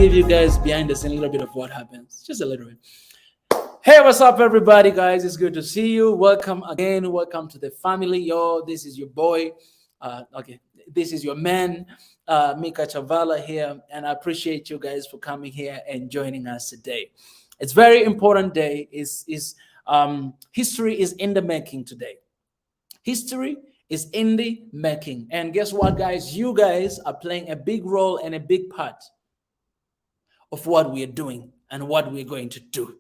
give you guys behind the scene a little bit of what happens, just a little bit. Hey, what's up, everybody, guys? It's good to see you. Welcome again. Welcome to the family, yo. This is your boy. Okay, this is your man, Mika Chavala here, and I appreciate you guys for coming here and joining us today. It's very important day. Is History is in the making today. History is in the making, and guess what, guys? You guys are playing a big role and a big part of what we are doing and what we're going to do.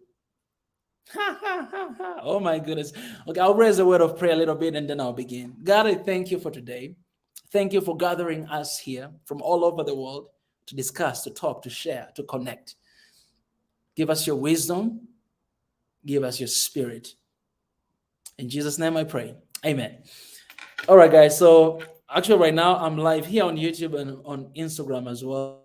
Oh my goodness. Okay, I'll raise a word of prayer a little bit and then I'll begin. God, I thank you for today. Thank you for gathering us here from all over the world to discuss, to talk, to share, to connect. Give us your wisdom. Give us your spirit. In Jesus' name I pray. Amen. All right, guys. So actually, right now I'm live here on YouTube and on Instagram as well.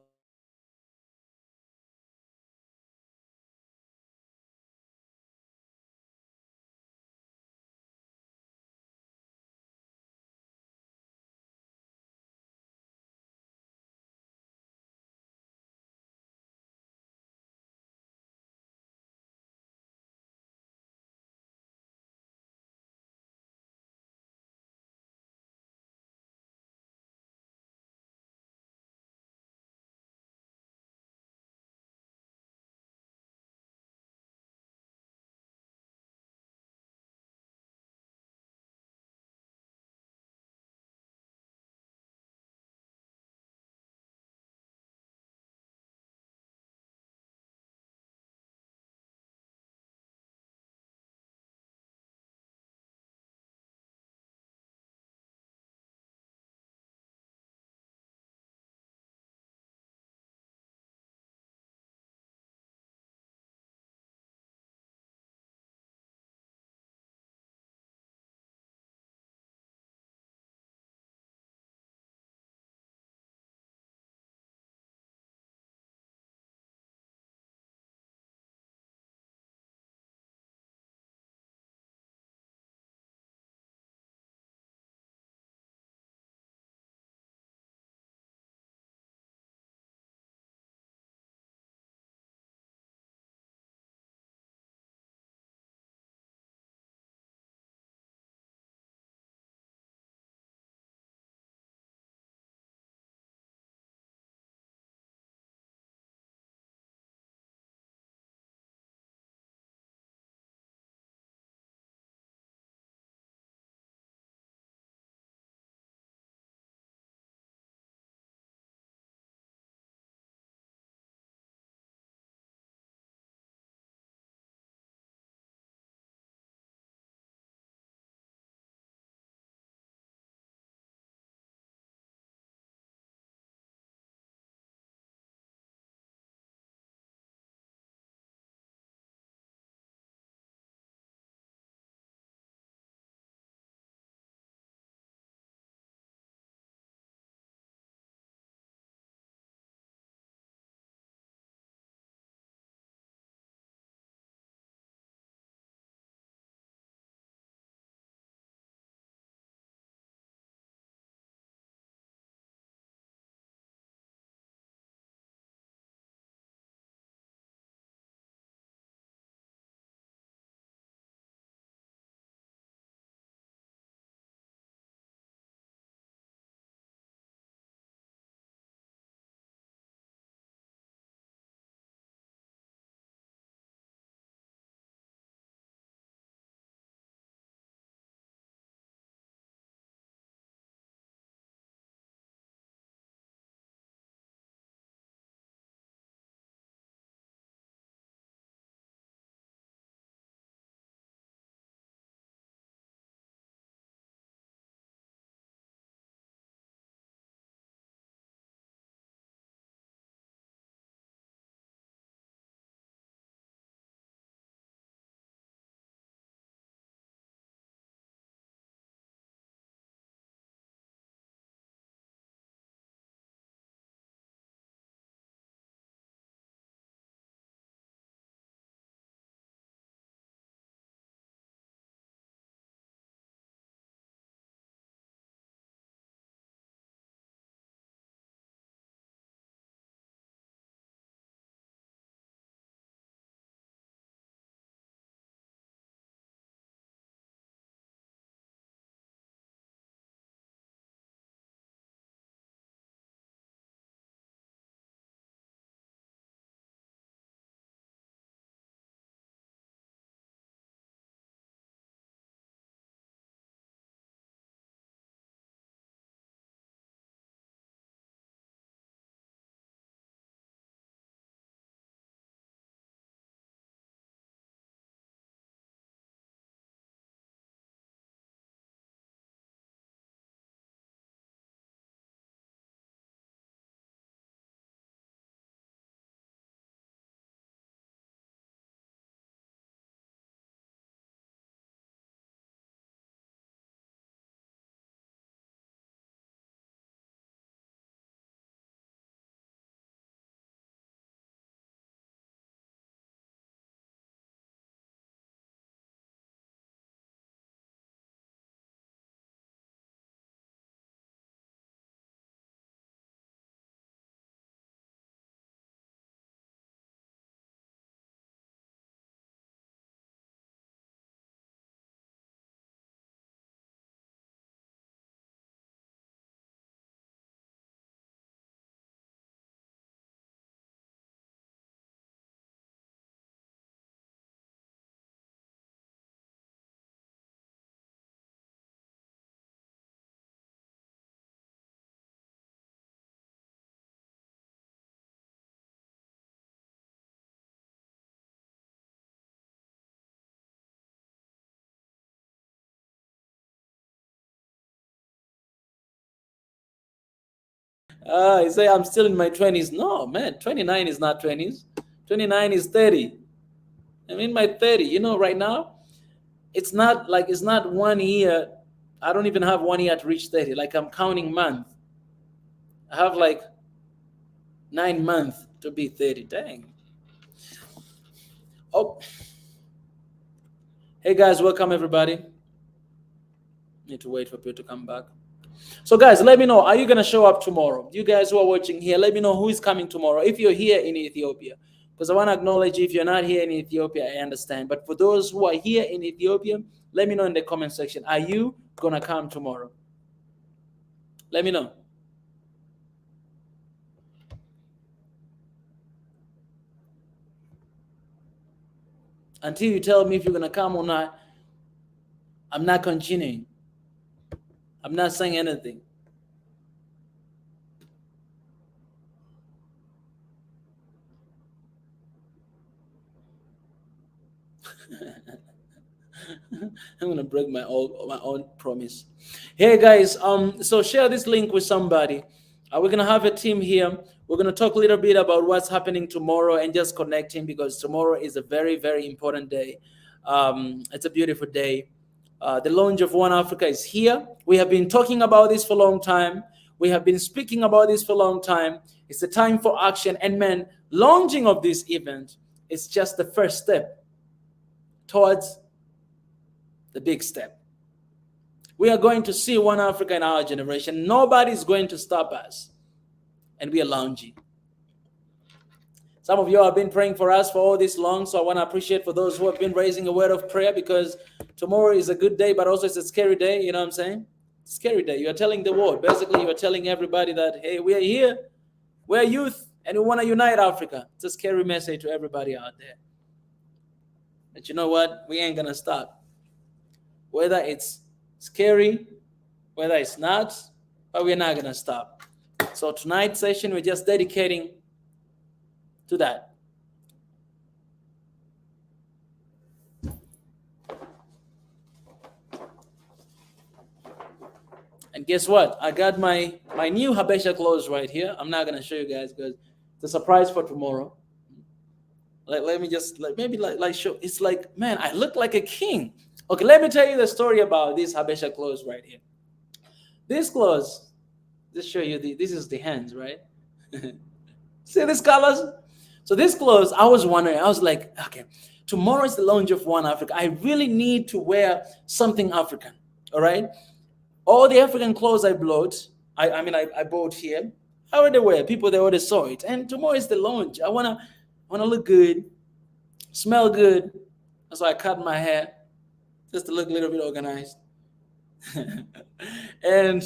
You say I'm still in my 20s. No, man, 29 is not 20s. 29 is 30. I'm in my 30. You know, right now, it's not 1 year. I don't even have 1 year to reach 30. Like I'm counting month. I have like 9 months to be 30. Dang. Oh, hey guys, welcome everybody. Need to wait for people to come back. So guys, let me know, are you going to show up tomorrow? You guys who are watching here, let me know who is coming tomorrow if you're here in Ethiopia. Because I want to acknowledge, if you're not here in Ethiopia, I understand. But for those who are here in Ethiopia, let me know in the comment section. Are you going to come tomorrow? Let me know. Until you tell me if you're going to come or not, I'm not continuing. I'm not saying anything. I'm gonna break my own promise. Hey guys, so share this link with somebody. We're gonna have a team here. We're gonna talk a little bit about what's happening tomorrow and just connecting, because tomorrow is a very, very important day. It's a beautiful day. The launch of One Africa is here. We have been talking about this for a long time. We have been speaking about this for a long time. It's a time for action. And man, launching of this event is just the first step towards the big step. We are going to see One Africa in our generation. Nobody's going to stop us. And we are launching. Some of you have been praying for us for all this long, so I want to appreciate for those who have been raising a word of prayer, because tomorrow is a good day, but also it's a scary day. You know what I'm saying? Scary day. You are telling the world. Basically, you are telling everybody that, hey, we are here. We're youth, and we want to unite Africa. It's a scary message to everybody out there. But you know what? We ain't going to stop. Whether it's scary, whether it's not, but we're not going to stop. So tonight's session, we're just dedicating to that. And guess what? I got my new Habesha clothes right here. I'm not going to show you guys because it's a surprise for tomorrow. Let me just show. It's like, man, I look like a king. Okay, let me tell you the story about these Habesha clothes right here. These clothes, just show you this is the hands, right? See these colors? So these clothes, I was wondering, I was like, okay, tomorrow is the launch of One Africa. I really need to wear something African, all right? All the African clothes I bought, I bought here, I already wear. People, they already saw it. And tomorrow is the launch. I wanna look good, smell good. So I cut my hair just to look a little bit organized. and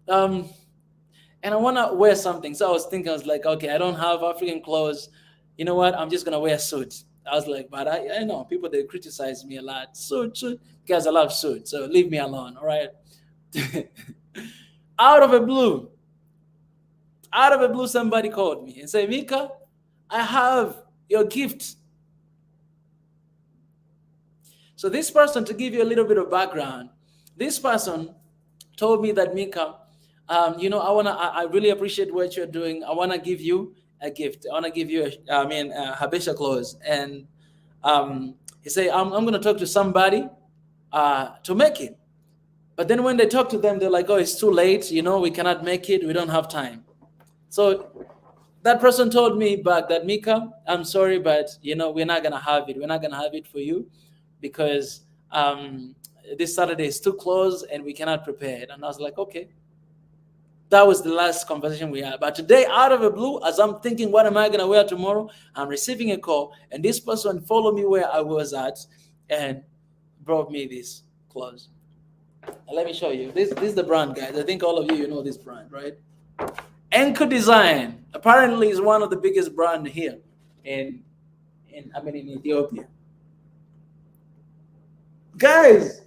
I want to wear something. So I was thinking, I was like, okay, I don't have African clothes. You know what? I'm just going to wear a suit. I was like, but I know people, they criticize me a lot. Suit. Guys, I love suit. So leave me alone. All right. Out of the blue, somebody called me and said, Mika, I have your gift. So this person, to give you a little bit of background, this person told me that, Mika, I really appreciate what you're doing. I want to give you a gift. I want to give you Habesha clothes. And he said, I'm going to talk to somebody to make it. But then when they talk to them, they're like, oh, it's too late. We cannot make it. We don't have time. So that person told me back that, Mika, I'm sorry, but, we're not going to have it. We're not going to have it for you because this Saturday is too close and we cannot prepare it. And I was like, okay. That was the last conversation we had. But today, out of the blue, as I'm thinking, what am I going to wear tomorrow? I'm receiving a call, and this person followed me where I was at and brought me these clothes. And let me show you. This is the brand, guys. I think all of you know this brand, right? Enku Design. Apparently, is one of the biggest brands here in Ethiopia. Guys,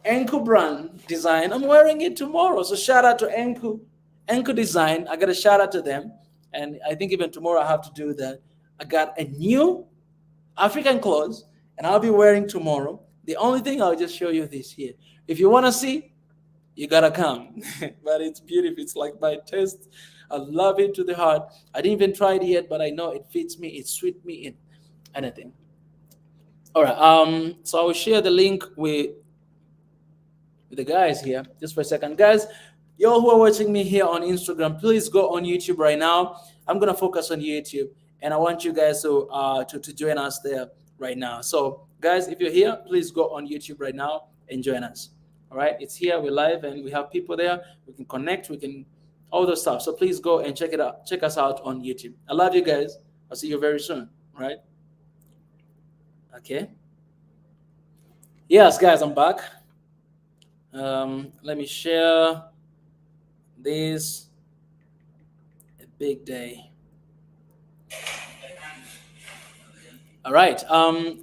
Enku brand design. I'm wearing it tomorrow. So shout out to Enku Design. I got a shout out to them. And I think even tomorrow I have to do that. I got a new African clothes and I'll be wearing tomorrow. The only thing, I'll just show you this here. If you want to see, you got to come. But it's beautiful. It's like my taste. I love it to the heart. I didn't even try it yet, but I know it fits me. It suits me in anything. All right. So I will share the link with the guys here just for a second, guys. Y'all who are watching me here on Instagram, please go on YouTube right now. I'm gonna focus on YouTube, and I want you guys to join us there right now. So, guys, if you're here, please go on YouTube right now and join us. All right, it's here. We're live, and we have people there. We can connect. We can all those stuff. So please go and check it out. Check us out on YouTube. I love you guys. I'll see you very soon. All right. Okay. Yes, guys, I'm back. Let me share this. A big day. All right.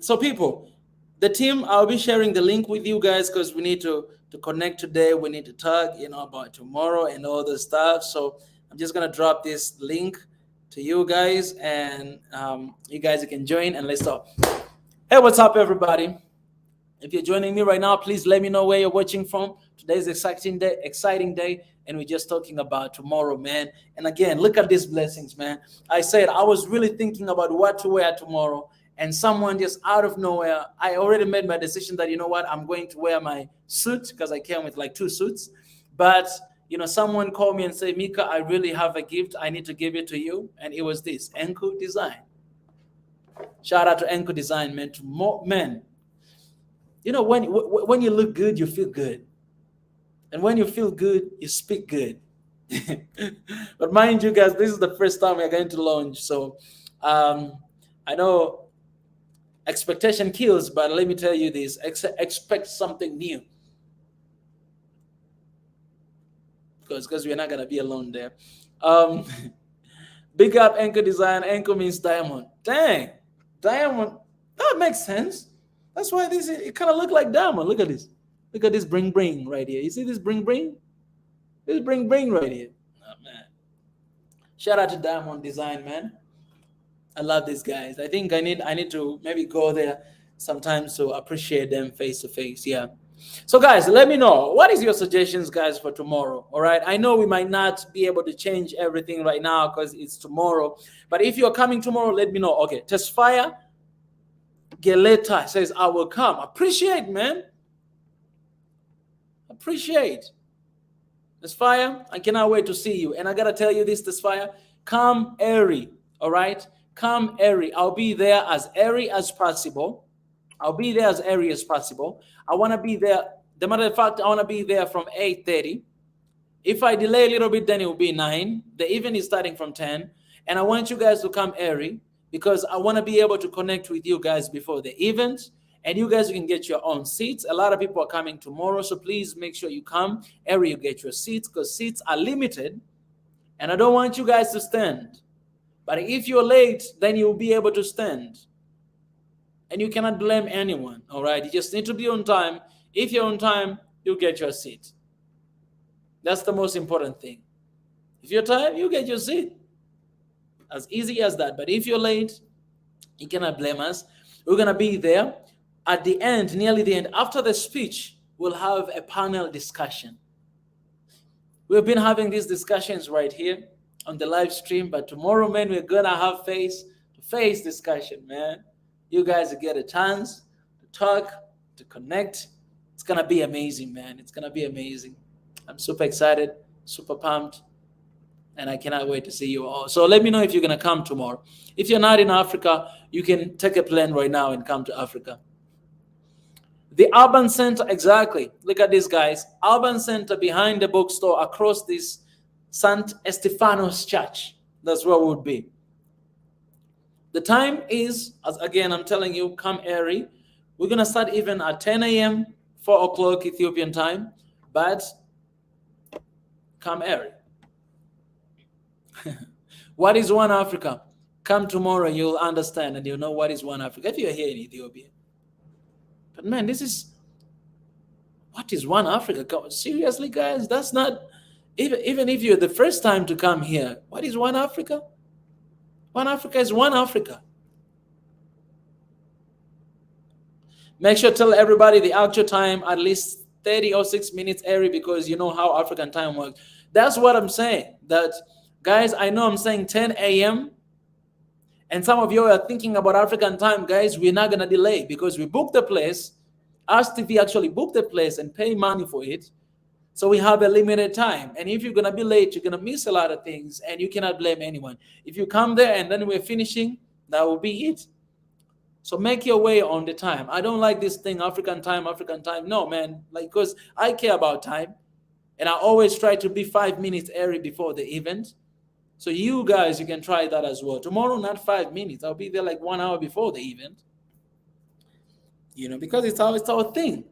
So people, the team, I'll be sharing the link with you guys because we need to connect today. We need to talk, about tomorrow and all the stuff. So I'm just gonna drop this link to you guys, and you guys can join and let's talk. Hey, what's up, everybody? If you're joining me right now, please let me know where you're watching from. Today's exciting day, and we're just talking about tomorrow, man. And again, look at these blessings, man. I said I was really thinking about what to wear tomorrow, and someone just out of nowhere, I already made my decision that, you know what, I'm going to wear my suit because I came with like 2 suits. But, someone called me and said, Mika, I really have a gift. I need to give it to you. And it was this, Enku Design. Shout out to Enku Design, man. To more men. When you look good, you feel good. And when you feel good, you speak good. But mind you, guys, this is the first time we're going to launch. So I know expectation kills, but let me tell you this. Expect something new. Because we're not going to be alone there. Big up Enku Design. Enku means diamond. Dang. Diamond. That makes sense. That's why it kind of look like diamond. Look at this. Look at this bring right here. You see this bring? This bring right here. Oh, man. Shout out to Diamond Design, man. I love these guys. I think I need to maybe go there sometimes to appreciate them face to face. Yeah. So guys, let me know. What is your suggestions, guys, for tomorrow? All right. I know we might not be able to change everything right now because it's tomorrow. But if you're coming tomorrow, let me know. Okay. Tesfire Geleta says, I will come. Appreciate, man. Appreciate. Tesfire, I cannot wait to see you. And I got to tell you this, Tesfire, come early. All right. Come early. I'll be there as early as possible. I want to be there. The matter of fact, I want to be there from 8:30. If I delay a little bit, then it will be 9. The event is starting from 10. And I want you guys to come early because I want to be able to connect with you guys before the event. And you guys can get your own seats. A lot of people are coming tomorrow. So please make sure you come early, you get your seats because seats are limited. And I don't want you guys to stand. But if you're late, then you'll be able to stand. And you cannot blame anyone, all right? You just need to be on time. If you're on time, you'll get your seat. That's the most important thing. If you're tired, you get your seat. As easy as that. But if you're late, you cannot blame us. We're going to be there. At the end, nearly the end, after the speech, we'll have a panel discussion. We've been having these discussions right here on the live stream, but tomorrow, man, we're going to have face-to-face discussion, man. You guys get a chance to talk, to connect. It's going to be amazing, man. It's going to be amazing. I'm super excited, super pumped, and I cannot wait to see you all. So let me know if you're going to come tomorrow. If you're not in Africa, you can take a plane right now and come to Africa. The Urban Center, exactly. Look at this, guys. Urban Center behind the bookstore across this St. Estefanos Church. That's where we would be. The time is, as again, I'm telling you, come early. We're going to start even at 10 a.m., 4 o'clock Ethiopian time, but come early. What is One Africa? Come tomorrow, you'll understand, and you'll know what is One Africa if you're here in Ethiopia. But man, what is One Africa? Seriously, guys, that's not, even if you're the first time to come here, what is One Africa? One Africa is One Africa. Make sure to tell everybody the actual time at least 30 or 6 minutes early because you know how African time works. That's what I'm saying. That Guys, I know I'm saying 10 a.m. and some of you are thinking about African time. Guys, we're not going to delay because we booked the place. Us TV actually booked the place and pay money for it. So we have a limited time. And if you're going to be late, you're going to miss a lot of things and you cannot blame anyone. If you come there and then we're finishing, that will be it. So make your way on the time. I don't like this thing, African time, African time. No, man, like, because I care about time. And I always try to be 5 minutes early before the event. So you guys, you can try that as well. Tomorrow, not 5 minutes. I'll be there like 1 hour before the event. Because it's our thing.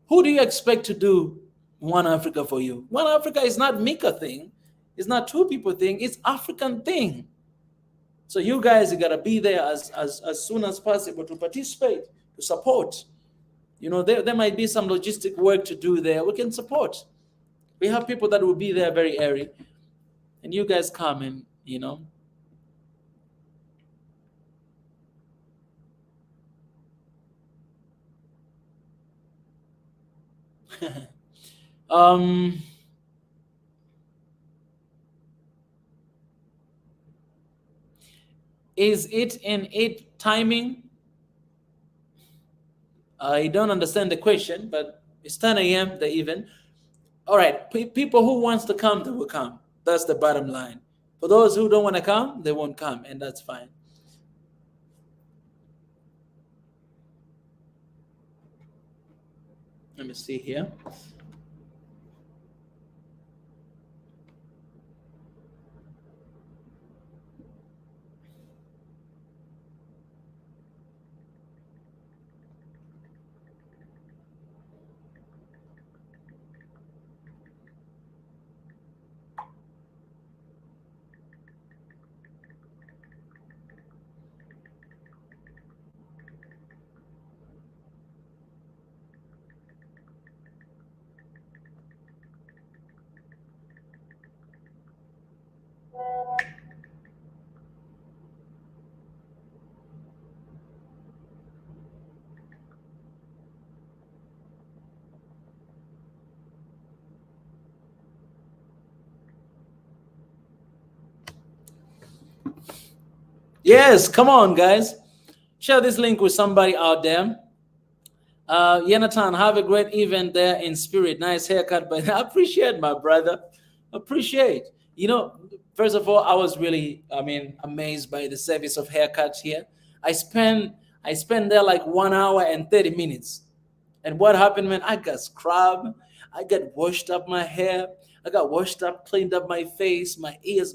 Who do you expect to do One Africa for you? One Africa is not Mika thing. It's not two people thing. It's African thing. So you guys, you gotta be there as soon as possible to participate, to support. There might be some logistic work to do there. We can support. We have people that will be there very early, and you guys come and. um is it in it timing? I don't understand the question, but it's 10 a.m. the event. All right, people who wants to come, they will come. That's the bottom line. For those who don't want to come, they won't come, and that's fine. Let me see here. Yes, come on, guys. Share this link with somebody out there. Yonatan, have a great event there in spirit. Nice haircut, but I appreciate my brother. Appreciate. First of all, I was really, amazed by the service of haircuts here. I spent I spent there like 1 hour and 30 minutes. And what happened, man? I got scrubbed. I got washed up my hair. I got washed up, cleaned up my face, my ears.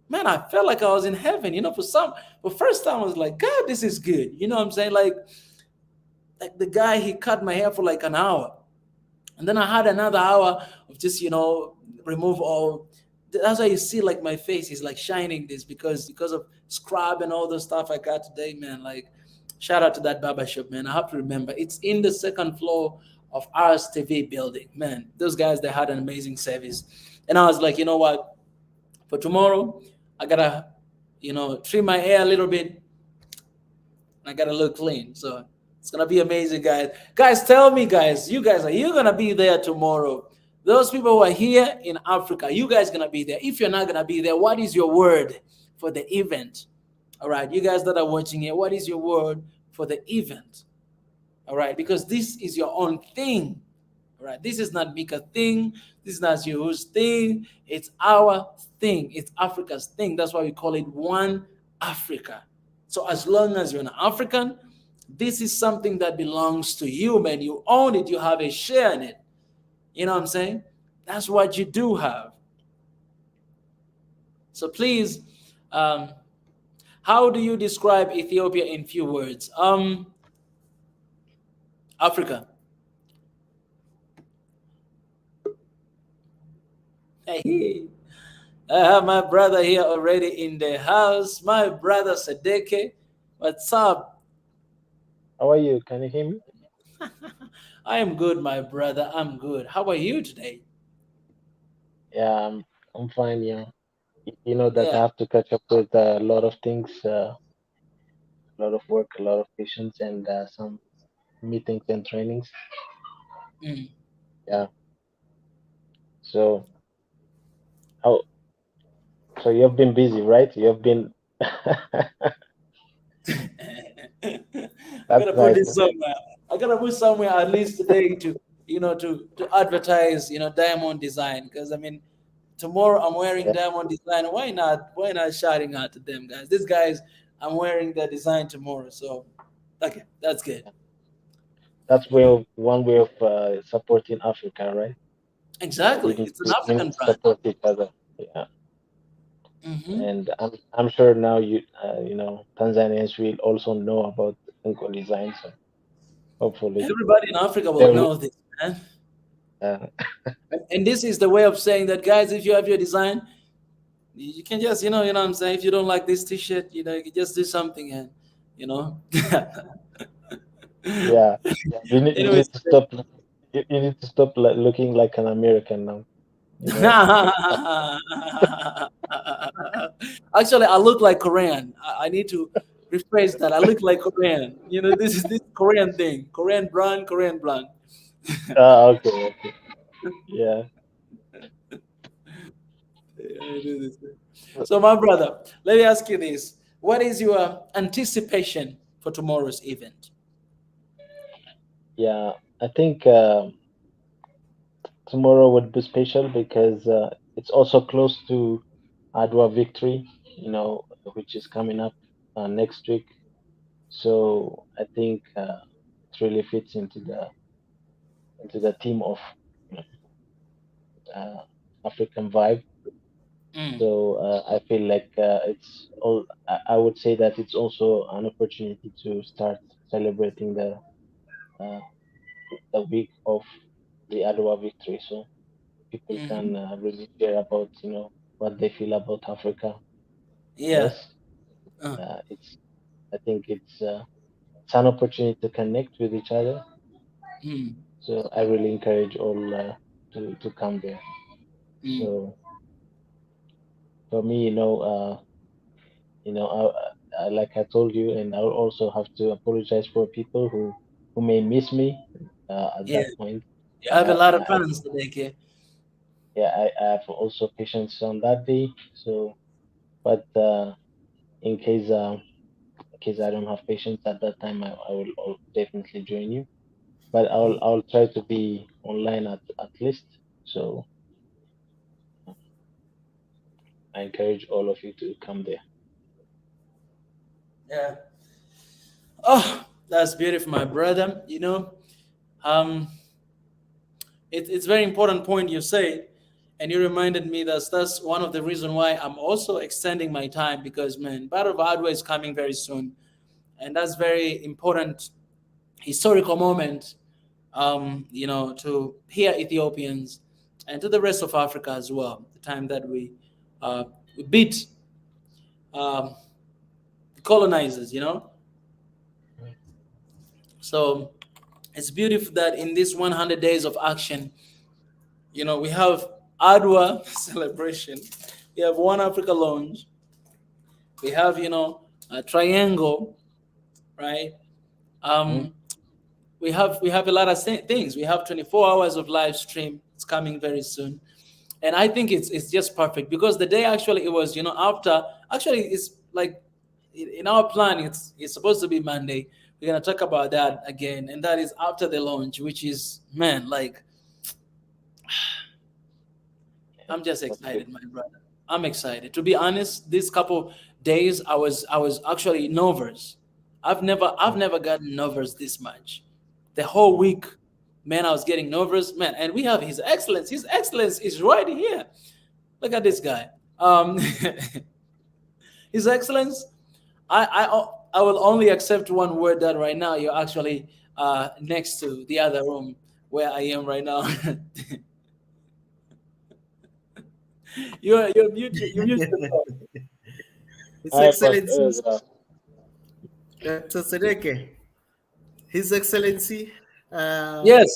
Man, I felt like I was in heaven. For first time, I was like, God, this is good. You know what I'm saying? Like the guy, he cut my hair for like an hour. And then I had another hour of just, remove all. That's why you see like my face is like shining this because of scrub and all the stuff I got today, man. Like, shout out to that barber shop, man. I have to remember it's in the second floor of RS TV building, man. Those guys, they had an amazing service, and I was like, you know what? For tomorrow, I gotta, trim my hair a little bit. I gotta look clean. So it's gonna be amazing, guys. Guys, tell me, guys, are you gonna be there tomorrow? Those people who are here in Africa, you guys gonna be there. If you're not gonna be there, what is your word for the event? All right, you guys that are watching here, what is your word for the event? All right, because this is your own thing. All right, this is not Mika thing. This is not Yehu's thing. It's our thing. It's Africa's thing. That's why we call it One Africa. So as long as you're an African, this is something that belongs to you, man. You own it. You have a share in it. You know what I'm saying? That's what you do have. So please, how do you describe Ethiopia in few words? Africa. Hey, I have my brother here already in the house. My brother Sadeke. What's up? How are you? Can you hear me? I am good, my brother. I'm good. How are you today? Yeah, I'm fine. Yeah, you know that I Yeah. have to catch up with a lot of things, a lot of work, a lot of patients, and some meetings and trainings. Mm. Yeah. So how? So you have been busy, right? You have been. I That's gotta put nice. this somewhere. I gotta put somewhere at least today to to advertise diamond design, because I mean tomorrow I'm wearing Yeah, diamond design. Why not shouting out to them guys? These guys, I'm wearing the design tomorrow. So okay, that's good. that's one way of supporting Africa, right? Exactly, it's an We need African to brand. support each other. Yeah, Hmm. and I'm sure now Tanzanians will also know about Uncle Design. So hopefully Everybody in Africa they will will. know this, man. Uh, And this is the way of saying that, guys. If you have your design, you can just what I'm saying. If you don't like this T-shirt, you can just do something, and you know. yeah, you Anyways. need to stop. You need to stop looking like an American now. You know. Actually, I look like Korean. I need to rephrase that. I look like Korean. This is this Korean thing. Korean brand, Korean brand. Okay, okay. Yeah. I do this thing. So, my brother, let me ask you this: what is your anticipation for tomorrow's event? Yeah, I think tomorrow would be special because it's also close to Adwa victory, which is coming up next week. So I think it really fits into the theme of uh, African vibe. Mm, So I feel like it's all. I would say that it's also an opportunity to start celebrating uh, the week of the Adwa victory. So people hmm. can really share about what they feel about Africa. Yeah. Yes, Uh, it's. I think it's an opportunity to connect with each other. mm, So I really encourage all to come there. mm, So for me, like I told you, and I'll also have to apologize for people who may miss me at yeah. that point. You have a I, lot of I fans today, kid. yeah, I have also patience on that day. So, but in case I don't have patience at that time, I'll definitely join you. But I'll try to be online at least. So I encourage all of you to come there. Yeah. Oh, that's beautiful, my brother. Um, it's very important point you say, and you reminded me that's one of the reason why I'm also extending my time, because man, Battle of Adwa is coming very soon, and that's very important historical moment. To hear Ethiopians and to the rest of Africa as well. The time that we beat um, the colonizers. So it's beautiful that in this 100 days of action, we have Adwa celebration, we have One Africa Lounge, we have, a Triangle, right? Mhm. Um, we have a lot of things. We have 24 hours of live stream. It's coming very soon, and I think it's just perfect, because the day actually it was, after, actually it's like in our plan it's supposed to be Monday. We're gonna talk about that again, and that is after the launch, which is, man, like, I'm just That's good. excited, my brother. I'm excited. To be honest, this couple days I was actually nervous. I've never gotten nervous this much. The whole Mhm. week, man, I was getting nervous, man. And we have His Excellence. His Excellence is right here. Look at this guy. His Excellence, I will only accept one word that right now you're actually next to the other room where I am right now. You're mute. You mute yourself. His Hi, Pastor Excellency, Ezra. Dr. Sedeke, His Excellency, uh, Yes.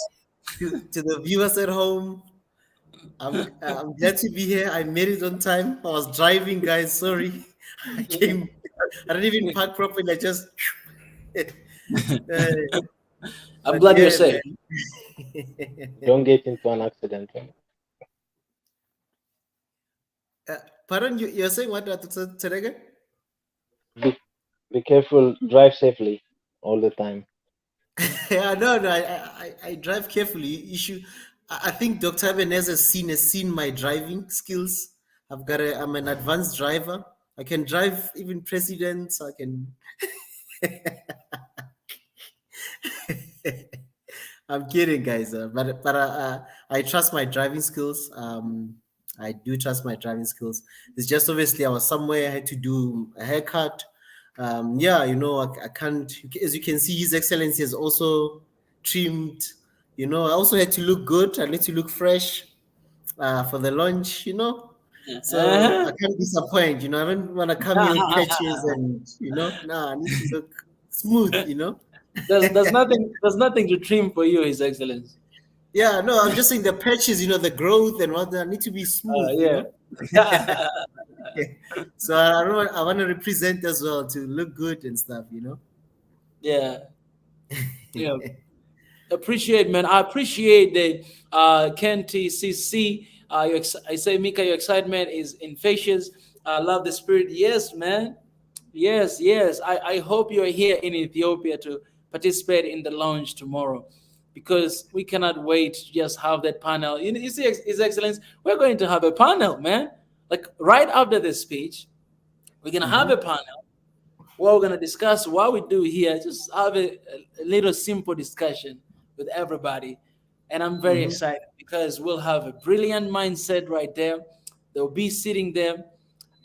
to the viewers at home, I'm glad to be here. I made it on time. I was driving, guys. Sorry, I came. I didn't even park properly. I just. uh, I'm but glad you're yeah, safe. man. Don't get into an accident. Uh, Pardon, you're saying what, Terega? Be careful. Drive safely all the time. Yeah, no, no. I drive carefully. You should. I think Dr. Ebenezer has seen my driving skills. I'm an advanced driver. I can drive even presidents. I can. I'm kidding, guys. But I trust my driving skills. I do trust my driving skills. It's just obviously I was somewhere. I had to do a haircut. Yeah, I can't. As you can see, His Excellency has also trimmed. I also had to look good. I need to look fresh for the launch. So I can't disappoint. I don't want to come here with patches and I need to look smooth. There's nothing to trim for you, His Excellency. Yeah, no, I'm just saying the patches, the growth and what that need to be smooth. Yeah. So I want to represent as well to look good and stuff. Yeah. Yeah. Appreciate, man. I appreciate that Kenti CC. I say, Mika, your excitement is infectious. I love the spirit. Yes, man. Yes. I hope you're here in Ethiopia to participate in the launch tomorrow, because we cannot wait to just have that panel. You see, His Excellency, we're going to have a panel, man. Like right after this speech, we're going to have a panel where we're going to discuss what we do here. Just have a little simple discussion with everybody. And I'm very excited because we'll have a brilliant mindset right there. They'll be sitting there.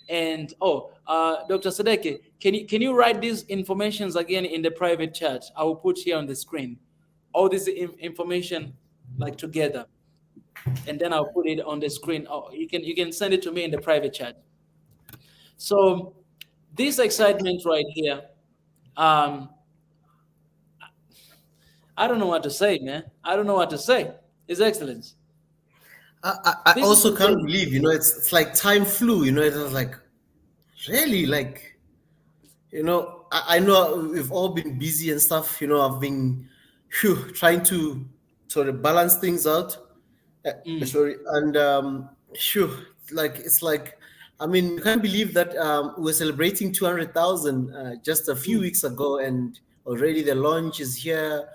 And Dr. Sadeke, can you write these informations again in the private chat? I will put here on the screen all this information like together, and then I'll put it on the screen. Oh, you can send it to me in the private chat. So this excitement right here, I don't know what to say, man. I don't know what to say. His Excellency. I also can't believe, it's like time flew, it was like, really, like, I know we've all been busy and stuff, I've been trying to sort of balance things out. Sorry. And, it's like, I mean, you can't believe that we're celebrating 200,000 just a few weeks ago, and already the launch is here.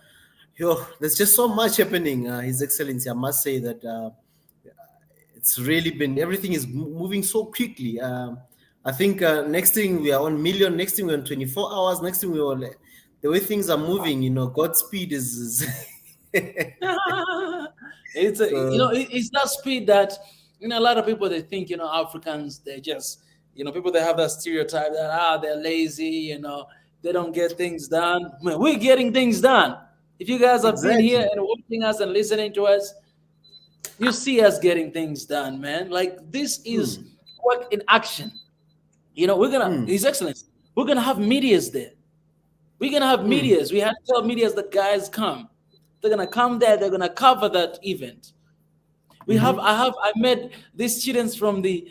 There's just so much happening, His Excellency. I must say that it's really been, everything is moving so quickly. I think next thing we are on million, next thing we're on 24 hours, next thing we're on, the way things are moving, Godspeed is It's it's that speed that a lot of people, they think Africans, they just people, they have that stereotype that they're lazy, they don't get things done. Man, we're getting things done. If you guys have been here and watching us and listening to us, you see us getting things done, man. Like, this is work in action. We're gonna, His Excellency, we're gonna have medias there. We're gonna have medias. We have to tell medias that guys come. They're gonna come there. They're gonna cover that event. I met these students from the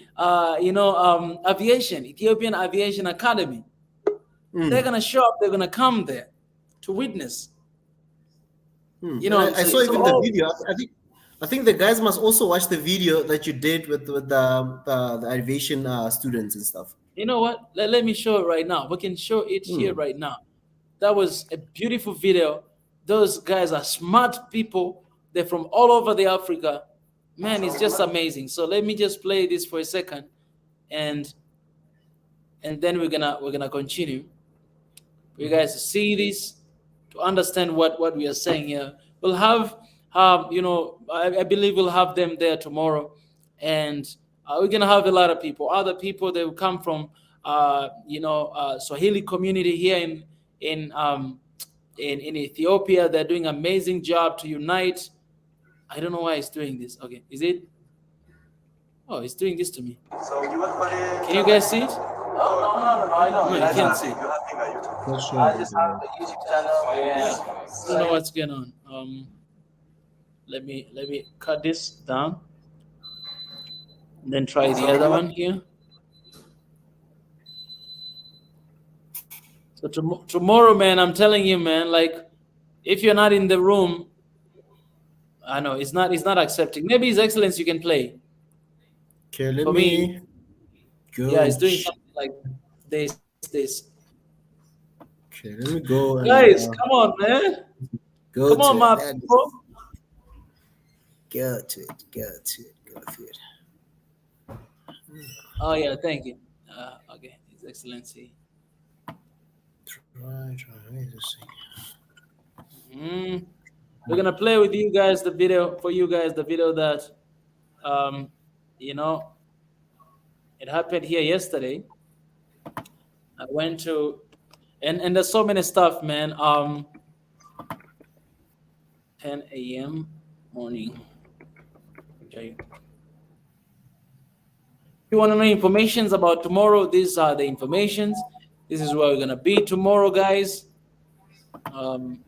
Ethiopian Aviation Academy. They're gonna show up. They're gonna come there to witness. I saw even the video. I think the guys must also watch the video that you did with the aviation students and stuff. You know what? Let me show it right now. We can show it here right now. That was a beautiful video. Those guys are smart people. They're from all over the Africa. Man, it's just amazing. So let me just play this for a second, and then we're gonna continue. For you guys to see this, to understand what we are saying here. We'll have I believe we'll have them there tomorrow, and we're gonna have a lot of people. Other people, they will come from Swahili community here in Ethiopia. They're doing an amazing job to unite. I don't know why it's doing this. Okay, is it? Oh, it's doing this to me. Can you guys see it? No, I don't. No, you can't see it. I just have the YouTube channel. Yeah. I don't know what's going on. Let me cut this down. And then try the other one here. So tomorrow, man, I'm telling you, man, like, if you're not in the room, I know it's not accepting. Maybe His Excellency, you can play. Okay, let me Yeah, it's doing something like this. Okay, let me go. And, Guys, come on, man. go Come on, to my it. people. Go to it. Go to it. Go to it. Oh yeah, thank you. Okay, His Excellency. Try. Let's see. We're gonna play with you guys the video that you know, it happened here yesterday. I went to and there's so many stuff, man. 10 a.m. morning. Okay. If you want to know informations about tomorrow, these are the informations. This is where we're gonna be tomorrow, guys. You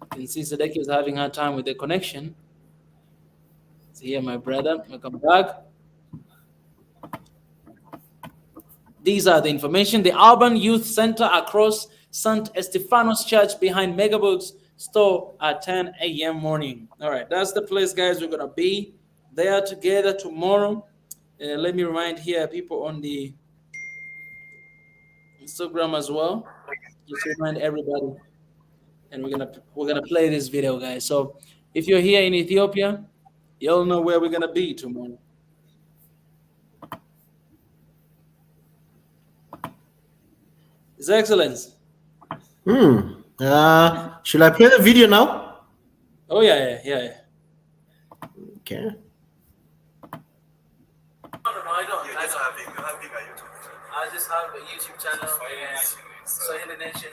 can see Sadeki is having hard time with the connection. See here, my brother. Welcome back. These are the information. The Urban Youth Center across St. Estefanos Church behind Megabooks store at 10 a.m. morning. All right, that's the place, guys. We're gonna be there together tomorrow. Let me remind here people on the Instagram as well. Just remind everybody, and we're gonna play this video, guys. So if you're here in Ethiopia, you'll know where we're gonna be tomorrow. His Excellency. Should I play the video now? Oh yeah. Okay. No, I don't. I just have a YouTube channel. Swahili Nation.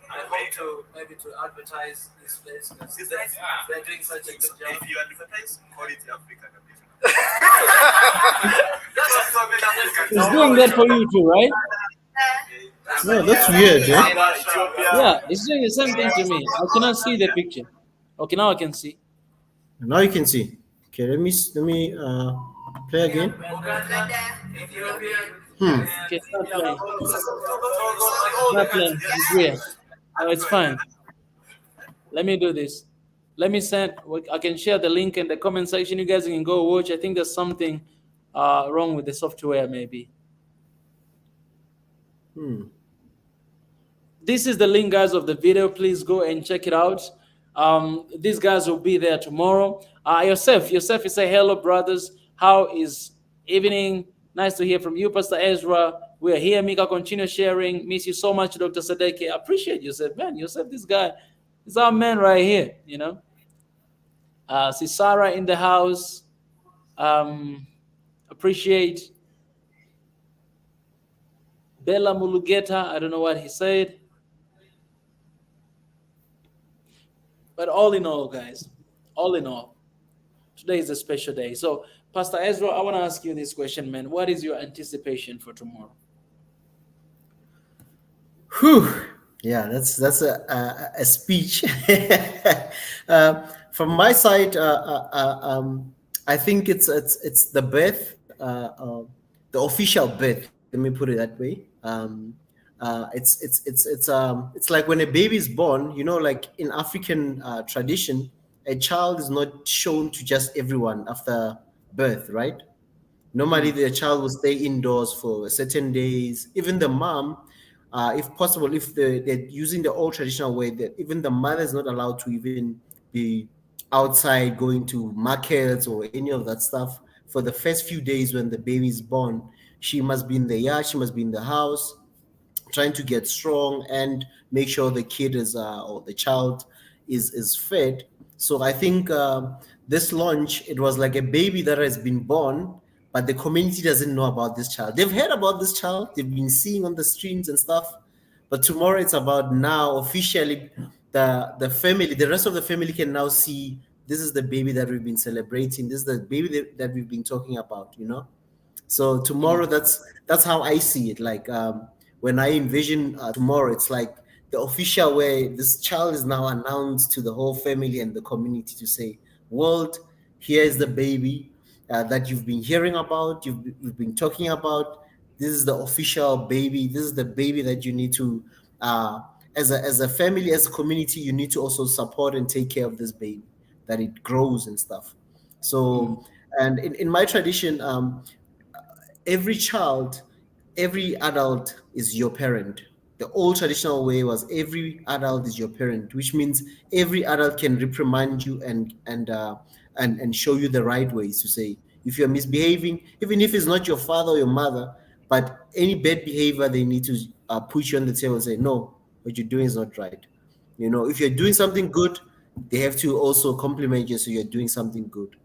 I hope to maybe to advertise this place because they're doing such a good job. If you advertise, call it African. He's doing that for you too, right? No, that's weird, yeah? Yeah, he's doing the same thing to me. I cannot see the picture. Okay, now I can see. Now you can see. Okay, let me play again. Okay, stop playing. Stop playing. It's weird. Oh, it's fine. Let me do this. Let me send. I can share the link in the comment section. You guys can go watch. I think there's something wrong with the software, maybe. This is the link, guys, of the video. Please go and check it out. These guys will be there tomorrow. Yourself, you say hello, brothers. How is evening? Nice to hear from you, Pastor Ezra. We're here. Mika, continue sharing. Miss you so much, Dr. Sadeki. I appreciate Yosef, man. Yosef, this guy is our man right here, you know. See Sarah in the house. Appreciate Bella Mulugeta. I don't know what he said. But all in all, guys, all in all, today is a special day. So, Pastor Ezra, I want to ask you this question, man. What is your anticipation for tomorrow? Whew. Yeah, that's a speech. From my side, I think it's the birth, the official birth. Let me put it that way. It's like when a baby is born, you know, like in African tradition, a child is not shown to just everyone after birth, right? Normally the child will stay indoors for certain days. Even the mom, if possible, if they're using the old traditional way, that even the mother is not allowed to even be outside going to markets or any of that stuff for the first few days when the baby is born. She must be in the yard, she must be in the house, trying to get strong and make sure the kid is or the child is fed. So I think this launch, it was like a baby that has been born, but the community doesn't know about this child. They've heard about this child, they've been seeing on the streams and stuff, but tomorrow it's about now officially the family, the rest of the family can now see this is the baby that we've been celebrating, this is the baby that we've been talking about, you know. So tomorrow, that's how I see it. Like when I envision tomorrow, it's like the official way this child is now announced to the whole family and the community to say, world, here is the baby that you've been hearing about, you've been talking about. This is the official baby. This is the baby that you need to, as a family, as a community, you need to also support and take care of this baby, that it grows and stuff. So, and in my tradition, every child, every adult is your parent. The old traditional way was every adult is your parent, which means every adult can reprimand you and show you the right ways to say if you're misbehaving, even if it's not your father or your mother, but any bad behavior, they need to put you on the table and say, no, what you're doing is not right. If you're doing something good, they have to also compliment you, so you're doing something good.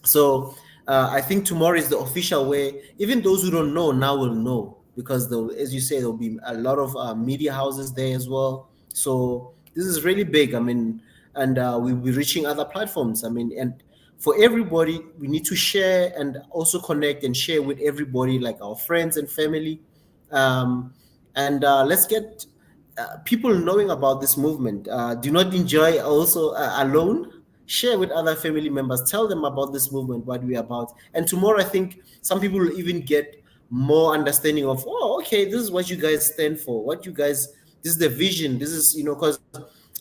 So I think tomorrow is the official way. Even those who don't know now will know, because as you say, there'll be a lot of media houses there as well. So this is really big. I mean, and we'll be reaching other platforms. I mean, and for everybody, we need to share and also connect and share with everybody, like our friends and family. And let's get people knowing about this movement. Do not enjoy also alone. Share with other family members. Tell them about this movement, what we're about. And tomorrow, I think some people will even get more understanding of, oh, okay, this is what you guys stand for. This is the vision. This is, because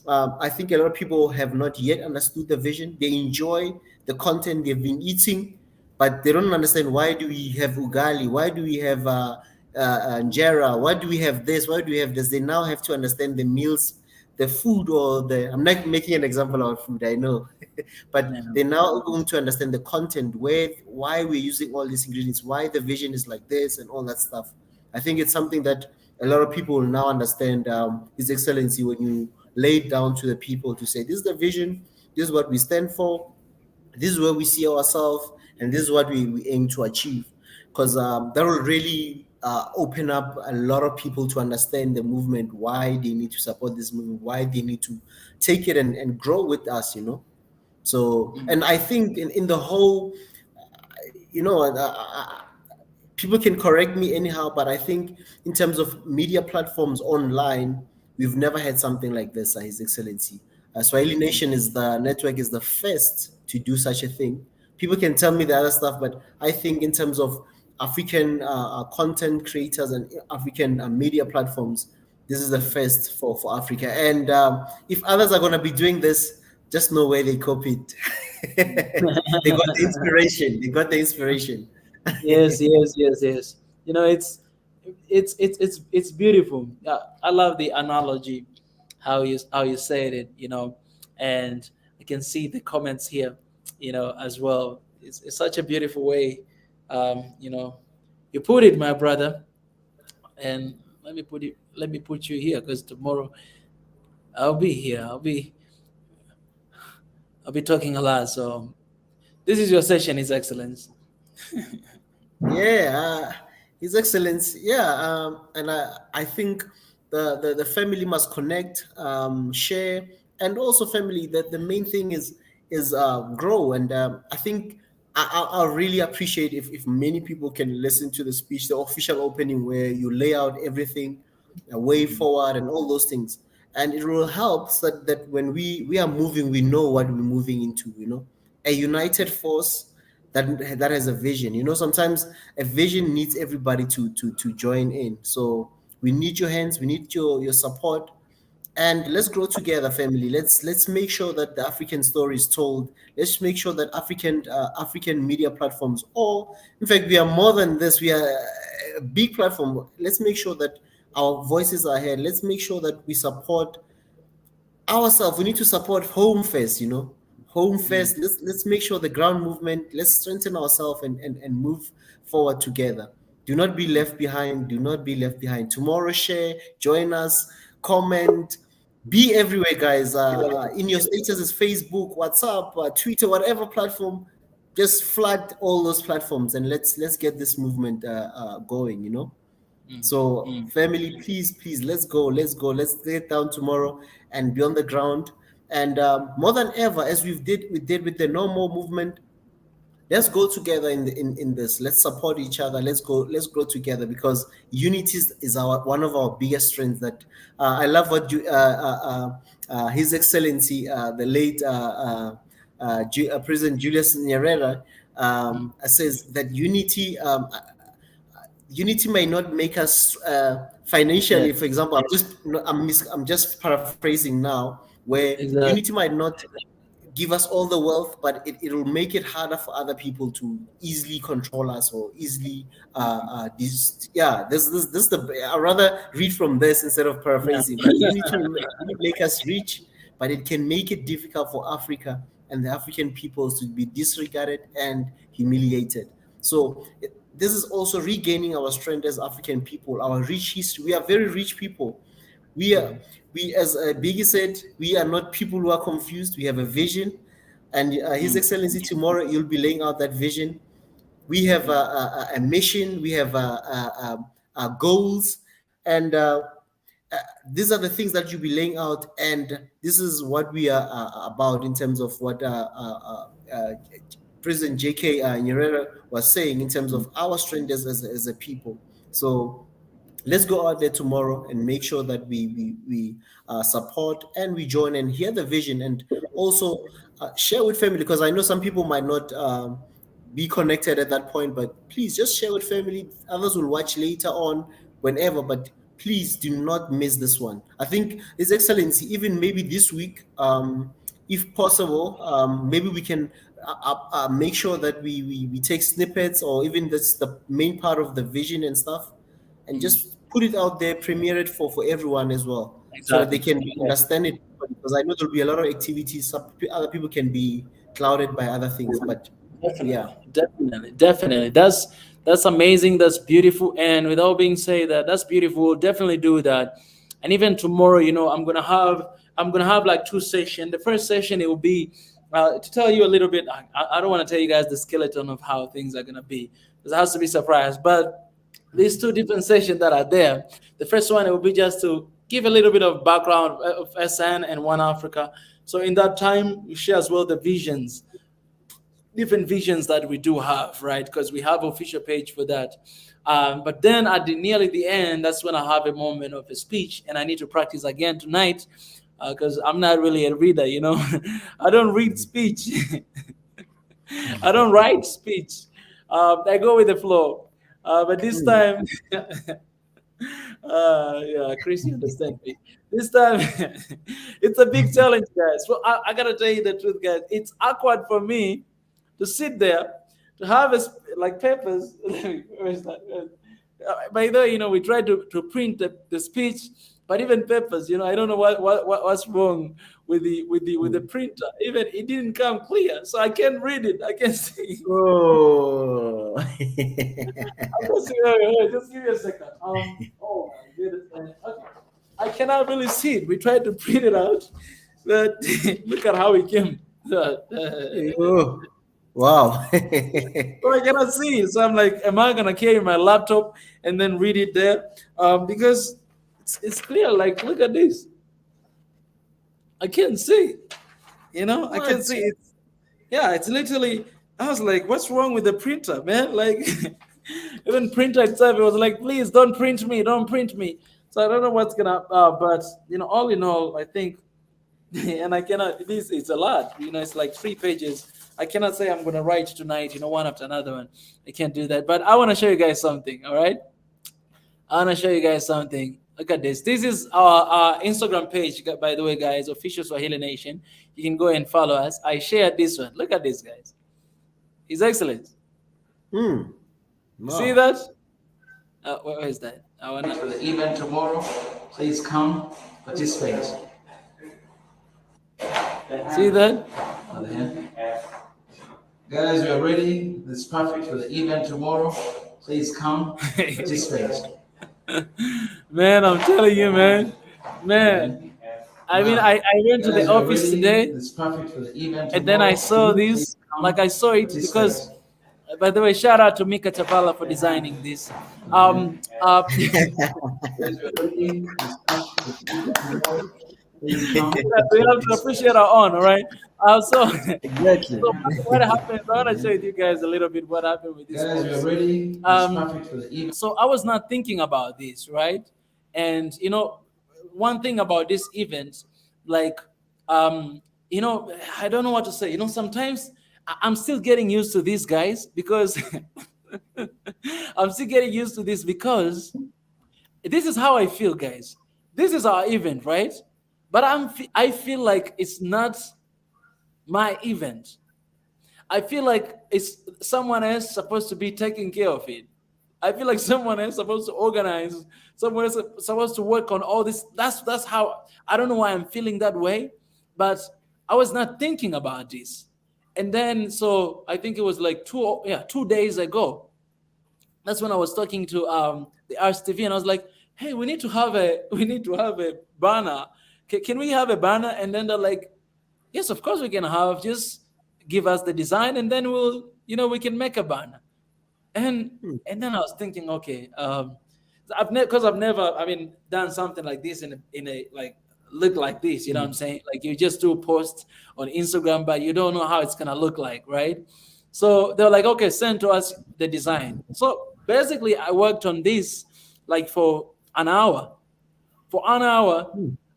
I think a lot of people have not yet understood the vision. They enjoy the content they've been eating, but they don't understand, why do we have ugali? Why do we have injera? Why do we have this? Why do we have this? They now have to understand the meals, the food, I'm not making an example of food, I know, but they're now going to understand the content, why we're using all these ingredients, why the vision is like this, and all that stuff. I think it's something that a lot of people will now understand. His Excellency, when you lay it down to the people to say, this is the vision, this is what we stand for, this is where we see ourselves, and this is what we aim to achieve, because that will really open up a lot of people to understand the movement, why they need to support this movement, why they need to take it and grow with us, So, and I think in the whole, people can correct me anyhow, but I think in terms of media platforms online, we've never had something like this, His Excellency. Swahili Nation is the first to do such a thing. People can tell me the other stuff, but I think in terms of African content creators and African media platforms, this is the first for Africa. And if others are going to be doing this, just know where they copied. They got the inspiration. Yes. It's beautiful. I love the analogy, how you said it. And I can see the comments here, as well. It's such a beautiful way. You put it, my brother, and let me put you here, because tomorrow I'll be here. I'll be talking a lot. So this is your session, His Excellency. Yeah, His Excellency. Yeah, and I think the family must connect, share, and also family. That the main thing is grow. And I think I really appreciate if many people can listen to the speech, the official opening, where you lay out everything, a way forward, and all those things. And it will help so that when we are moving, we know what we're moving into. A united force that has a vision. Sometimes a vision needs everybody to join in. So we need your hands, we need your support. And let's grow together, family. Let's make sure that the African story is told. Let's make sure that African media platforms, or in fact, we are more than this. We are a big platform. Let's make sure that our voices are heard. Let's make sure that we support ourselves. We need to support home first. Home first. Let's make sure the ground movement. Let's strengthen ourselves and move forward together. Do not be left behind. Do not be left behind. Tomorrow, share, join us, comment, be everywhere, guys. In your statuses, Facebook, WhatsApp, Twitter, whatever platform, just flood all those platforms and let's get this movement going. So family, please, let's go. Let's get down tomorrow and be on the ground. And more than ever, as we did with the No More movement, let's go together in this. Let's support each other. Let's grow together, because unity is one of our biggest strengths. That I love what His Excellency, the late President Julius Nyerere, says that unity may not make us financially. For example, I'm just paraphrasing now, where Exactly. unity might not give us all the wealth, but it'll make it harder for other people to easily control us or easily this the I rather read from this instead of paraphrasing. But you need to make us rich, but it can make it difficult for Africa and the African peoples to be disregarded and humiliated. So this is also regaining our strength as African people, our rich history. We are very rich people. We, as Biggie said, we are not people who are confused. We have a vision, and His Excellency, tomorrow you'll be laying out that vision. We have a mission. We have goals, and these are the things that you'll be laying out. And this is what we are about in terms of what President J.K. Nyerere was saying in terms of our strength as a people. So let's go out there tomorrow and make sure that we support and we join and hear the vision, and also share with family, because I know some people might not be connected at that point, but please just share with family. Others will watch later on, whenever, but please do not miss this one. I think His Excellency, even maybe this week, if possible, maybe we can make sure that we take snippets, or even that's the main part of the vision and stuff, and just put it out there, premiere it for everyone as well, so that they can understand it. Because I know there'll be a lot of activities. Some other people can be clouded by other things, but definitely. That's amazing. That's beautiful. And with all being said, that's beautiful. We'll definitely do that. And even tomorrow, I'm gonna have like 2 sessions. The first session, it will be to tell you a little bit. I don't want to tell you guys the skeleton of how things are gonna be, because it has to be surprised. But these 2 different sessions that are there, the first one, it will be just to give a little bit of background of SN and One Africa. So in that time, we share as well the visions, different visions that we do have, right? Because we have official page for that. But then at nearly the end, that's when I have a moment of a speech, and I need to practice again tonight, because I'm not really a reader, I don't read speech. I don't write speech. I go with the flow. But this time, Chris, you understand me. This time, it's a big challenge, guys. Well, I gotta tell you the truth, guys. It's awkward for me to sit there, to have like papers. Where's that? By the way, we tried to print the speech, but even papers, I don't know what's wrong with the printer. Even it didn't come clear, so I can't read it. I can't see. Oh. Just give me a second. Oh my goodness. Okay. I cannot really see it. We tried to print it out, but look at how it came. Wow. So I cannot see it. So I'm like, am I gonna carry my laptop and then read it there? Because it's clear. Like, look at this. I can't see. I can't see it. Yeah, it's literally. I was like, what's wrong with the printer, man? Like, even printer itself, it was like, please don't print me. So I don't know what's gonna. But all in all, I think, and I cannot. It's a lot. It's like 3 pages. I cannot say I'm gonna write tonight. One after another one. I can't do that. But I want to show you guys something. All right. I want to show you guys something. Look at this. This is our Instagram page, by the way, guys. Official Swahili Nation. You can go and follow us. I shared this one. Look at this, guys. It's excellent. Wow. See that? Where is that? I want to the event tomorrow. Please come participate. See that? Guys, we are ready. This is perfect for the event tomorrow. Please come participate. Man, I'm telling you, man. I mean, I went to the office today, and then I saw this. Like, I saw it because, by the way, shout out to Mika Chavala for designing this. We have to appreciate our own, all right? So what happened? I want to share with you guys a little bit what happened with this. So I was not thinking about this, right? And one thing about this event, like, I don't know what to say. Sometimes I'm still getting used to these guys, because I'm still getting used to this, because this is how I feel, guys. This is our event, right? But I feel like it's not my event. I feel like it's someone else supposed to be taking care of it. I feel like someone else supposed to organize, someone else supposed to work on all this. That's how, I don't know why I'm feeling that way, but I was not thinking about this. And then so I think it was like 2 days ago. That's when I was talking to the Arts TV, and I was like, "Hey, we need to have a banner. Can we have a banner?" And then they're like, "Yes, of course we can have. Just give us the design, and then we can make a banner." And then I was thinking, okay, I've never, I mean, done something like this in a like look like this. You know what I'm saying? Like you just do a post on Instagram, but you don't know how it's gonna look like, right? So they're like, okay, send to us the design. So basically, I worked on this like for an hour. For an hour,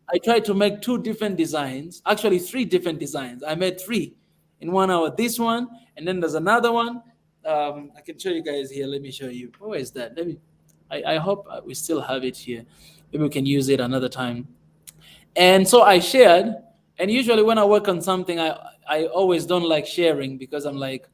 I tried to make two different designs, actually three different designs. I made three in 1 hour. This one, and then there's another one. I can show you guys here. Let me show you. Where is that? Let me. I hope we still have it here. Maybe we can use it another time. And so I shared. And usually when I work on something, I always don't like sharing because I'm like,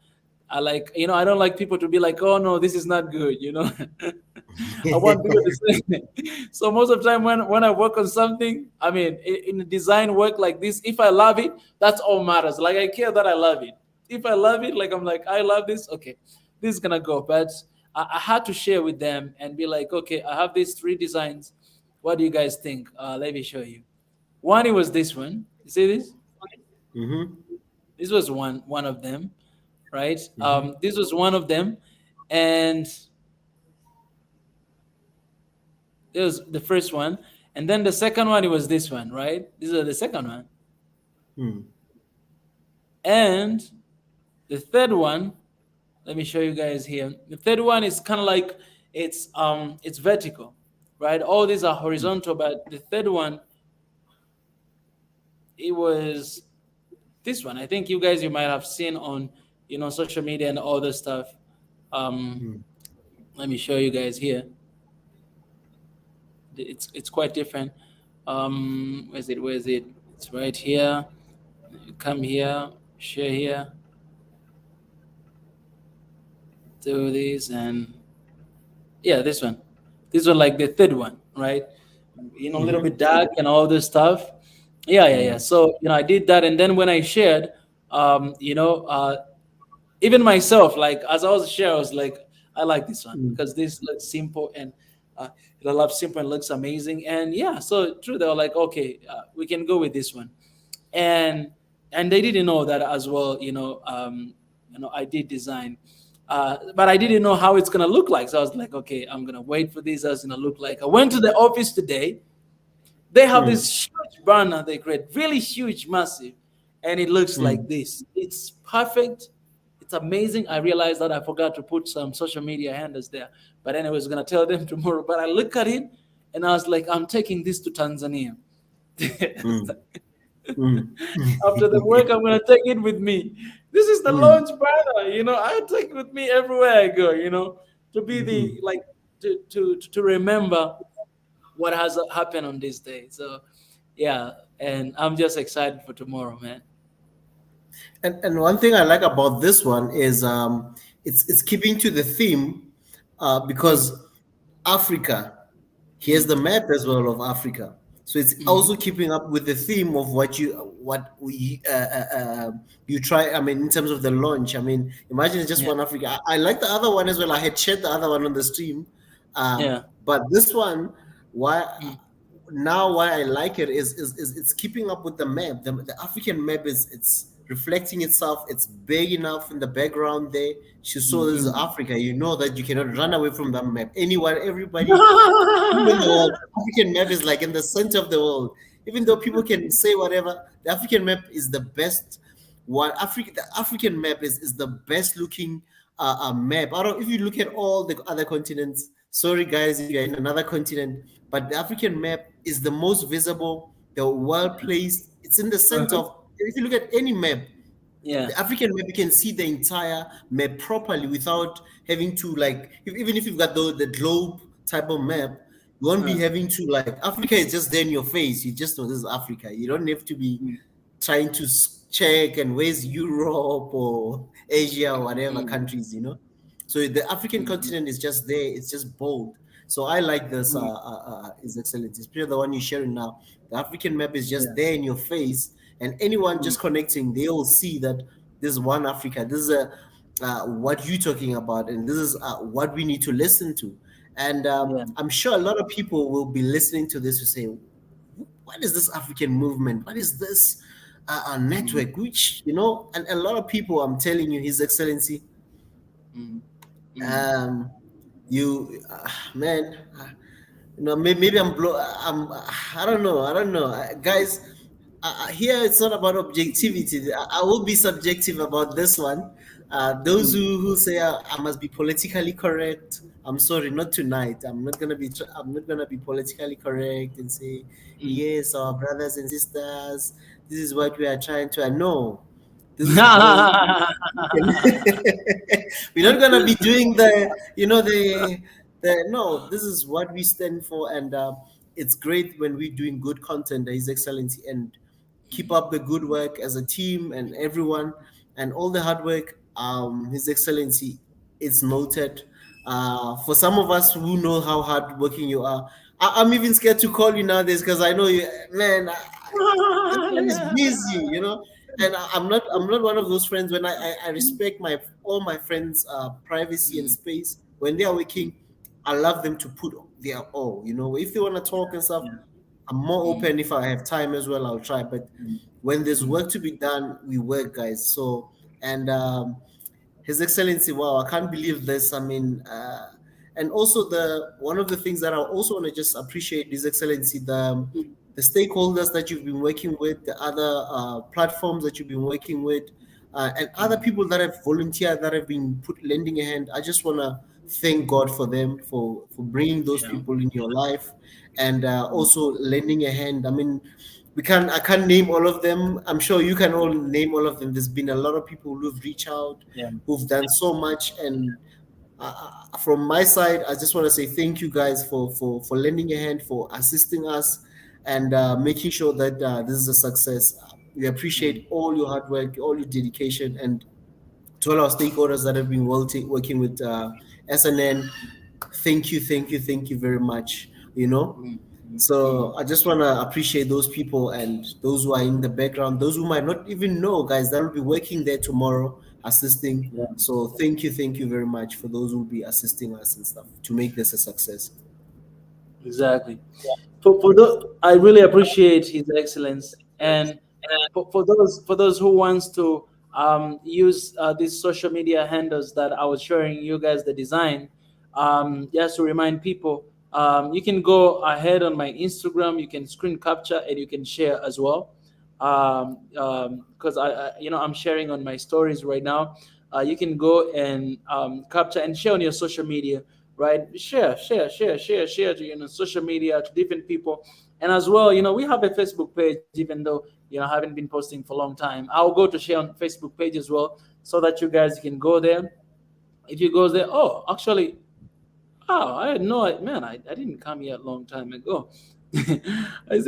I don't like people to be like, oh no, this is not good, I want people to say. So most of the time when I work on something, I mean, in design work like this, if I love it, that's all matters. Like I care that I love it. If I love it, like I'm like, I love this, okay, this is gonna go. But I had to share with them and be like, okay, I have these three designs. What do you guys think? Let me show you. One, it was this one. You see this? Mm-hmm. This was one of them, right? This was one of them, and it was the first one, and then the second one, it was this one, right? This is the second one, and the third one. Let me show you guys here. The third one is kind of like it's vertical, right? All these are horizontal, but the third one, it was this one. I think you might have seen on social media and all this stuff. Let me show you guys here. It's quite different. Where's it? It's right here. Come here, share here. Do this, and this one. This one, like the third one, right? A little bit dark and all this stuff. Yeah. So I did that, and then when I shared, even myself, like as I was sharing, I was like, I like this one because this looks simple and I love simple and looks amazing. And so true, they were like, okay, we can go with this one, and they didn't know that as well. I did design. But I didn't know how it's gonna look like, so I was like, okay, I'm gonna wait for this. How it's gonna look like. I went to the office today. They have this huge banner they create, really huge, massive, and it looks like this. It's perfect. It's amazing. I realized that I forgot to put some social media handles there, but anyway, I was gonna tell them tomorrow. But I look at it and I was like, I'm taking this to Tanzania. After the work, I'm gonna take it with me. This is the launch banner. I take it with me everywhere I go. To be the to remember what has happened on this day. So, and I'm just excited for tomorrow, man. And one thing I like about this one is it's keeping to the theme because Africa, here's the map as well of Africa. So it's also keeping up with the theme of what you try. I mean, in terms of the launch, I mean, imagine it's just one Africa. I like the other one as well. I had shared the other one on the stream. But this one, why I like it is it's keeping up with the map. The African map it's reflecting itself. It's big enough in the background there. You saw this is Africa. You know that you cannot run away from that map. Anyone, everybody in the world, African map is like in the center of the world. Even though people can say whatever, the African map is the best one. The African map is the best looking map. I don't. If you look at all the other continents, sorry guys, if you're in another continent, but the African map is the most visible, the well placed. It's in the center of. If you look at any map, the African map, you can see the entire map properly without having to even if you've got the globe type of map, you won't be having to Africa is just there in your face. You just know this is Africa. You don't have to be trying to Czech and where's Europe or Asia or whatever countries, So the African continent is just there. It's just bold. So I like this, His Excellency, especially the one you're sharing now. The African map is just there in your face, and anyone just connecting, they will see that this is one Africa. This is what you're talking about, and this is what we need to listen to. And I'm sure a lot of people will be listening to this to say, what is this African movement? What is this network? Which, and a lot of people, I'm telling you, His Excellency, you, man, maybe I don't know, guys. Here it's not about objectivity. I will be subjective about this one. Those who say I must be politically correct, I'm sorry, not tonight. I'm not gonna be politically correct and say yes, our brothers and sisters. This is what we are trying to. No, this is we're not gonna be doing no. This is what we stand for, and it's great when we're doing good content, His Excellency, and keep up the good work as a team and everyone and all the hard work. His Excellency, it's noted. For some of us who know how hard working you are, I'm even scared to call you nowadays because I know you, man. Everyone's busy, and I'm not one of those friends. When I respect all my friends' privacy and space when they are working, I love them to put their all. If they want to talk and stuff, I'm more open. If I have time as well, I'll try. But when there's work to be done, we work, guys. So, and His Excellency, wow, I can't believe this. I mean, and also one of the things that I also want to just appreciate, His Excellency, the stakeholders that you've been working with, the other platforms that you've been working with, and other people that have volunteered, that have been lending a hand. I just want to thank God for them, for bringing those people in your life, and also lending a hand. I mean, I can't name all of them. I'm sure you can all name all of them. There's been a lot of people who've reached out, who've done so much, and from my side, I just want to say thank you guys for lending a hand, for assisting us, and making sure that this is a success. We appreciate all your hard work, all your dedication, and to all our stakeholders that have been working with SNN, thank you very much. So I just want to appreciate those people and those who are in the background, those who might not even know, guys, that will be working there tomorrow assisting. So thank you very much for those who will be assisting us and stuff to make this a success. Exactly. For those, I really appreciate His Excellence, and for those who wants to use these social media handles that I was showing you guys the design, just to remind people, you can go ahead on my Instagram. You can screen capture and you can share as well, because I'm sharing on my stories right now. You can go and capture and share on your social media. Right, share to social media to different people, and as well, we have a Facebook page. Even though I haven't been posting for a long time, I'll go to share on Facebook page as well, so that you guys can go there. If you go there, actually, I had man, I didn't come here a long time ago. I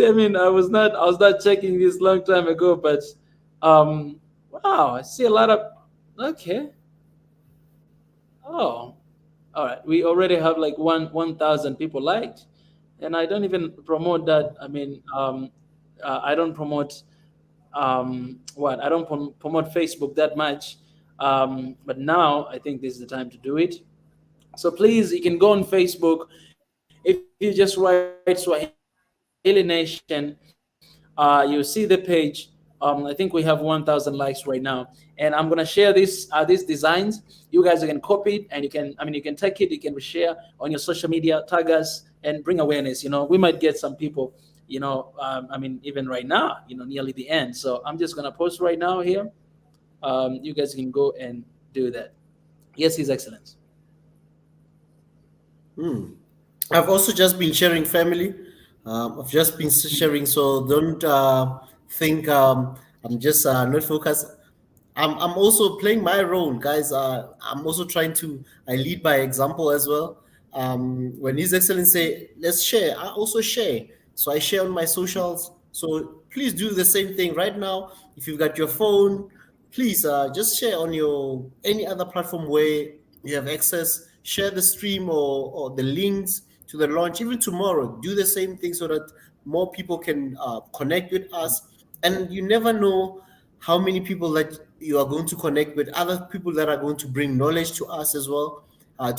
was not checking this long time ago, but wow, I see a lot of all right, we already have like 1,000 people liked, and I don't even promote that. I don't promote I don't promote Facebook that much, but now I think this is the time to do it. So please, you can go on Facebook. If you just write Swahili Nation, you see the page. I think we have 1,000 likes right now, and I'm gonna share these designs. You guys can copy it, and you can take it, you can share on your social media, tag us, and bring awareness. We might get some people. Even right now, nearly the end. So I'm just gonna post right now here. You guys can go and do that. Yes, His Excellence. I've also just been sharing, family. I've just been sharing, so don't think I'm just not focused. I'm also playing my role, guys. I'm also trying to lead by example as well. When His Excellency say let's share, I also share. So I share on my socials. So please do the same thing right now. If you've got your phone, please just share on your any other platform where you have access. Share the stream or the links to the launch. Even tomorrow, do the same thing so that more people can connect with us. And you never know how many people that you are going to connect with, other people that are going to bring knowledge to us as well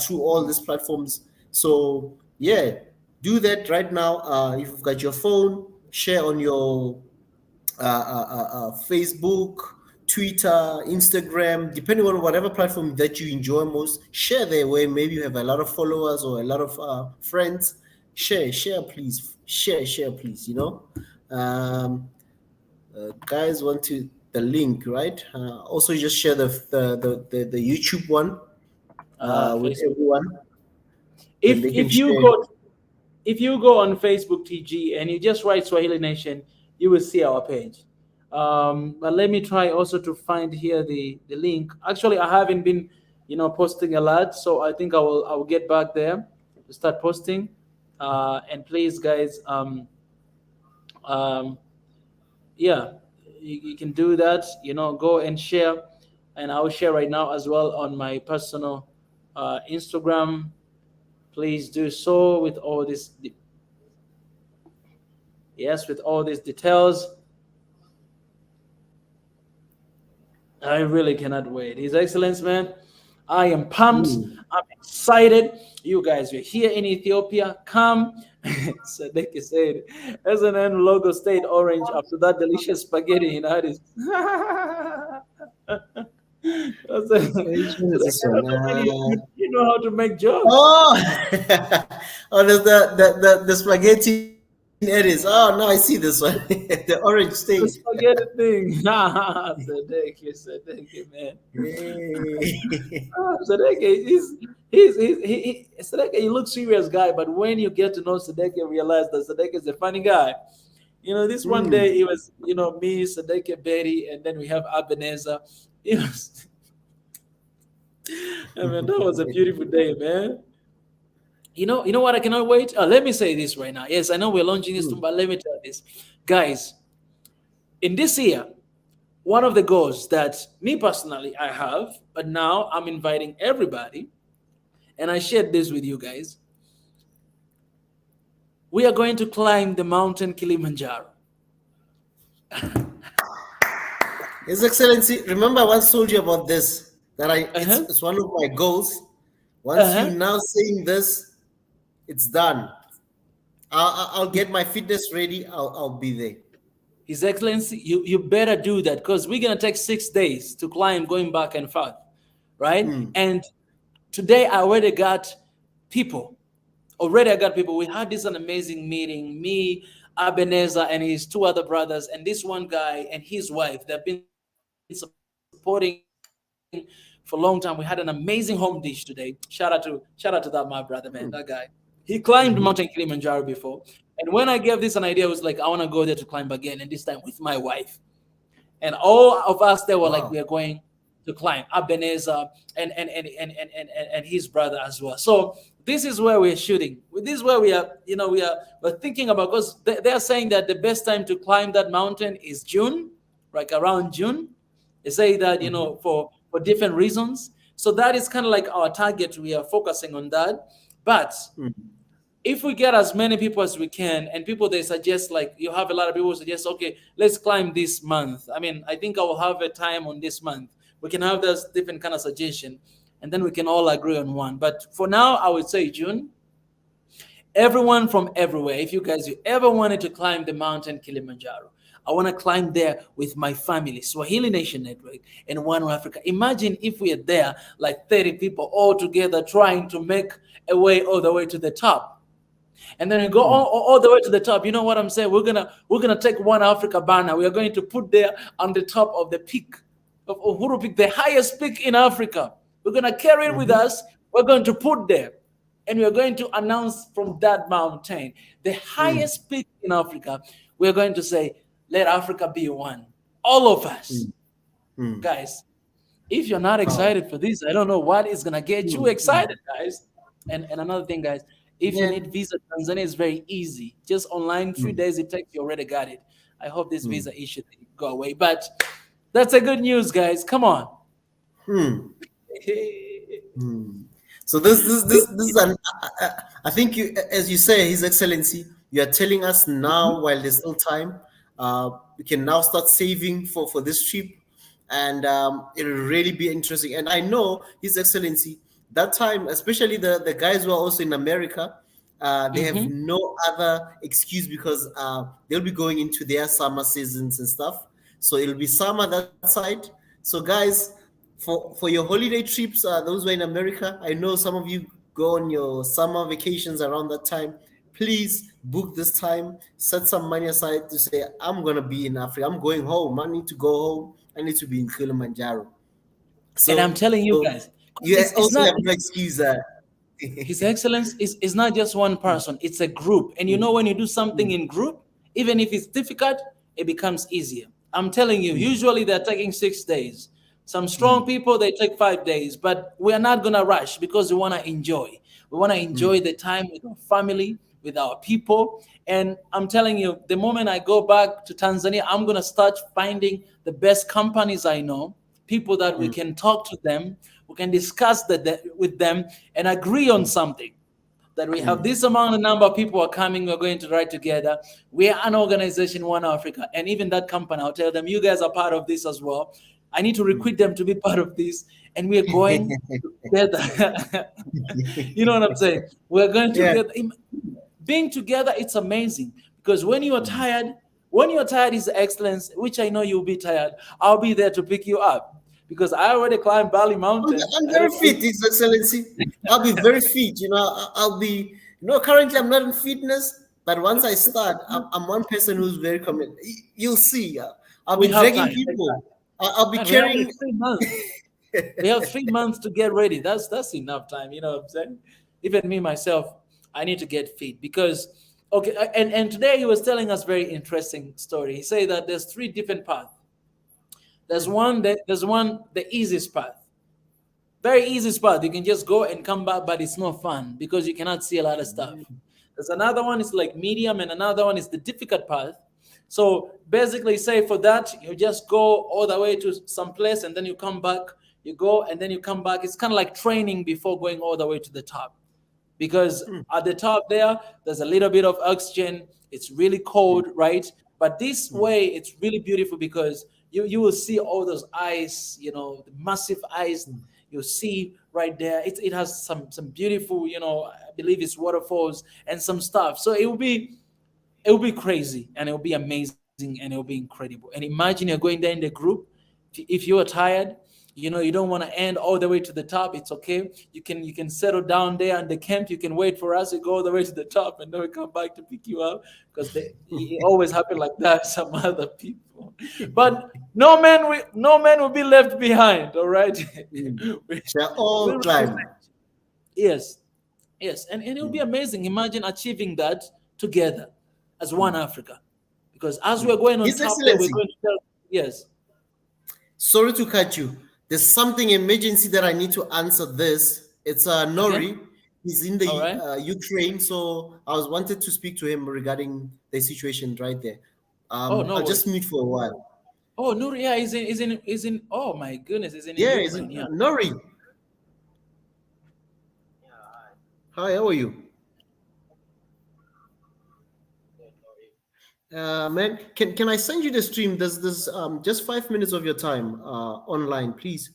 through all these platforms. So yeah, do that right now. If you've got your phone, share on your Facebook, Twitter, Instagram, depending on whatever platform that you enjoy most. Share there where maybe you have a lot of followers or a lot of friends. Share, please. Share, please. Guys want to the link, right? Also, just share the YouTube one with Facebook. everyone. If They can if you share. go if you go on Facebook TG and you just write Swahili Nation, you will see our page. But let me try also to find here the link. Actually, I haven't been, posting a lot, so I think I will get back there to start posting. And please, guys, yeah, you can do that. Go and share, and I'll share right now as well on my personal Instagram. Please do so with all this. Yes, with all these details. I really cannot wait. His Excellence, man, I am pumped. I'm excited. You guys, you're here in Ethiopia. Come. Sadek said, SNN logo stayed orange after that delicious spaghetti in Addis. You know how to make jokes. There's the spaghetti Addis. Oh, no, I see this one. The orange state. The spaghetti thing. Sadek, man. Sadek, Sadek, you look serious guy, but when you get to know Sadek, you realize that Sadek is a funny guy. This one day it was, me, Sadek, Betty, and then we have Ebenezer. I mean, that was a beautiful day, man. You know what? I cannot wait. Let me say this right now. Yes, I know we're launching this, but let me tell you this, guys. In this year, one of the goals that me personally I have, but now I'm inviting everybody, and I shared this with you guys. We are going to climb the mountain Kilimanjaro. His Excellency, remember I once told you about this, that it's one of my goals. Once you now saying this, it's done. I'll get my fitness ready. I'll be there. His Excellency, you better do that, because we're gonna take 6 days to climb, going back and forth, right? And today I already got people. We had this an amazing meeting. Me, Ebenezer, and his 2 other brothers, and this one guy and his wife. They've been supporting for a long time. We had an amazing home dish today. Shout out to that my brother, man. That guy. He climbed Mountain Kilimanjaro before. And when I gave this an idea, I was like, I want to go there to climb again, and this time with my wife. And all of us there were like, we are going to climb. Ebenezer and his brother as well. So this is where we're shooting. This is where we are, we're thinking about, because they're saying that the best time to climb that mountain is June, like around June. They say that, for different reasons. So that is kind of like our target. We are focusing on that. But if we get as many people as we can, and people, they suggest, like, you have a lot of people who suggest, okay, let's climb this month. I mean, I think I will have a time on this month. We can have this different kind of suggestion, and then we can all agree on one. But for now, I would say June. Everyone from everywhere, if you guys, you ever wanted to climb the mountain Kilimanjaro, I want to climb there with my family, Swahili Nation Network, and One Africa. Imagine if we are there, like 30 people all together, trying to make a way all the way to the top. And then we go all the way to the top. You know what I'm saying? We're gonna take One Africa banner. We are going to put there on the top of the peak of Uhuru Peak, the highest peak in Africa. We're gonna carry it with us. We're going to put there, and we're going to announce from that mountain, the highest peak in Africa. We're going to say, let Africa be one. All of us. Guys, if you're not excited for this, I don't know what is gonna get you excited, guys. And another thing, guys, if you need visa, Tanzania is very easy. Just online, 3 days it takes, you already got it. I hope this visa issue go away. But that's a good news, guys. Come on. Hmm. So this is an. I think you, as you say, His Excellency, you are telling us now while there's still time, we can now start saving for this trip, and it'll really be interesting. And I know His Excellency, that time, especially the guys who are also in America, they have no other excuse because they'll be going into their summer seasons and stuff. So it'll be summer that side. So guys, for your holiday trips, those who are in America, I know some of you go on your summer vacations around that time. Please book this time. Set some money aside to say, I'm gonna be in Africa. I'm going home. I need to go home. I need to be in Kilimanjaro. So, And I'm telling you guys, you it's also not have no excuse. His Excellence is not just one person, it's a group. And you know, when you do something in group, even if it's difficult, it becomes easier. I'm telling you, usually they're taking 6 days. Some strong people, they take 5 days, but we're not going to rush because we want to enjoy. We want to enjoy the time with our family, with our people. And I'm telling you, the moment I go back to Tanzania, I'm going to start finding the best companies I know, people that we can talk to them, we can discuss with them and agree on something. That we have this amount of number of people are coming, we're going to write together. We are an organization, One Africa. And even that company, I'll tell them, you guys are part of this as well. I need to recruit them to be part of this. And we're going together. You know what I'm saying? We're going together. Being together, it's amazing. Because when you are tired, His Excellence, which I know you'll be tired, I'll be there to pick you up. Because I already climbed Bali Mountain. I'm very fit, His Excellency. I'll be very fit. I'll be. Currently I'm not in fitness, but once I start, I'm one person who's very committed. You'll see. I'll be dragging people. I'll be carrying. We have 3 months to get ready. That's enough time. You know what I'm saying? Even me myself, I need to get fit because and today he was telling us very interesting story. He said that there's 3 different paths. There's one, the easiest path. Very easiest path. You can just go and come back, but it's not fun because you cannot see a lot of stuff. There's another one, it's like medium, and another one is the difficult path. So basically, say for that, you just go all the way to some place and then you come back. You go and then you come back. It's kind of like training before going all the way to the top. Because at the top there's a little bit of oxygen. It's really cold, right? But this way, it's really beautiful because you will see all those ice, the massive ice you see right there. It has some beautiful, I believe it's waterfalls and some stuff. So it will be crazy and it will be amazing and it will be incredible. And imagine you're going there in the group. If you are tired, you don't want to end all the way to the top. It's okay. You can settle down there in the camp. You can wait for us to go all the way to the top, and then we come back to pick you up because it always happen like that. Some other people, but no man will be left behind. All right, They're all climb. Yes, and it will be amazing. Imagine achieving that together as one Africa, because as we're going on His top there, we're Excellency. going to tell yes. Sorry to cut you. There's something emergency that I need to answer this. It's Nori. Okay. He's in the All right. Ukraine, so I was wanted to speak to him regarding the situation right there. Oh, no I'll just worries. mute for a while. Oh, Nur, yeah, is in. Oh my goodness, is in Yeah, is it Ukraine. Yeah. Nori? Hi, how are you? Man, can I send you the stream? There's this just 5 minutes of your time online, please.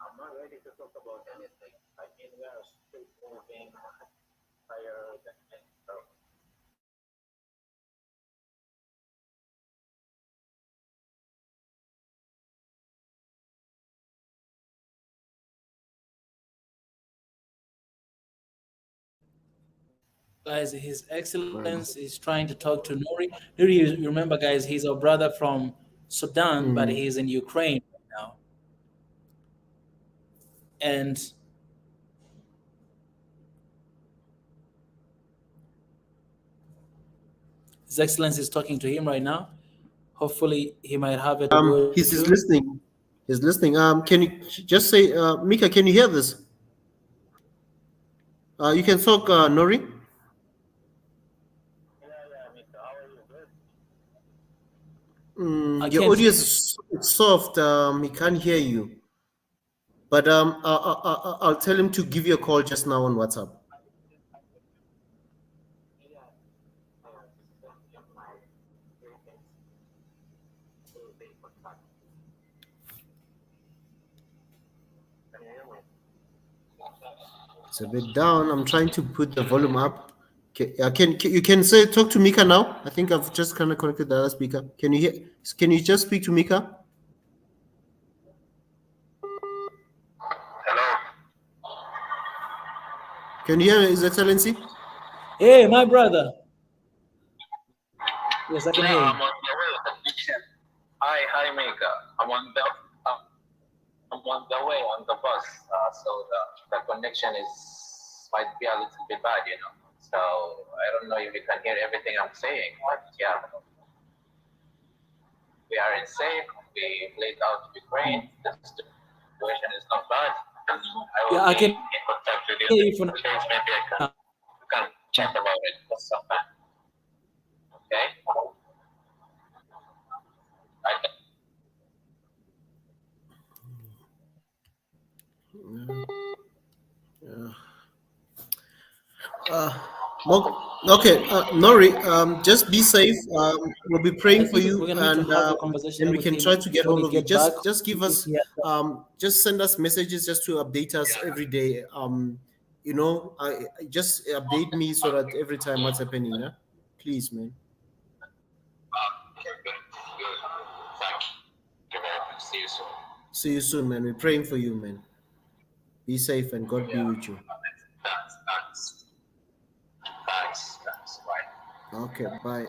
I'm not ready to talk about anything. I mean, we are still moving higher than anything. Guys, His Excellence is trying to talk to Nuri. Nuri, you remember, guys, he's our brother from Sudan, but he's in Ukraine right now. And His Excellency is talking to him right now. Hopefully, he might have it. Good He's too. listening. He's listening. Can you just say, Mika? Can you hear this? You can talk, Nori. I Your can't. audio is soft. He can't hear you. But I'll tell him to give you a call just now on WhatsApp. It's a bit down. I'm trying to put the volume up. Can you can say talk to Mika now? I think I've just kind of connected the other speaker. Can you hear? Can you just speak to Mika? Hello. Can you hear me, His Excellency? Hey, my brother. Yes, I can hear you. I'm on the way. Hi, Mika. I'm on the way on the bus. So the connection might be a little bit bad, you know. So I don't know if you can hear everything I'm saying, but yeah, we are in safe. We laid out Ukraine. The situation is not bad. Yeah, I can be in contact with you. hear you for Maybe we can chat about it for some time. Okay. Okay, Nori, just be safe. We'll be praying for you, we're gonna need and to have a conversation then we with can him try to get when hold he of you. get back. Just give us, just send us messages just to update us every day. You know, just update me so that every time what's happening, yeah? Please, man. Okay, good. Thank you very much. See you soon. See you soon, man. We're praying for you, man. Be safe and God be with you. Thanks. Bye. Okay, bye.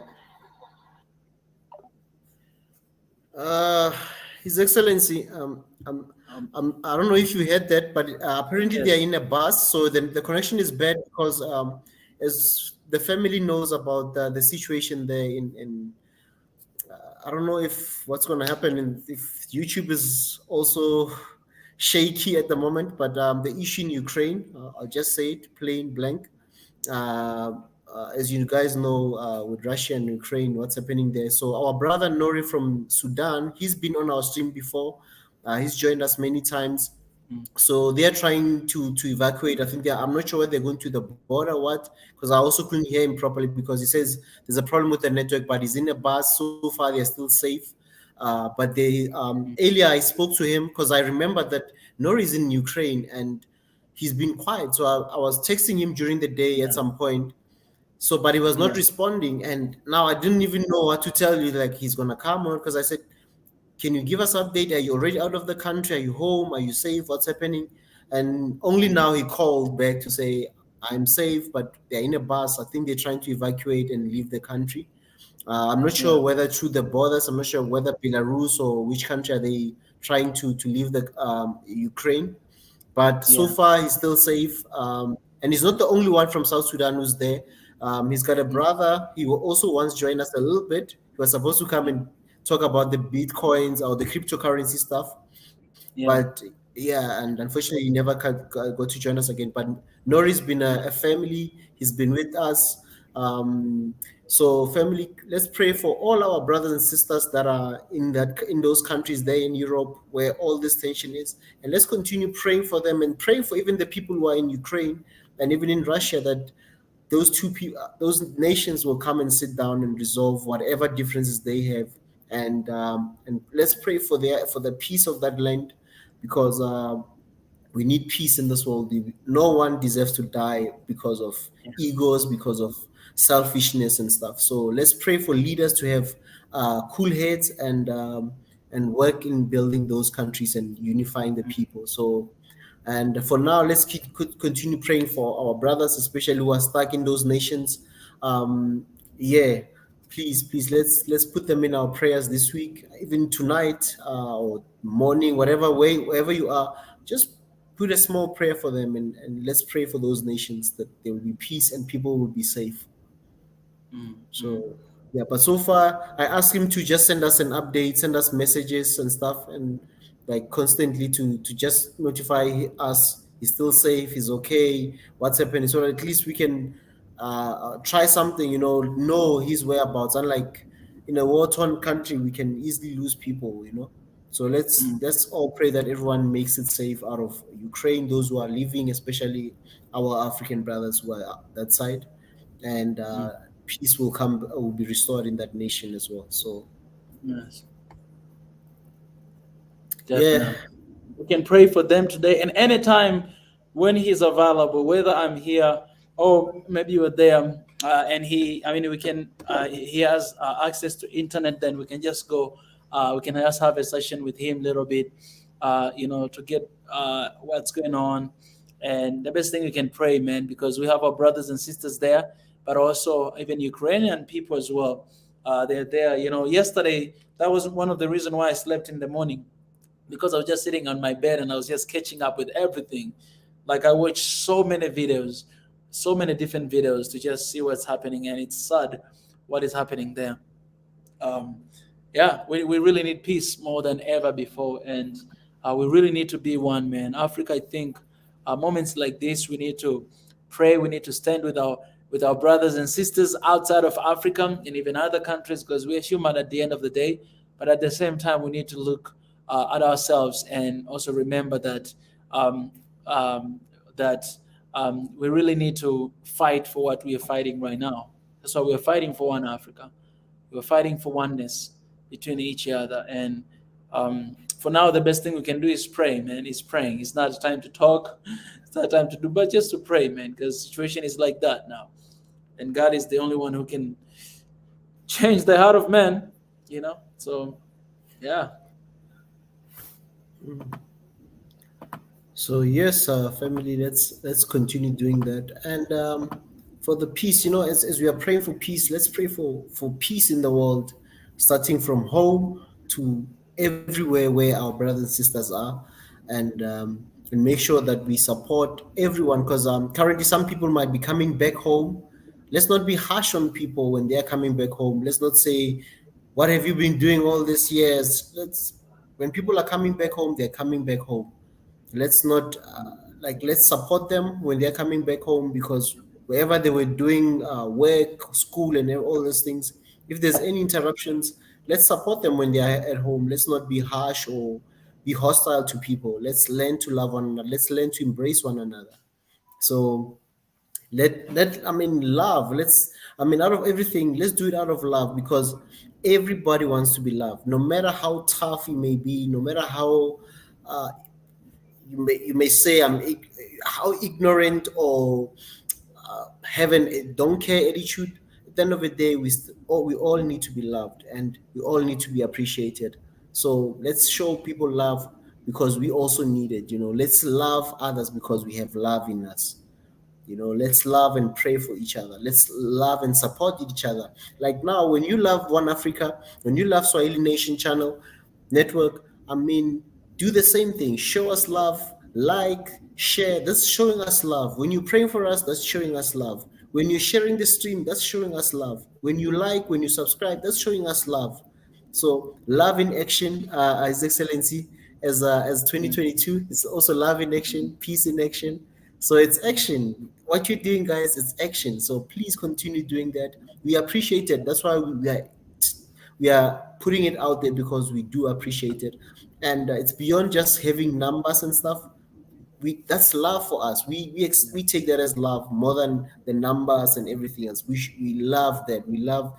His Excellency, I don't know if you heard that, but apparently they're in a bus, so the connection is bad because as the family knows about the situation there in I don't know if what's going to happen and if YouTube is also shaky at the moment, but the issue in Ukraine, I'll just say it plain blank. As you guys know, with Russia and Ukraine, what's happening there. So our brother Nori from Sudan, he's been on our stream before. He's joined us many times. So they are trying to evacuate. I think I'm not sure whether they're going to the border or what, because I also couldn't hear him properly because he says there's a problem with the network, but he's in a bus. So far, they're still safe. But they earlier I spoke to him because I remember that Nori is in Ukraine and he's been quiet. So I was texting him during the day at some point. So, but he was not responding, and now I didn't even know what to tell you. Like he's gonna come on because I said, "Can you give us update? Are you already out of the country? Are you home? Are you safe? What's happening?" And only now he called back to say, "I'm safe, but they're in a bus. I think they're trying to evacuate and leave the country." I'm not sure whether through the borders. I'm not sure whether Belarus or which country are they trying to leave the Ukraine. But so far, he's still safe. And he's not the only one from South Sudan who's there. He's got a brother. He will also once join us a little bit. He was supposed to come and talk about the Bitcoins or the cryptocurrency stuff. But yeah, and unfortunately, he never got to join us again. But Nori's been a family. He's been with us. So family, let's pray for all our brothers and sisters that are in those countries there in Europe where all this tension is, and let's continue praying for them and praying for even the people who are in Ukraine and even in Russia, that those nations will come and sit down and resolve whatever differences they have, and let's pray for the peace of that land, because we need peace in this world. No one deserves to die because of egos, because of selfishness and stuff. So let's pray for leaders to have cool heads and work in building those countries and unifying the people. So, and for now, let's continue praying for our brothers, especially who are stuck in those nations. Please, let's put them in our prayers this week, even tonight or morning, wherever you are. Just put a small prayer for them, and let's pray for those nations that there will be peace and people will be safe. So Yeah, but so far I asked him to just send us an update, send us messages and stuff, and like constantly to just notify us he's still safe, he's okay, what's happening, so that at least we can try something, know his whereabouts. Unlike in a war-torn country, we can easily lose people. So let's all pray that everyone makes it safe out of Ukraine, those who are leaving, especially our African brothers who are that side, and peace will be restored in that nation as well. So Yes, yeah, definitely. We can pray for them today and anytime when he's available, whether I'm here or maybe you're there. And we can, he has access to internet, then we can just go, we can just have a session with him a little bit, to get what's going on. And the best thing we can pray, man, because we have our brothers and sisters there, but also even Ukrainian people as well. They're there. Yesterday, that was one of the reasons why I slept in the morning because I was just sitting on my bed and I was just catching up with everything. Like I watched so many videos, so many different videos to just see what's happening, and it's sad what is happening there. Um, yeah, we really need peace more than ever before, and we really need to be one, man. Africa, I think, moments like this, we need to pray. We need to stand with our brothers and sisters outside of Africa and even other countries because we're human at the end of the day. But at the same time, we need to look at ourselves and also remember that um, that we really need to fight for what we are fighting right now. That's why we're fighting for one Africa. We're fighting for oneness between each other. And for now, the best thing we can do is pray, man. Is praying. It's not time to talk. It's not time to do, but just to pray, man. Because the situation is like that now, and God is the only one who can change the heart of man. So yeah. so yes, family, let's continue doing that. And for the peace, as we are praying for peace, let's pray for peace in the world, starting from home to everywhere where our brothers and sisters are. And make sure that we support everyone, because currently some people might be coming back home. Let's not be harsh on people when they are coming back home. Let's not say, what have you been doing all these years? When people are coming back home, they're coming back home. Let's not let's support them when they're coming back home, because wherever they were doing work, school, and all those things, if there's any interruptions, let's support them when they're at home. Let's not be harsh or be hostile to people. Let's learn to love one another. Let's learn to embrace one another. So love, out of everything, let's do it out of love, because everybody wants to be loved, no matter how tough you may be, no matter how you may say how ignorant or having a don't care attitude. At the end of the day, we all need to be loved, and we all need to be appreciated. So let's show people love, because we also need it. Let's love others because we have love in us. Let's love and pray for each other. Let's love and support each other. Like now, when you love One Africa, when you love Swahili Nation Channel Network, do the same thing. Show us love, like, share. That's showing us love. When you're praying for us, that's showing us love. When you're sharing the stream, that's showing us love. When you subscribe, that's showing us love. So love in action, His Excellency, as 2022, it's also love in action, peace in action. So it's action. What you're doing, guys, it's action. So please continue doing that. We appreciate it. That's why we are putting it out there, because we do appreciate it. And it's beyond just having numbers and stuff. That's love for us. We take that as love more than the numbers and everything else. We love that. We love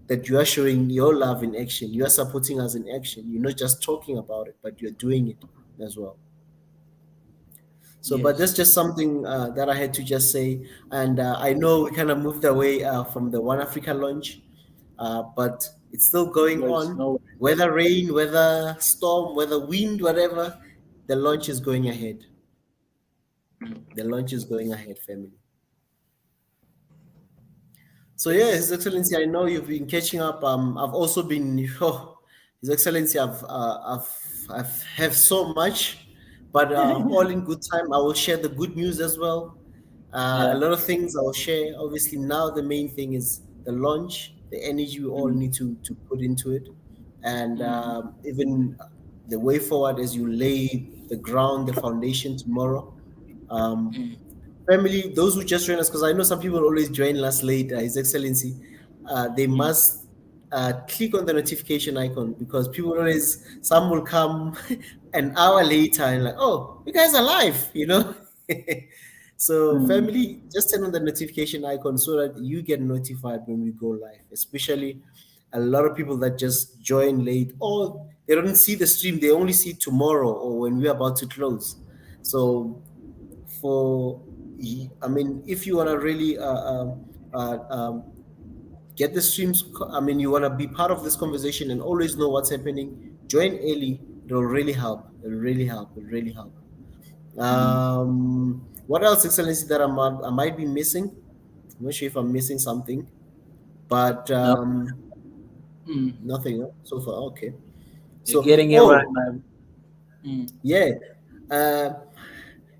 that you are showing your love in action. You are supporting us in action. You're not just talking about it, but you're doing it as well. So, Yes. but that's just something that I had to just say. And I know we kind of moved away from the One Africa launch, but it's still going on. Whether rain, whether storm, whether wind, whatever, the launch is going ahead. The launch is going ahead, family. So yeah, His Excellency, I know you've been catching up. I've also been, His Excellency, I've have so much, but all in good time. I will share the good news as well. A lot of things I will share. Obviously, now the main thing is the launch. the energy we all need to put into it, and even the way forward as you lay the ground, the foundation tomorrow. Um, Family, those who just join us, because I know some people always join us late, His Excellency, they must click on the notification icon, because people always, some will come an hour later and like, oh, you guys are live, So family, just turn on the notification icon so that you get notified when we go live, especially a lot of people that just join late, or they don't see the stream, they only see tomorrow or when we're about to close. So if you want to really get the streams, you want to be part of this conversation and always know what's happening, join early. It'll really help. What else, Excellency, that I might be missing? I'm not sure if I'm missing something, but nothing so far. Okay. You're getting it right, man. Yeah.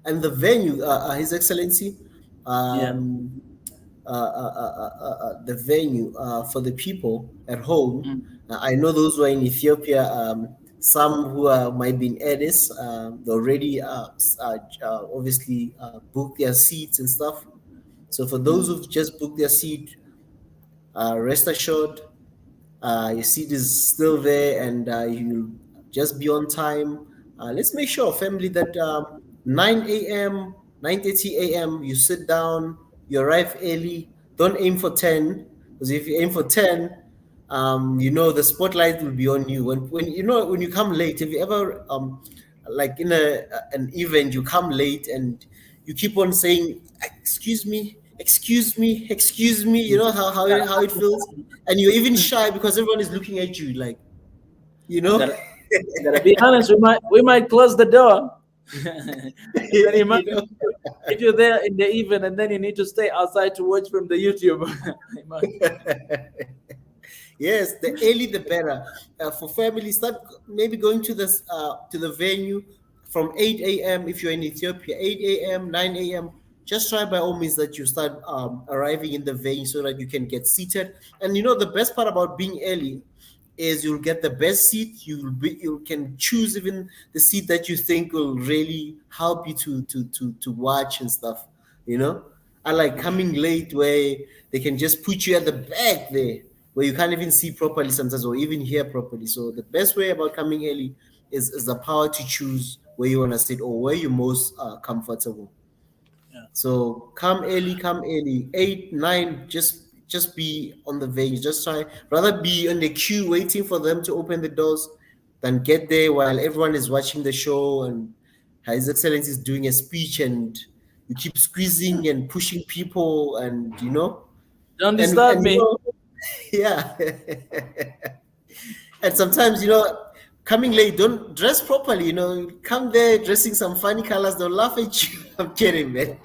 And the venue, His Excellency, the venue for the people at home. I know those who are in Ethiopia, some who might be in Addis, they already obviously booked their seats and stuff. So for those who've just booked their seat, rest assured, your seat is still there, and you'll just be on time. Let's make sure, family, that 9 a.m., 9:30 a.m., you sit down, you arrive early. Don't aim for 10, because if you aim for 10, the spotlight will be on you. When you come late, have you ever like in an event, you come late and you keep on saying, excuse me, you know how it feels, and you're even shy because everyone is looking at you, like, Gotta be honest, we might close the door. If you're there in the event and then you need to stay outside to watch from the YouTube. Yes, the early the better. For families, start maybe going to the venue from 8 a.m. if you're in Ethiopia, 8 a.m., 9 a.m. Just try by all means that you start arriving in the venue so that you can get seated. And the best part about being early is you'll get the best seat. You can choose even the seat that you think will really help you to watch and stuff. I like coming late where they can just put you at the back there, where you can't even see properly sometimes or even hear properly. So the best way about coming early is the power to choose where you want to sit or where you're most comfortable. Yeah. So come early, 8, 9, just be on the venue. Just try, rather be in the queue waiting for them to open the doors than get there while everyone is watching the show and His Excellency is doing a speech and you keep squeezing and pushing people and Don't disturb me. Yeah. And sometimes, coming late, don't dress properly, come there dressing some funny colors, they'll laugh at you. I'm kidding, man.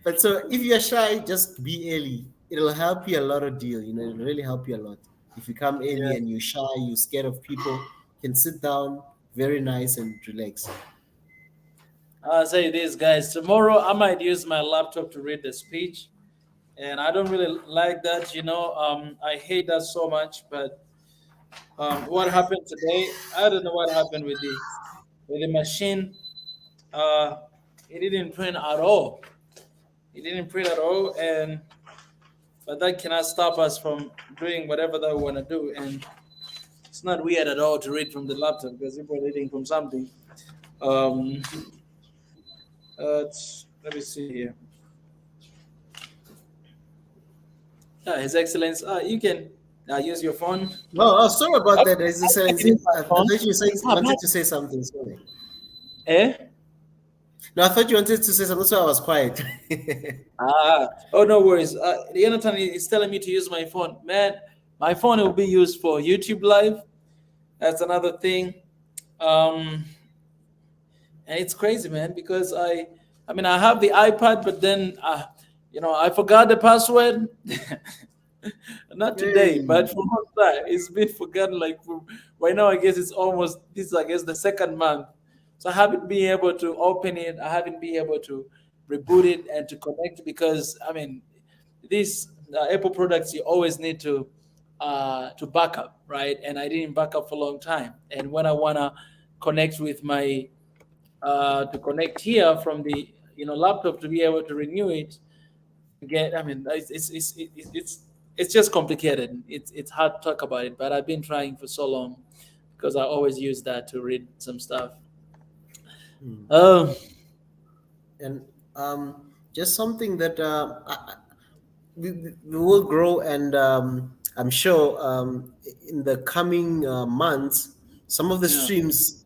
But so if you're shy, just be early. It'll help you a lot of deal, it'll really help you a lot. If you come early and you're shy, you're scared of people, you can sit down, very nice and relax. I'll say this, guys. Tomorrow I might use my laptop to read the speech. And I don't really like that, I hate that so much. But what happened today, I don't know what happened with the machine. It didn't print at all. But that cannot stop us from doing whatever that we want to do. And it's not weird at all to read from the laptop because people are reading from something. Let me see here. His Excellency, you can use your phone. No, sorry about that, His Excellency. I thought you wanted to say something. Sorry. No, I thought you wanted to say something, so I was quiet. No worries. Jonathan is telling me to use my phone. Man, my phone will be used for YouTube Live. That's another thing. And it's crazy, man, because I have the iPad, but then I forgot the password. Not today, but for most time it's been forgotten. Like right now, I guess this is the second month. So I haven't been able to open it. I haven't been able to reboot it and to connect because these Apple products, you always need to back up, right? And I didn't back up for a long time. And when I wanna connect with my to connect here from the laptop to be able to renew it again, I mean, it's just complicated. It's hard to talk about it, but I've been trying for so long because I always use that to read some stuff. Um, And just something that we will grow, and I'm sure in the coming months, some of the Yeah. streams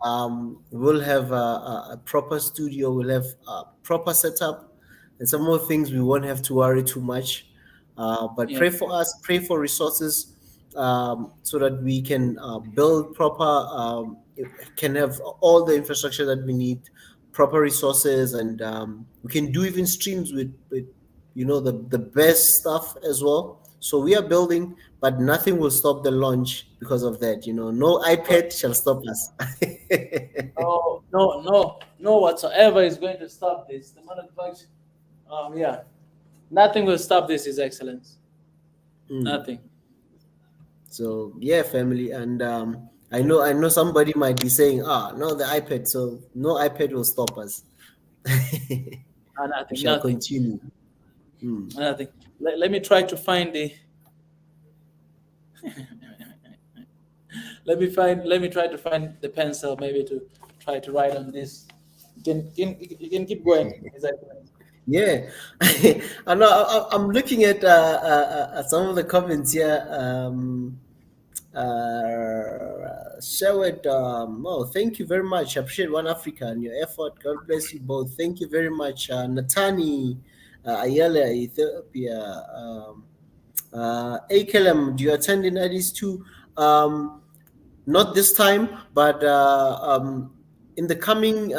will have a proper studio, will have a proper setup, and some more things we won't have to worry too much. But yeah. pray for us, pray for resources, so that we can build proper, can have all the infrastructure that we need, proper resources, and we can do even streams with the best stuff as well. So we are building, but nothing will stop the launch because of that. No iPad shall stop us. No, no, no, no whatsoever is going to stop this. The amount of bugs, yeah, nothing will stop this, His Excellence. Mm. Nothing. So yeah, family, and I know somebody might be saying, no, the iPad. So no iPad will stop us. We Nothing, shall nothing, continue. Mm. nothing. Let me try to find the. Let me try to find the pencil, maybe to try to write on this. You can keep going, His Excellence. Yeah, I know. I'm looking at some of the comments here. Sheward, oh, thank you very much. I appreciate One Africa and your effort. God bless you both. Thank you very much. Natani, Ayala, Ethiopia. Akelem, do you attend in Addis too? Not this time, but in the coming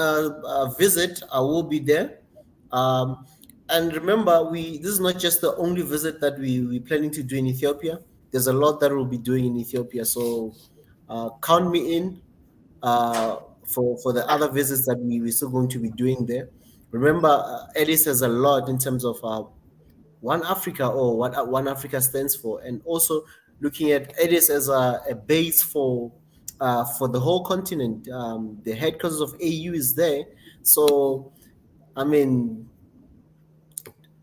visit, I will be there. And remember, this is not just the only visit that we're planning to do in Ethiopia. There's a lot that we'll be doing in Ethiopia. So count me in for the other visits that we're still going to be doing there. Remember, Addis has a lot in terms of One Africa, or what One Africa stands for, and also looking at Addis as a base for the whole continent. The headquarters of AU is there. So, I mean,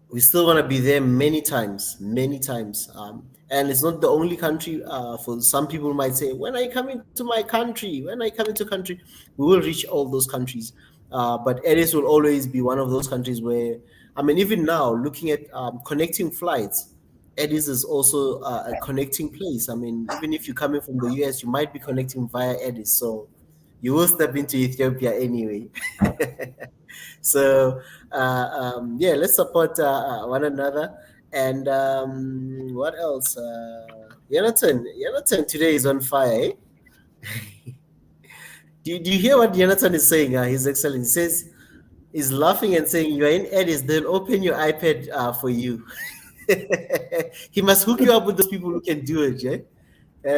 we still want to be there many times. And it's not the only country. For some people might say, when are you coming to my country? When are you coming to country? We will reach all those countries. But Addis will always be one of those countries where, I mean, even now, looking at connecting flights, Addis is also a connecting place. I mean, even if you're coming from the US, you might be connecting via Addis. So you will step into Ethiopia anyway. So yeah, let's support one another. And what else? Jonathan today is on fire. Eh? Do you hear what Jonathan is saying? His Excellency says he's laughing and saying, "You are in Addis, they'll open your iPad for you." He must hook you up with those people who can do it, yeah?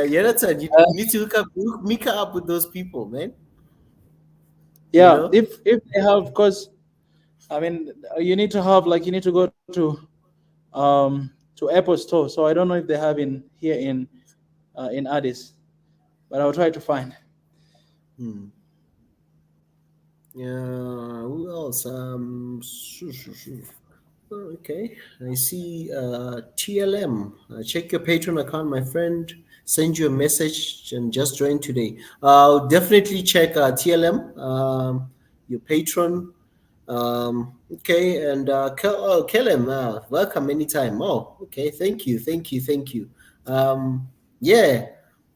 Jonathan, you need to hook Mika up with those people, man. Yeah, if they have, because I mean, you need to go to Apple Store. So I don't know if they have here in Addis, but I'll try to find. Yeah, who else? Okay, I see TLM. Check your Patreon account, my friend. Send you a message and just join today. Definitely check TLM, your patron. Okay, and Kelem, welcome anytime. Oh, okay, thank you. Yeah,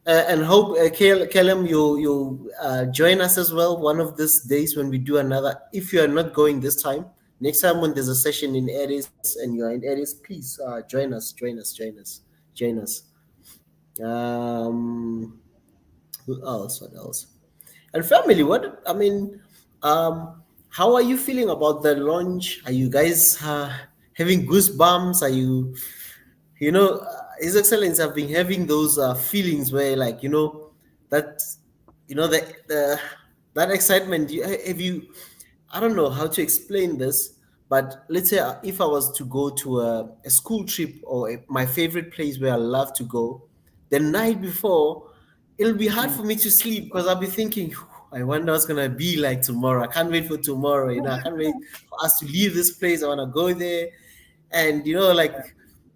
and hope Kelem, you'll join us as well one of these days when we do another. If you are not going this time, next time when there's a session in Addis and you are in Addis, please join us. Who else? What else? And family, how are you feeling about the launch? Are you guys having goosebumps? Are you, His Excellency have been having those feelings where, like, that, that excitement. I don't know how to explain this, But let's say if I was to go to a school trip or my favorite place where I love to go, the night before, it'll be hard for me to sleep because I'll be thinking, "Whew, I wonder what's gonna be like tomorrow. I can't wait for tomorrow. I can't wait for us to leave this place. I want to go there." And like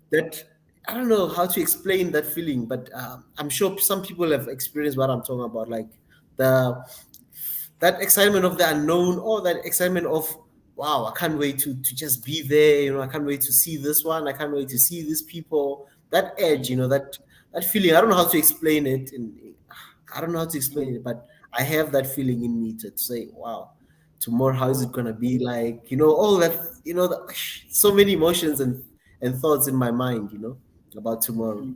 that. I don't know how to explain that feeling, but I'm sure some people have experienced what I'm talking about, like the that excitement of the unknown, or that excitement of, wow, I can't wait to just be there. I can't wait to see this one. I can't wait to see these people. That edge, that feeling. I don't know how to explain it, and I don't know how to explain it, but I have that feeling in me to say, wow, tomorrow, how is it gonna be like? All that. So many emotions and thoughts in my mind. About tomorrow.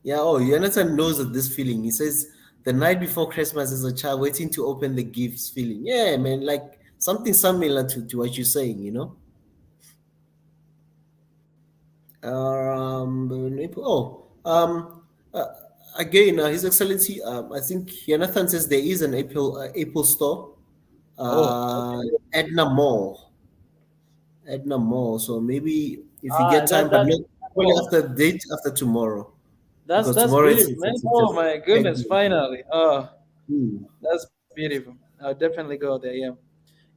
Yeah. Oh, Jonathan knows of this feeling. He says the night before Christmas as a child, waiting to open the gifts feeling. Yeah, man, like something similar to what you're saying. Oh, uh, again, His Excellency, I think Jonathan says there is an Apple store, Edna Mall. Edna Mall. So maybe if you get time, but not only after date after tomorrow. Because That's tomorrow beautiful, man. Oh my goodness, finally. Oh, Hmm. that's beautiful. I'll definitely go there. Yeah.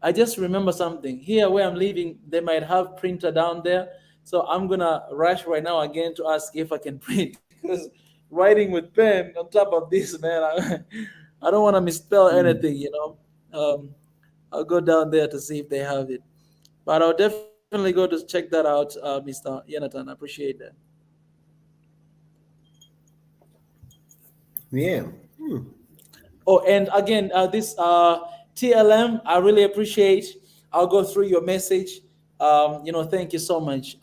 I just remember something here where I'm living. They might have printer down there, so I'm gonna rush right now again to ask if I can print because writing with pen on top of this, man, I don't want to misspell anything. I'll go down there to see if they have it, but I'll definitely go to check that out, Mr. Jonathan. I appreciate that. Yeah. Oh, and again, this TLM, I really appreciate. I'll go through your message. Thank you so much.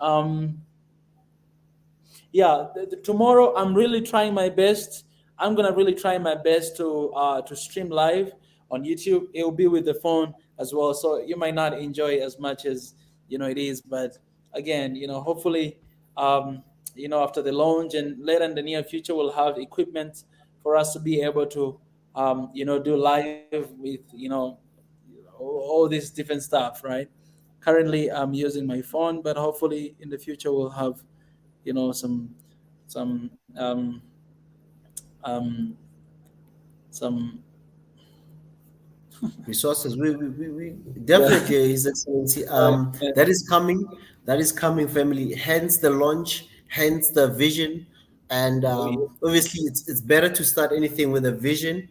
Yeah, tomorrow I'm really trying my best. I'm gonna really try my best to stream live on YouTube. It will be with the phone as well, so you might not enjoy as much as it is. But again, hopefully, after the launch and later in the near future, we'll have equipment for us to be able to, do live with all this different stuff, right? Currently, I'm using my phone, but hopefully in the future we'll have some um, some Resources. We definitely, His Excellency. That is coming. That is coming, family. Hence the launch. Hence the vision. And obviously, it's better to start anything with a vision.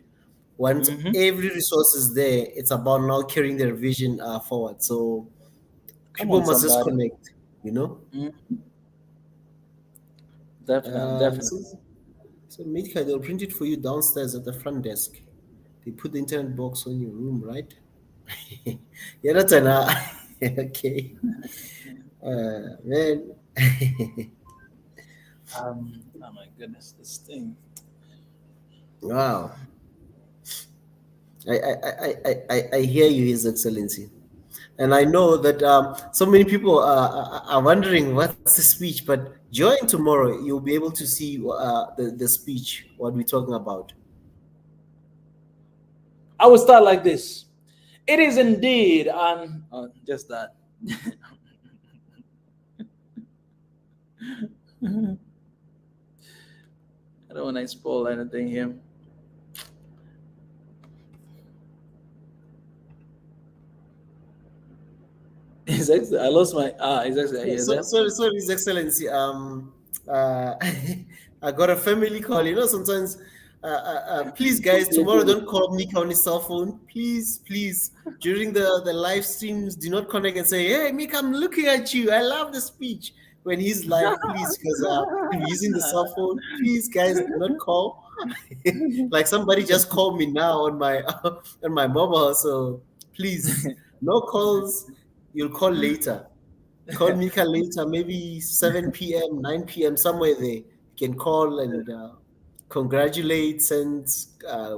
Once Mhm. every resource is there, it's about now carrying their vision forward. So Come people on, must just somebody. connect. Mhm. Definitely, So, definitely. so Mika, they'll print it for you downstairs at the front desk. They put the internet box on your room, right? Yeah, that's an okay. Man. Oh my goodness, this thing. Wow. I hear you, His Excellency. And I know that so many people are wondering what's the speech, but join tomorrow. You'll be able to see the speech, what we're talking about. I will start like this. It is indeed, and just that. I don't want to spoil anything here. I lost my exactly. Yes, Sorry, His Excellency. Uh, I got a family call. Sometimes. Please, guys, tomorrow don't call Mika on his cell phone. Please. During the live streams, do not connect and say, "Hey, Mika, I'm looking at you. I love the speech." When he's live, please, because I'm using the cell phone. Please, guys, do not call. Like somebody just called me now on my on my mobile. So please, no calls. You'll call later. Call Mika later, maybe 7 p.m., 9 p.m., somewhere there. You can call and congratulate, send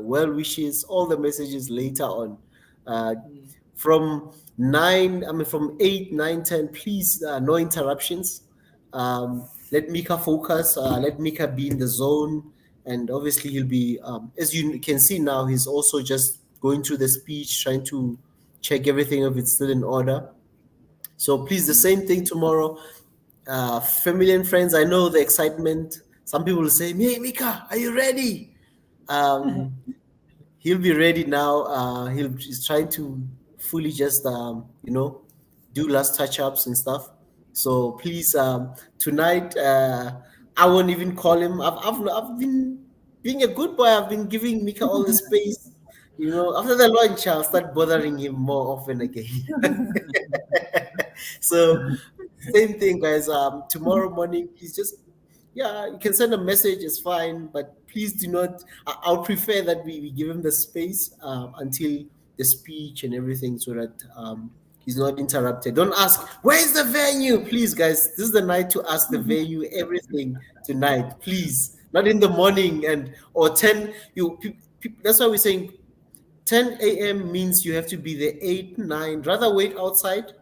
well wishes, all the messages later on. Uh, from 8, 9, 10, please, no interruptions. Let Mika focus, let Mika be in the zone. And obviously, he'll be, as you can see now, he's also just going through the speech, trying to check everything if it's still in order. So please, the same thing tomorrow. Family and friends, I know the excitement. Some people will say, "Hey, Mika, are you ready?" He'll be ready now. He's trying to fully just do last touch ups and stuff. So please, tonight I won't even call him. I've been being a good boy. I've been giving Mika all the space. After the launch, I'll start bothering him more often again. So same thing, guys. Tomorrow morning, please just you can send a message. It's fine, but please do not. I'll prefer that we give him the space until the speech and everything, so that he's not interrupted. Don't ask where's the venue, please, guys. This is the night to ask the venue everything tonight, please. Not in the morning or 10. That's why we're saying 10 a.m. means you have to be there 8, 9. Rather wait outside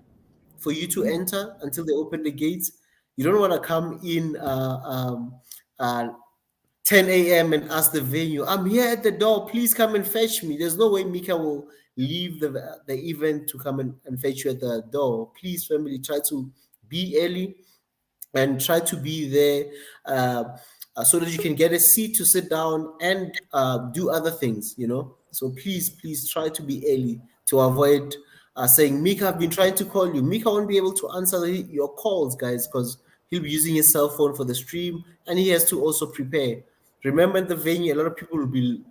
for you to enter until they open the gates. You don't want to come in 10 a.m. and ask the venue, "I'm here at the door, please come and fetch me." There's no way Mika will leave the event to come and fetch you at the door. Please, family, try to be early and try to be there so that you can get a seat to sit down and do other things, So please try to be early to avoid saying, "Mika, I've been trying to call you." Mika won't be able to answer your calls, guys, because he'll be using his cell phone for the stream and he has to also prepare. Remember, in the venue, a lot of people will be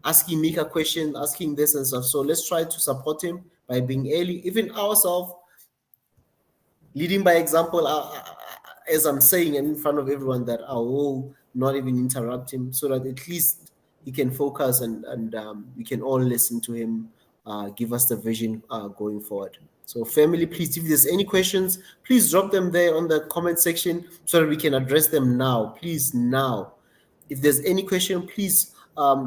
asking Mika questions, asking this and stuff. So let's try to support him by being early, even ourselves, leading by example. As I'm saying in front of everyone, that I will not even interrupt him, so that at least he can focus and we can all listen to him, give us the vision going forward. So family, please, if there's any questions, please drop them there on the comment section so that we can address them now. Please, now. If there's any question, please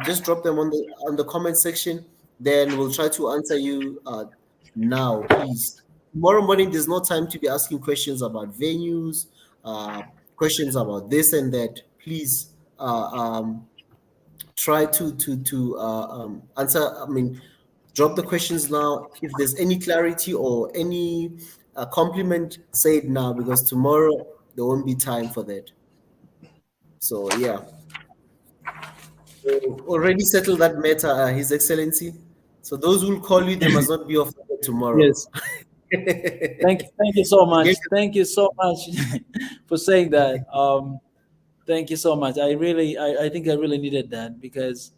just drop them on the comment section. Then we'll try to answer you now, please. Tomorrow morning, there's no time to be asking questions about venues, questions about this and that. Please try to answer. Drop the questions now. If there's any clarity or any compliment, say it now, because tomorrow there won't be time for that. So yeah. Already settled that matter, His Excellency. So those who will call you, they must not be offended tomorrow. Yes. Thank you so much. Thank you so much for saying that. Thank you so much. I think I really needed that, because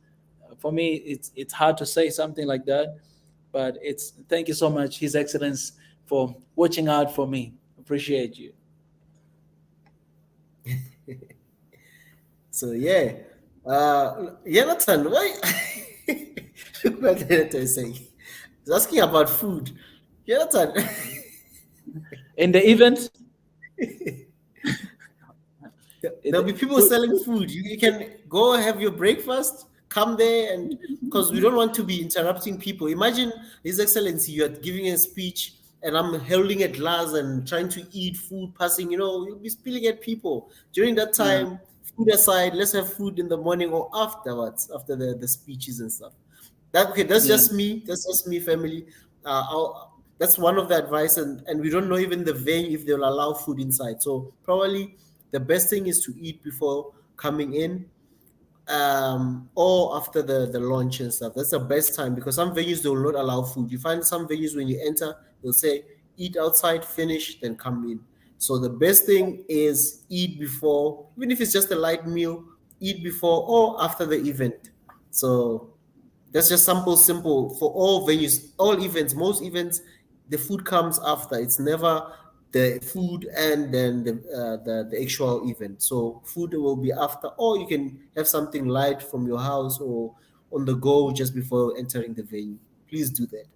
for me it's hard to say something like that, but thank you so much, His Excellence, for watching out for me. Appreciate you. So yeah. Jonathan, why? Look what Jonathan is saying. He's asking about food. Jonathan. In the event, there'll be people selling food. You can go have your breakfast, come there, and because we don't want to be interrupting people. Imagine, His Excellency, you're giving a speech and I'm holding a glass and trying to eat food, passing, you'll be spilling at people. During that time, food aside, let's have food in the morning or afterwards, after the speeches and stuff. That's just me. That's just me, family. That's one of the advice, and we don't know even the venue if they'll allow food inside. So probably the best thing is to eat before coming in, or after the launch and stuff. That's the best time, because some venues, they will not allow food. You find some venues, when you enter, they'll say eat outside, finish, then come in. So the best thing is eat before, even if it's just a light meal, eat before or after the event. So that's just simple for all venues, all events. Most events, the food comes after. It's never the food and then the actual event. So food will be after, or you can have something light from your house or on the go just before entering the venue. Please do that.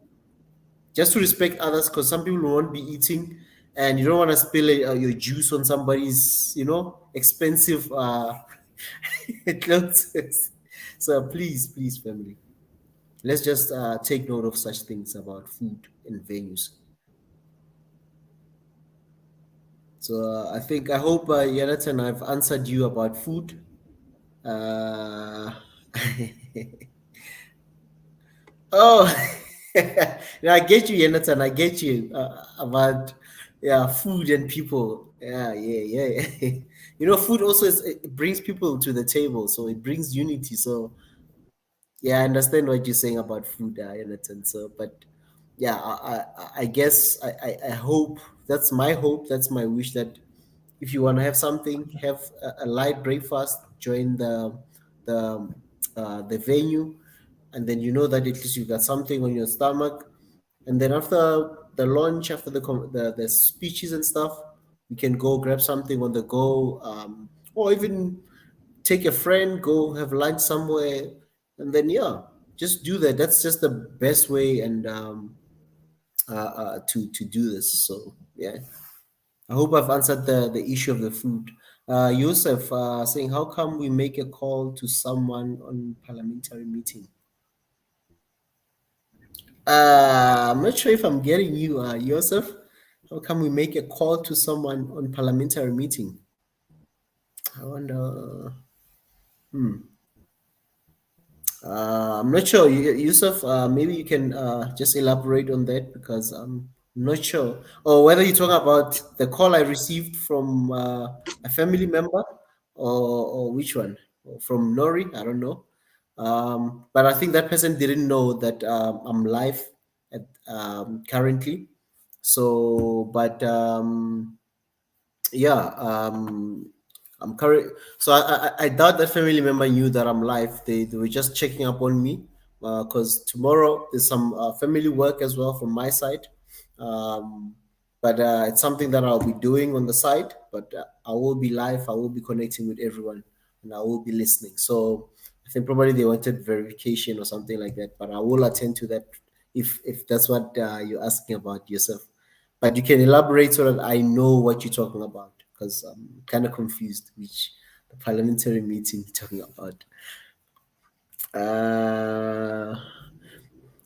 Just to respect others, because some people won't be eating, and you don't want to spill your juice on somebody's, expensive clothes. So please, family, let's just take note of such things about food in venues. So I hope, Jonathan, I've answered you about food. Oh, I get you, Jonathan. I get you about food and people. Yeah. Food also it brings people to the table, so it brings unity. So yeah, I understand what you're saying about food, Jonathan. So, but yeah, I guess I hope that's my hope. That's my wish that if you want to have something, have a light breakfast, join the venue, and then you know that at least you got something on your stomach, and then after the lunch, after the speeches and stuff, you can go grab something on the go, or even take a friend, go have lunch somewhere, and then just do that. That's just the best way and to do this. So yeah. I hope I've answered the issue of the food. Yusuf saying, how come we make a call to someone on parliamentary meeting? I'm not sure if I'm getting you, Yusuf. How come we make a call to someone on parliamentary meeting? I wonder. I'm not sure, Yusuf. Maybe you can just elaborate on that because I'm not sure, or whether you talk about the call I received from a family member, or which one, or from Nori. I don't know, but I think that person didn't know that I'm live at currently. So, but yeah, I'm current. So I doubt that family member knew that I'm live. They were just checking up on me because tomorrow there's some family work as well from my side. Um, but it's something that I'll be doing on the side. But I will be live. I will be connecting with everyone, and I will be listening. So I think probably they wanted verification or something like that. But I will attend to that if that's what you're asking about yourself. But you can elaborate so that I know what you're talking about because I'm kind of confused which the parliamentary meeting you're talking about.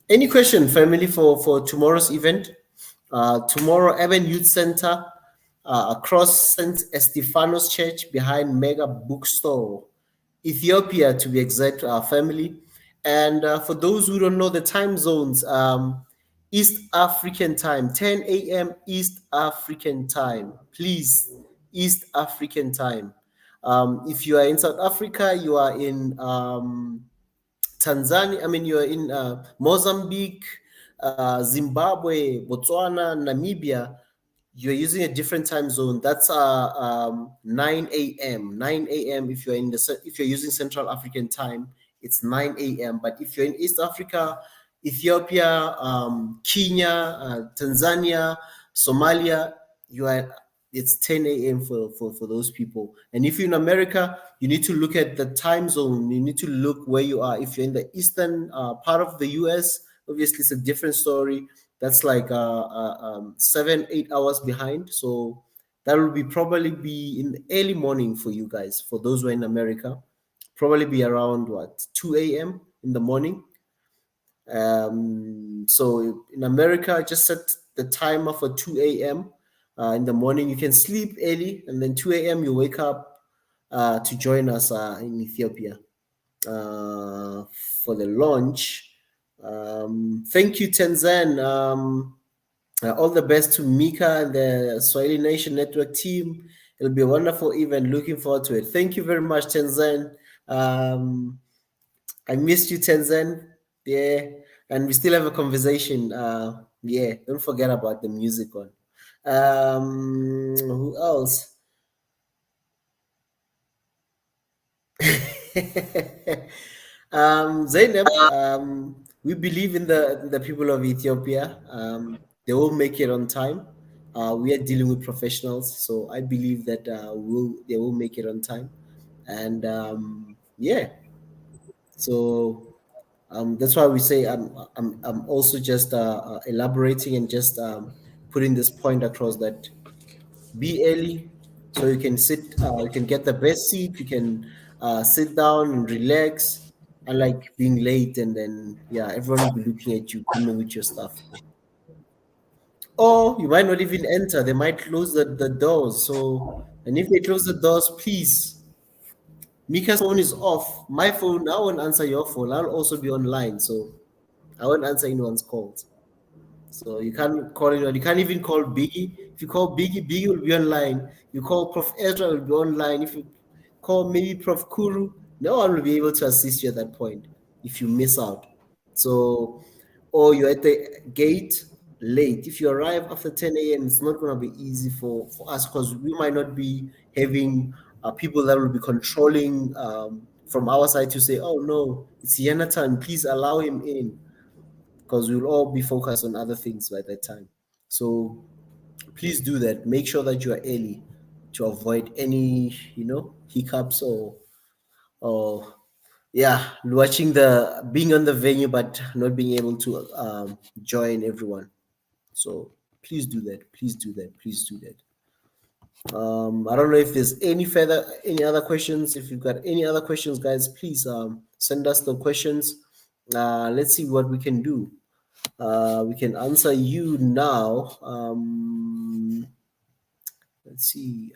Any question, family, for tomorrow's event? Tomorrow, Urban Youth Center, across St. Estefanos Church behind Mega Bookstore, Ethiopia, to be exact, our family. And for those who don't know the time zones, East African time, 10 a.m. East African time. Please, East African time. If you are in South Africa, you are in Tanzania, you are in Mozambique, Zimbabwe, Botswana, Namibia, you're using a different time zone. That's 9 a.m. 9 a.m. If you're using Central African time, it's 9 a.m. But if you're in East Africa, Ethiopia, Kenya, Tanzania, Somalia, it's 10 a.m. for those people. And if you're in America, you need to look at the time zone. You need to look where you are. If you're in the eastern part of the US, obviously it's a different story. That's like 7-8 hours behind. So that will probably be in the early morning for you guys. For those who are in America, probably be around 2 a.m. in the morning. So in America, just set the timer for 2 a.m. In the morning. You can sleep early, and then 2 a.m. you wake up to join us in Ethiopia for the launch. Thank you, Tenzan. All the best to Mika and the Swahili Nation Network team. It'll be a wonderful event. Looking forward to it. Thank you very much, Tenzan. I missed you, Tenzan. Yeah, and we still have a conversation. Yeah, don't forget about the music one. Who else? Zainab, we believe in the people of Ethiopia. They will make it on time. We are dealing with professionals, so I believe that they will make it on time. And yeah, so that's why we say I'm also just elaborating and just putting this point across that be early so you can you can get the best seat, you can sit down and relax, unlike being late and then everyone will be looking at you coming with your stuff. Or you might not even enter, they might close the doors. So, and if they close the doors, please, Mika's phone is off. My phone, I won't answer your phone. I'll also be online. So I won't answer anyone's calls. So you can't call anyone. You can't even call Biggie. If you call Biggie, Biggie will be online. You call Prof. Ezra, will be online. If you call maybe Prof. Kuru, no one will be able to assist you at that point if you miss out. So, or you're at the gate late. If you arrive after 10 a.m., it's not going to be easy for us because we might not be having people that will be controlling from our side to say, oh no, it's Yanatan, please allow him in, because we'll all be focused on other things by that time. So please do that. Make sure that you are early to avoid any, hiccups or yeah, watching being on the venue but not being able to join everyone. So please do that. Please do that. Please do that. I don't know if there's any other questions. If you've got any other questions, guys, please send us the questions. Let's see what we can do. We can answer you now. Let's see.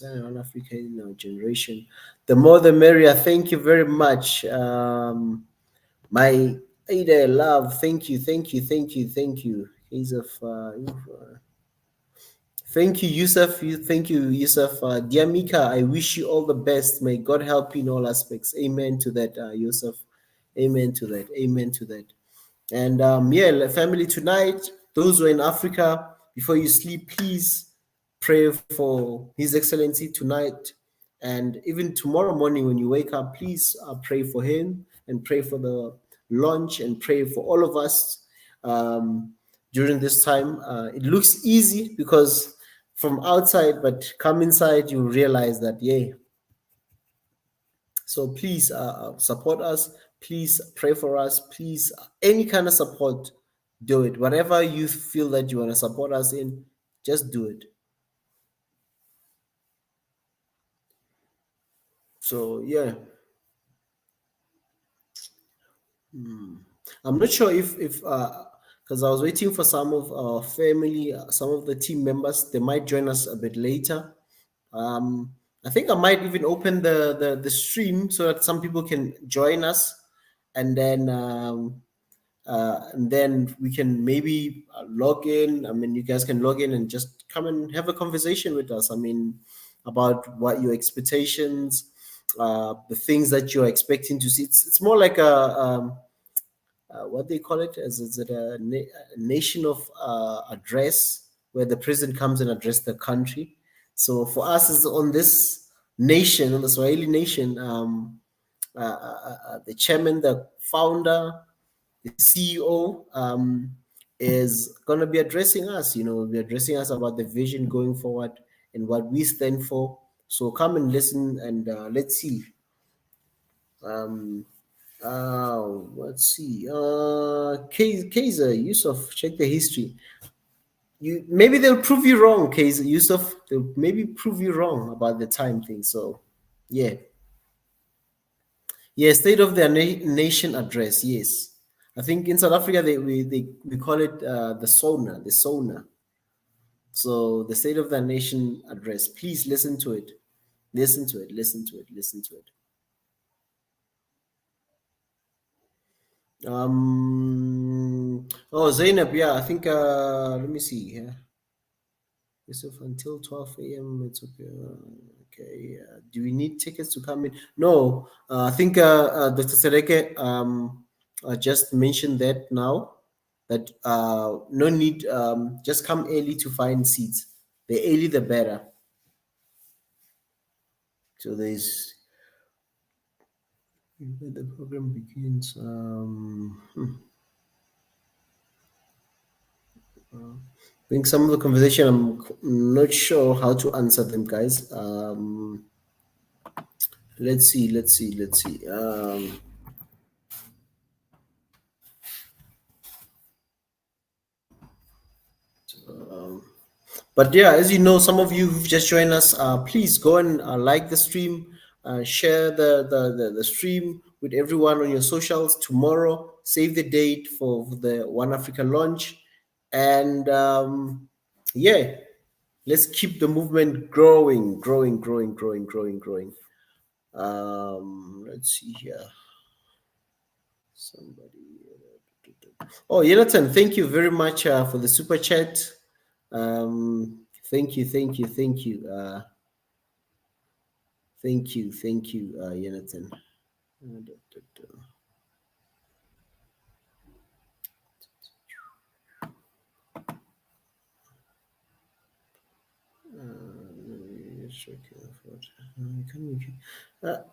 On Africa in our generation, the more the merrier. Thank you very much, my Ada love. Thank you, thank you, thank you, thank you. He's of. Thank you, Yusuf. Thank you, Yusuf. Dear Mika, I wish you all the best. May God help you in all aspects. Amen to that, Yusuf. Amen to that. Amen to that. And yeah, family, tonight, those who are in Africa, before you sleep, please pray for His Excellency tonight. And even tomorrow morning when you wake up, please pray for him and pray for the launch and pray for all of us during this time. It looks easy because from outside, but come inside, you realize that, yeah. So please support us. Please pray for us. Please, any kind of support, do it. Whatever you feel that you want to support us in, just do it. So yeah. I'm not sure if because I was waiting for some of our family, some of the team members, they might join us a bit later. I think I might even open the stream so that some people can join us, and then we can maybe log in. I mean, you guys can log in and just come and have a conversation with us. I mean, about what your expectations, the things that you're expecting to see. It's more like a what they call it, is it a nation of address, where the president comes and address the country. So for us, is on this nation, on the Swahili nation, the chairman, the founder, the CEO is going to be addressing us. Will be addressing us about the vision going forward and what we stand for. So come and listen, and let's see. Let's see. Kaiser Yusuf, check the history. Maybe they'll prove you wrong, Kaiser Yusuf. They'll maybe prove you wrong about the time thing. So, yeah. Yeah, State of the Nation address. Yes, I think in South Africa we call it the SONA. The SONA. So the State of the Nation address. Please listen to it. Listen to it. Listen to it. Listen to it. Zainab, yeah, I think let me see here. Yusuf, until 12 a.m. it's okay. Okay, do we need tickets to come in? No, I think Dr. Sereke just mentioned that now, that no need, just come early to find seats. The early the better. So there's when the program begins. I think some of the conversation, I'm not sure how to answer them, guys. Let's see. But yeah, as you know, some of you who've just joined us, please go and like the stream, share the stream with everyone on your socials. Tomorrow, save the date for the One Africa launch. And yeah, let's keep the movement growing. Let's see here. Somebody. Oh, Jonathan, thank you very much for the super chat. Thank you. Thank you, Jonathan.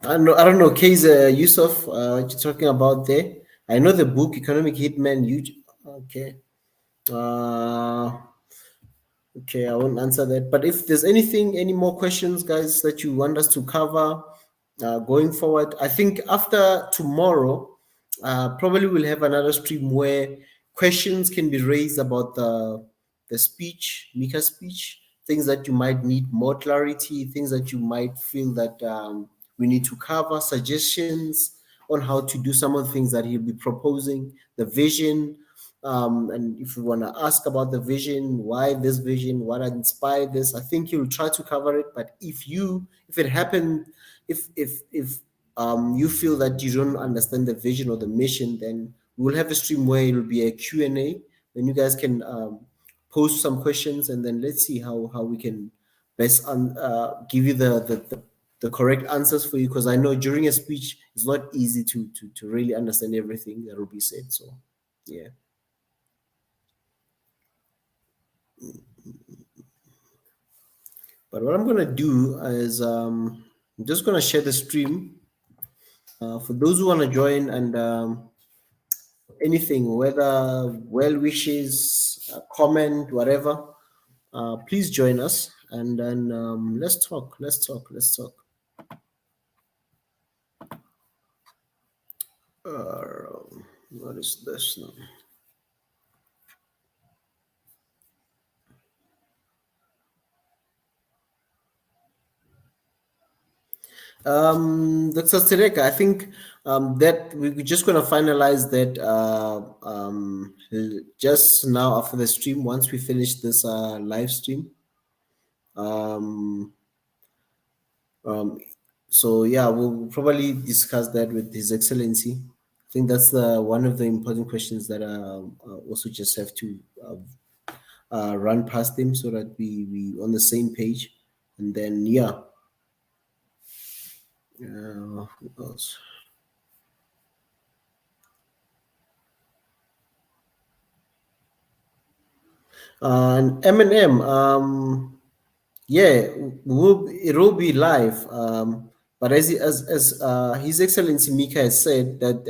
I don't know, Case Yusuf, what you're talking about there. I know the book Economic Hitman. Okay. Okay, I won't answer that. But if there's any more questions, guys, that you want us to cover going forward, I think after tomorrow, probably we'll have another stream where questions can be raised about the speech, Mika's speech, things that you might need more clarity, things that you might feel that we need to cover, suggestions on how to do some of the things that he'll be proposing, the vision. And if you want to ask about the vision, why this vision, what inspired this, I think you'll try to cover it. But if it happened, if you feel that you don't understand the vision or the mission, then we'll have a stream where it'll be a Q&A, and you guys can post some questions, and then let's see how we can best give you the correct answers for you, because I know during a speech it's not easy to really understand everything that will be said. So yeah. But what I'm gonna do is I'm just gonna share the stream for those who want to join, and anything, whether well wishes, comment, whatever, please join us, and then let's talk. What is this now? Dr. Stereka, I think that we're just going to finalize that just now after the stream, once we finish this live stream. So yeah, we'll probably discuss that with His Excellency. I think that's one of the important questions that also just have to run past him, so that we on the same page. And then yeah. Who else? And Eminem, yeah, it will be live. But as His Excellency Mika has said that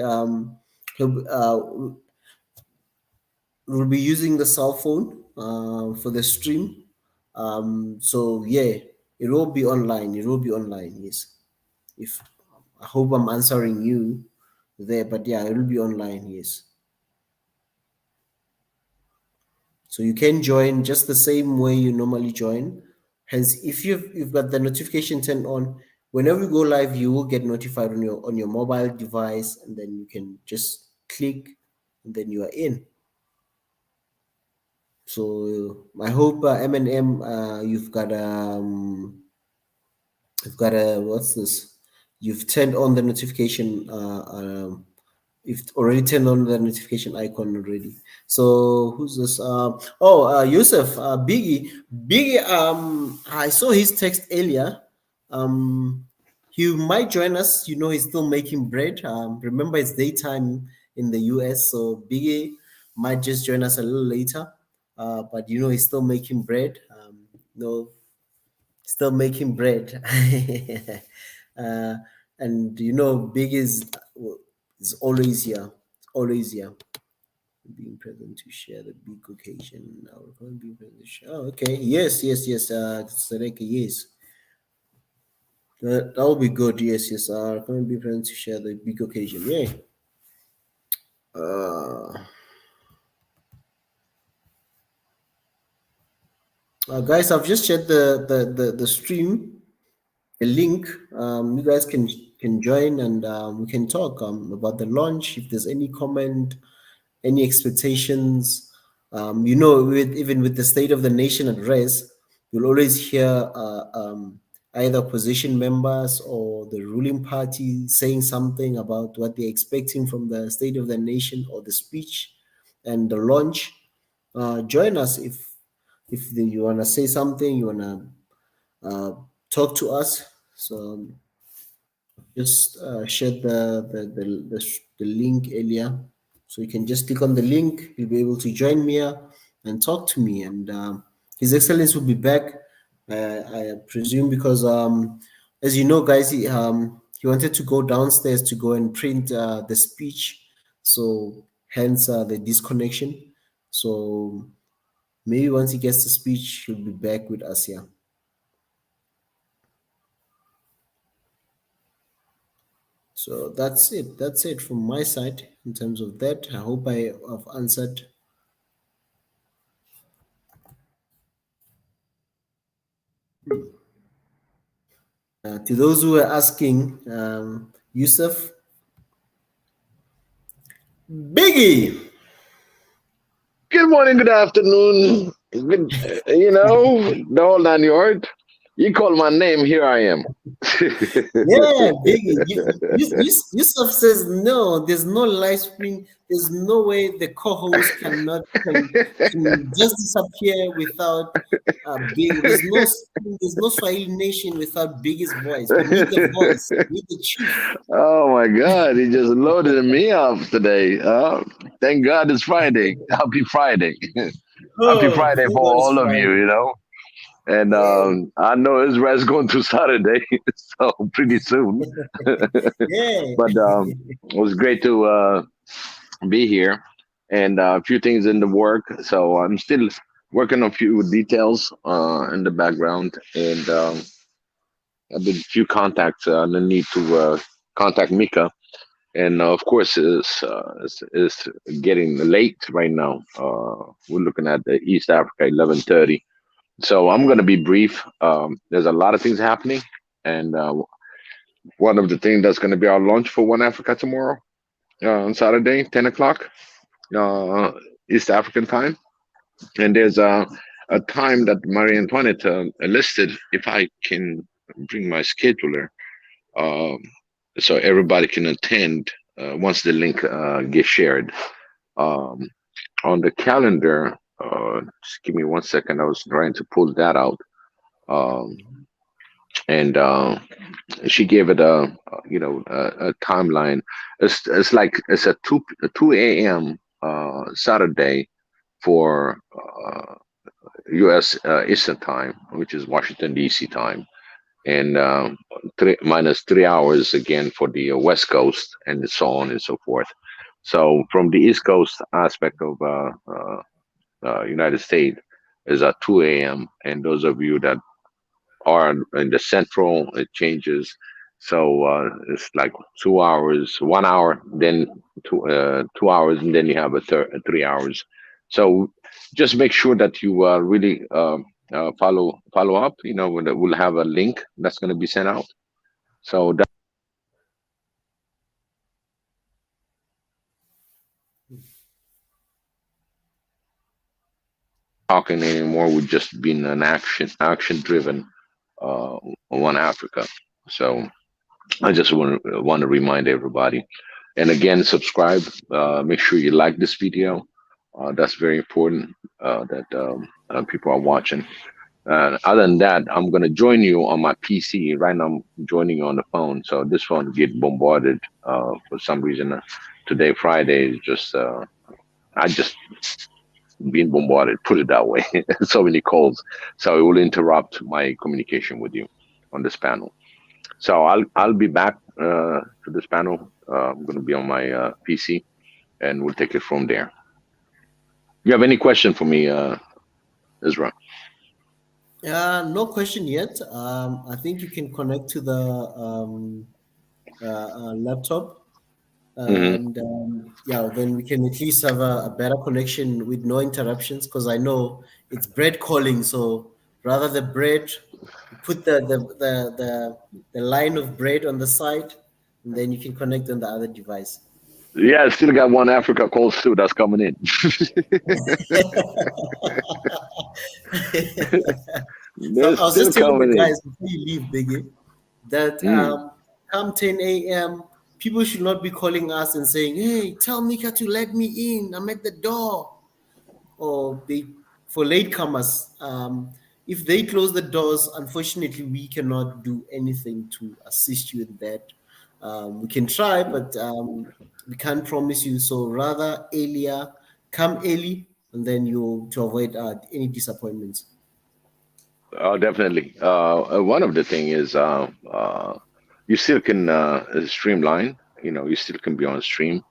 we'll be using the cell phone for the stream. So yeah, it will be online. Yes. If I hope I'm answering you there, but yeah, it will be online. Yes. So you can join just the same way you normally join. Hence, if you've got the notification turned on, whenever we go live, you will get notified on your mobile device, and then you can just click, and then you are in. So I hope M&M, you've got what's this? You've turned on the notification. You've already turned on the notification icon already. So who's this? Yusuf, Biggie. I saw his text earlier. He might join us. He's still making bread. Remember, it's daytime in the US, so Biggie might just join us a little later. But he's still making bread. Still making bread. And Big is always here. Being present to share the big occasion. Oh, okay. Yes. Sareka, yes. That will be good. Yes. Come be present to share the big occasion. Yeah. Guys, I've just shared the stream, the link. You guys can join, and we can talk about the launch. If there's any comment, any expectations, even with the State of the Nation address, you'll always hear either opposition members or the ruling party saying something about what they're expecting from the State of the Nation or the speech. and the launch, join us if you wanna say something, you wanna talk to us. So just share the link earlier, so you can just click on the link. You'll be able to join Mia and talk to me. And His Excellency will be back, I presume, because as you know, guys, he wanted to go downstairs to go and print the speech, so hence the disconnection. So maybe once he gets the speech, he'll be back with us here. So that's it. That's it from my side in terms of that. I hope I have answered. To those who were asking, Yusuf, Biggie. Good morning, good afternoon. Good, the whole 9 yards. You call my name, here I am. Yeah, Biggie. Yusuf says no. There's no live stream. There's no way the co-host can just disappear without Big. There's no Swahili nation without Biggie's voice. We need the voice. We need the chief. Oh my God, he just loaded me up today. Thank God it's Friday. Happy Friday. Happy Friday for all of you, And I know Israel's going to Saturday, so pretty soon. Yeah. But it was great to be here, and a few things in the work. So I'm still working on a few details in the background, and I've been a few contacts. I need to contact Mika, and of course it's getting late right now. We're looking at the East Africa 11:30. So I'm going to be brief. There's a lot of things happening, and one of the things that's going to be our launch for One Africa tomorrow on Saturday, 10 o'clock East African time. And there's a time that Marie Antoinette listed, if I can bring my scheduler, so everybody can attend once the link gets shared. On the calendar, just give me 1 second. I was trying to pull that out. And she gave it a timeline. It's like it's a 2 a.m. Saturday for U.S. Eastern time, which is Washington D.C. time, and -3 hours again for the West Coast, and so on and so forth. So from the East Coast aspect of United States is at 2 a.m. and those of you that are in the central, it changes. So it's like 2 hours, 1 hour, then 2 hours, and then you have 3 hours. So just make sure that you really follow up. We'll have a link that's going to be sent out. So that talking anymore. We've just been an action driven One Africa. So I just want to remind everybody, and again, subscribe. Make sure you like this video. That's very important that people are watching. Other than that, I'm going to join you on my PC. Right now, I'm joining you on the phone. So this phone get bombarded for some reason. Today, Friday, is just I just being bombarded, put it that way. So many calls, so it will interrupt my communication with you on this panel. So I'll be back to this panel. I'm going to be on my PC, and we'll take it from there. You have any question for me, Israel? No question yet. I think you can connect to the laptop. And then we can at least have a better connection with no interruptions, because I know it's bread calling. So rather the bread, put the line of bread on the side, and then you can connect on the other device. Yeah, I still got One Africa calls too that's coming in. I was just telling the guys before you leave, Biggie, that come 10 a.m. people should not be calling us and saying, "Hey, tell Mika to let me in. I'm at the door." Or for latecomers, if they close the doors, unfortunately, we cannot do anything to assist you in that. We can try, but we can't promise you. So rather earlier, come early, and then you to avoid any disappointments. Oh, definitely. One of the thing is you still can streamline. You still can be on stream.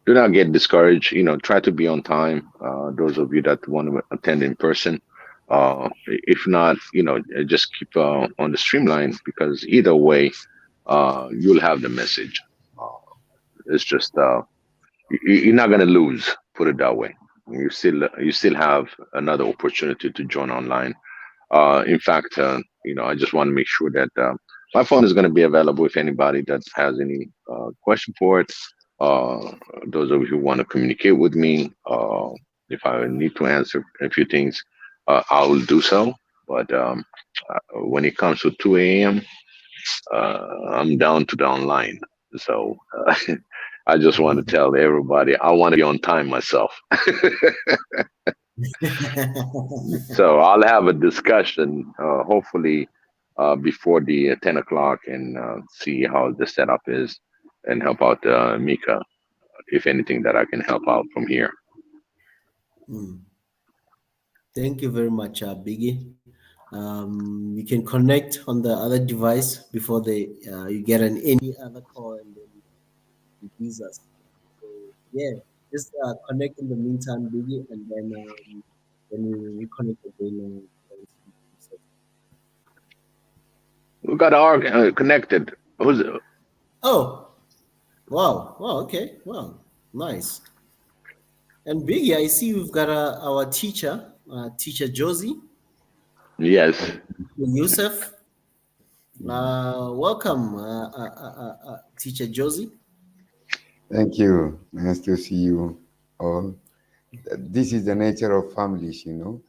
Do not get discouraged. Try to be on time. Those of you that want to attend in person. If not, just keep on the streamline because either way, you'll have the message. Uh, it's just you're not gonna lose. Put it that way. You still have another opportunity to join online. In fact, I just want to make sure that my phone is going to be available if anybody that has any question for it. Uh, those of you who want to communicate with me, if I need to answer a few things, I will do so. But when it comes to 2 a.m., I'm down to the online. So I just want to tell everybody I want to be on time myself. So I'll have a discussion, hopefully, before the 10 o'clock and see how the setup is and help out Mika, if anything that I can help out from here. Mm. Thank you very much, Biggie. You can connect on the other device before you get any other call and then you use us. So yeah, just connect in the meantime, Biggie, and then we reconnect again. We got our connected. Who's Oh, wow, wow, okay, wow, nice. And Biggie, I see we've got our teacher Josie, Yes. Yusuf. Welcome, teacher Josie. Thank you. Nice to see you all. This is the nature of families, You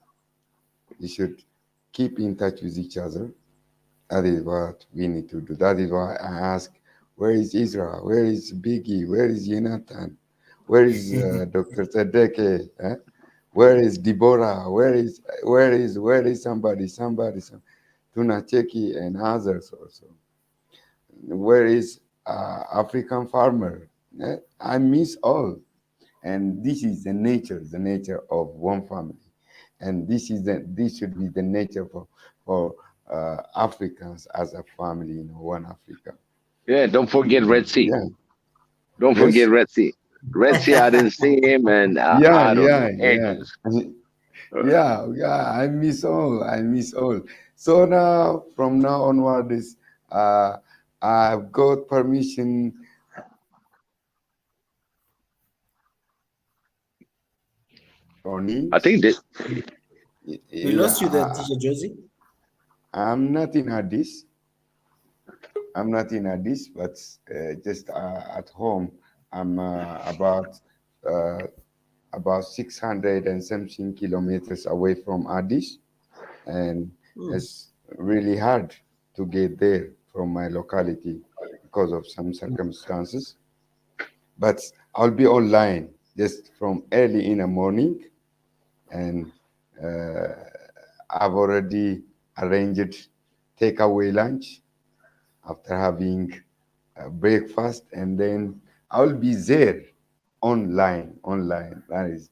should keep in touch with each other. That is what we need to do. That is why I ask, where is Israel? Where is Biggie? Where is Jonathan? Where is Dr. Tadeke? Where is Deborah? Where is somebody? Tunacheki and others also. Where is African farmer? I miss all. And this is the nature of one family. And this should be the nature for Africans as a family in one Africa. Yeah, don't forget Red Sea. Yeah. Don't Yes. forget Red Sea. Red Sea, I didn't see him, and I don't know, ages. Yeah, I miss all. So now, from now onward, I've got permission. I think that We lost you there, teacher Josie. I'm not in Addis, but just at home. I'm about 600 and something kilometers away from Addis, and it's really hard to get there from my locality because of some circumstances. But I'll be online just from early in the morning, and I've already arranged takeaway lunch after having breakfast, and then I'll be there online. That is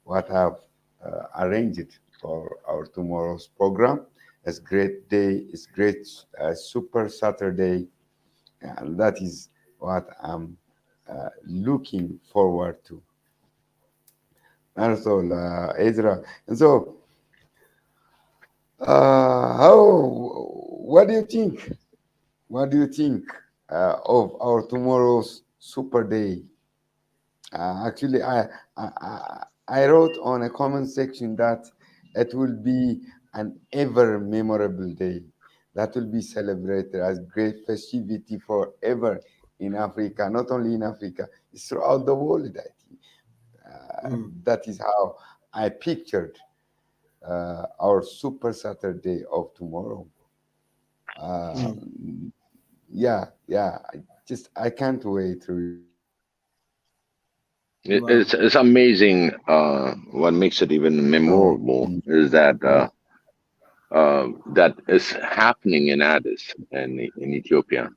what I've arranged for our tomorrow's program. It's great day. It's great super Saturday, and that is what I'm looking forward to. That's all, Ezra. And so, what do you think? What do you think of our tomorrow's super day? Actually, I wrote on a comment section that it will be an ever memorable day that will be celebrated as great festivity forever in Africa, not only in Africa, it's throughout the world, I think. That is how I pictured our super Saturday of tomorrow. yeah. I can't wait to. It's amazing. What makes it even So memorable is that yeah, that is happening in Addis and in Ethiopia,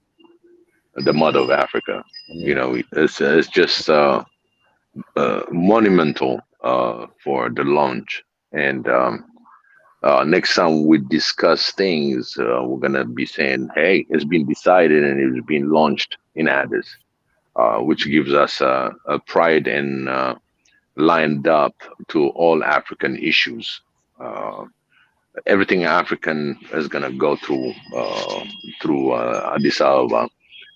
the mother of Africa. You yeah. know, it's just monumental for the launch. And next time we discuss things, we're gonna be saying, "Hey, it's been decided and it's been launched in Addis," which gives us a pride and lined up to all African issues. Uh, Everything African is gonna go through Addis Ababa,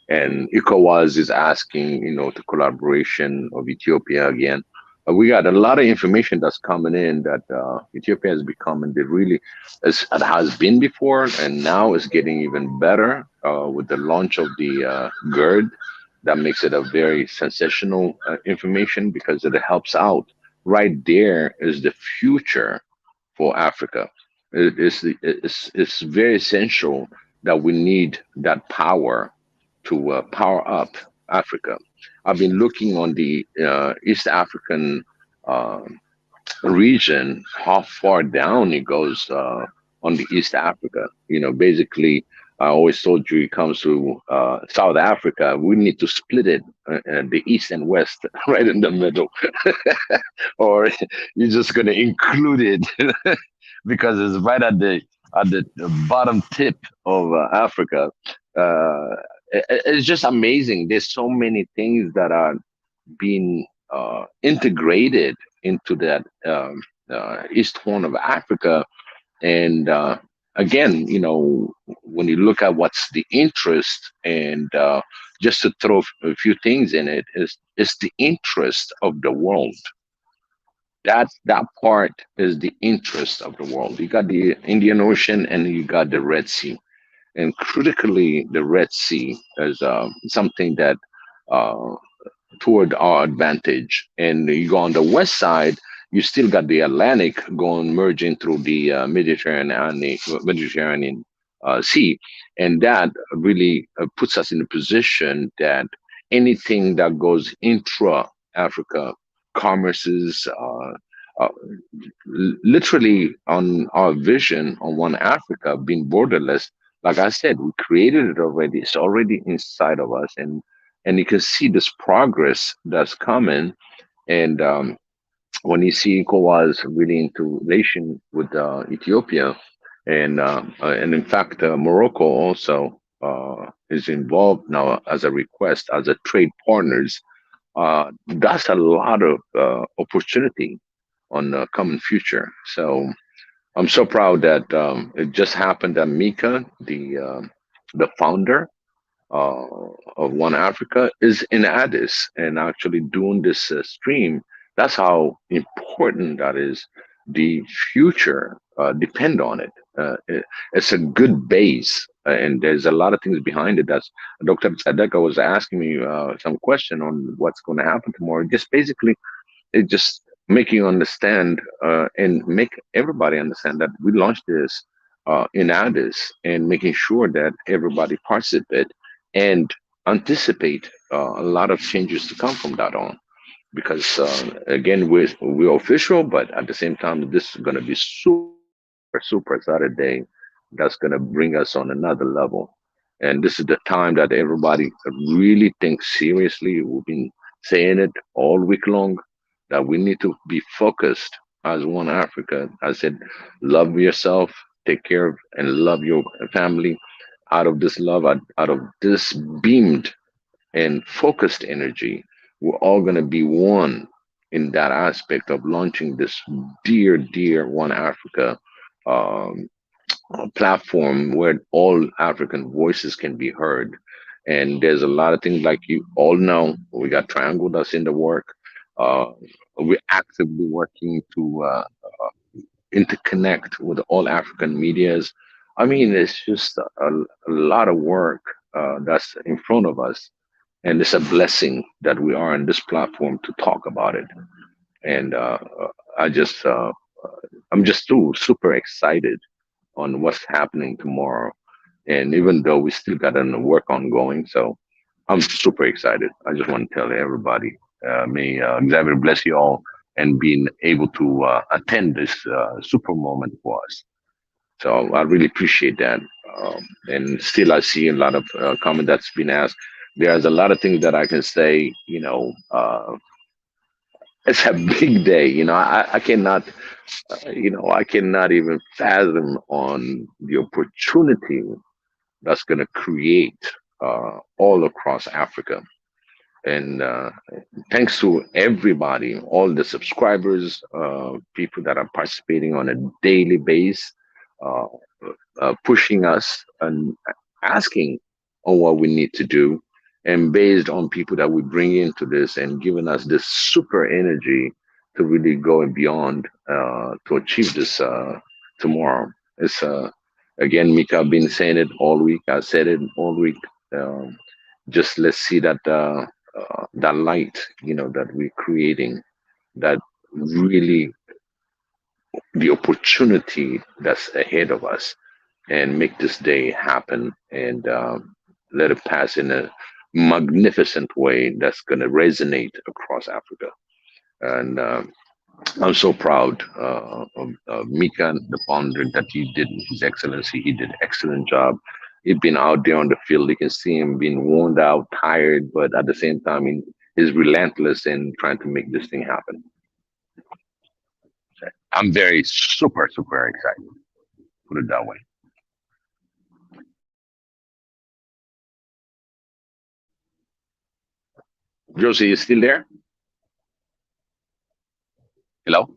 and ECOWAS is asking, the collaboration of Ethiopia again. We got a lot of information that's coming in that Ethiopia is becoming the really, as it has been before, and now is getting even better with the launch of the GERD. That makes it a very sensational information because it helps out. Right there is the future for Africa. It's very essential that we need that power to power up Africa. I've been looking on the East African uh, region, how far down it goes on the East Africa. Basically, I always told you it comes to South Africa. We need to split it, the East and West, right in the middle, or you're just going to include it because it's right at the bottom tip of Africa. It's just amazing. There's so many things that are being integrated into that east horn of Africa. And again, when you look at what's the interest, and just to throw a few things in it, is the interest of the world. That part is the interest of the world. You got the Indian Ocean and you got the Red Sea, and critically, the Red Sea is something that uh, toward our advantage. And you go on the west side, you still got the Atlantic going merging through the Mediterranean Sea, and that really puts us in a position that anything that goes intra Africa commerces. Uh, Literally on our vision on one Africa being borderless, like I said, we created it already. It's already inside of us, and you can see this progress that's coming. And when you see ECOWAS really into relation with Ethiopia, and in fact Morocco also is involved now as a request as a trade partners. That's a lot of opportunity on the common future. So I'm so proud that it just happened that Mika, the founder uh, of One Africa, is in Addis and actually doing this stream. That's how important that is. The future depend on it. It's a good base, and there's a lot of things behind it. That's Dr. Sadeka was asking me some question on what's going to happen tomorrow. Just basically, it just make you understand and make everybody understand that we launched this in Addis, and making sure that everybody participate and anticipate a lot of changes to come from that on. Because again, we're official, but at the same time, this is going to be super Saturday. That's going to bring us on another level. And this is the time that everybody really thinks seriously. We've been saying it all week long that we need to be focused as one Africa. I said, love yourself, take care of and love your family. Out of this love, out of this beamed and focused energy, we're all going to be one in that aspect of launching this dear One Africa um, platform where all African voices can be heard. And there's a lot of things like you all know. We got Triangle that's in the work. Uh, we're actively working to interconnect with all African medias. I mean, it's just a lot of work that's in front of us, and it's a blessing that we are on this platform to talk about it. And I just, I'm just too super excited on what's happening tomorrow. And even though we still got a work ongoing, so I'm super excited. I just want to tell everybody, may Xavier bless you all and being able to attend this super moment for us. So I really appreciate that. And still, I see a lot of comment that's been asked. There's a lot of things that I can say. It's a big day. I cannot, I cannot even fathom on the opportunity that's going to create all across Africa. And thanks to everybody, all the subscribers, people that are participating on a daily basis, uh, pushing us and asking on what we need to do, and based on people that we bring into this and giving us this super energy to really go and beyond to achieve this tomorrow. It's again, Mika, I've been saying it all week. I said it all week. Um, just let's see that light, that we're creating, that really the opportunity that's ahead of us, and make this day happen, and let it pass in a magnificent way that's going to resonate across Africa. And I'm so proud of Mika, the founder, that he did, His Excellency. He did an excellent job. He's been out there on the field. You can see him being worn out, tired, but at the same time, he's relentless in trying to make this thing happen. I'm very super, super excited. Put it that way. Josie, you still there? Hello?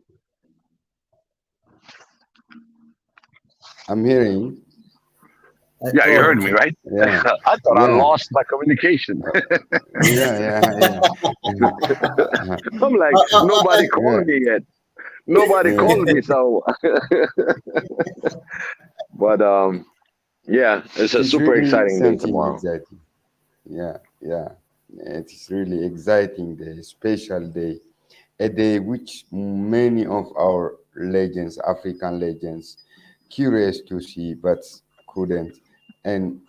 I'm hearing. Yeah, you heard me, right? Yeah. I thought I Yeah. lost my communication. Yeah. I'm like, nobody called me yet. Nobody Yeah. called me, so. But yeah, it's a It's super really exciting day something tomorrow. exciting. Yeah. It is really exciting day, special day, a day which many of our legends, African legends, curious to see but couldn't. And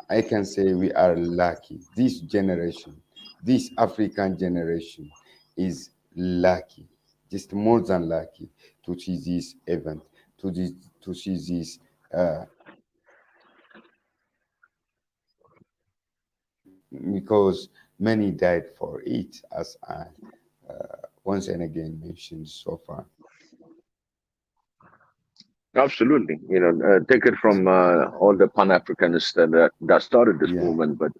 I can say we are lucky. This generation, this African generation, is lucky, just more than lucky, to see this event, to see this. Because many died for it, as I once and again mentioned so far. Absolutely. Take it from all the Pan Africanists that started this Yeah, movement, but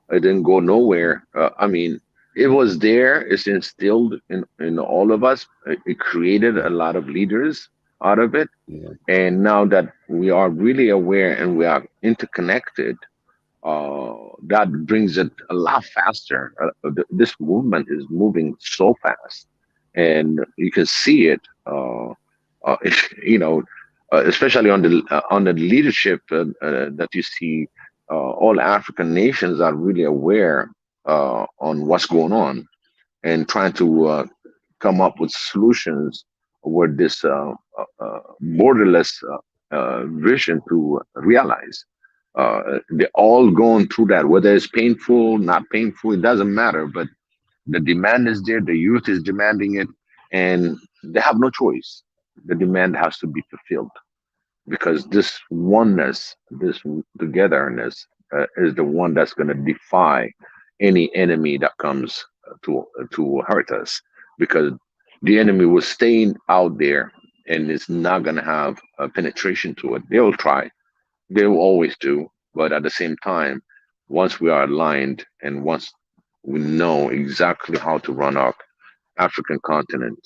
it didn't go nowhere. I mean, it was there. It's instilled in all of us. It created a lot of leaders out of it. yeah, And now that we are really aware and we are interconnected, that brings it a lot faster. This movement is moving so fast, and you can see it. You know, Especially on the leadership that you see, all African nations are really aware on what's going on and trying to come up with solutions with this borderless vision to realize. They're all going through that, whether it's painful, not painful, it doesn't matter. But the demand is there, the youth is demanding it, and they have no choice. The demand has to be fulfilled because this oneness, this togetherness, is the one that's going to defy any enemy that comes to hurt us. Because the enemy was staying out there and it's not going to have a penetration to it. They will try, they will always do, but at the same time, once we are aligned and once we know exactly how to run our African continent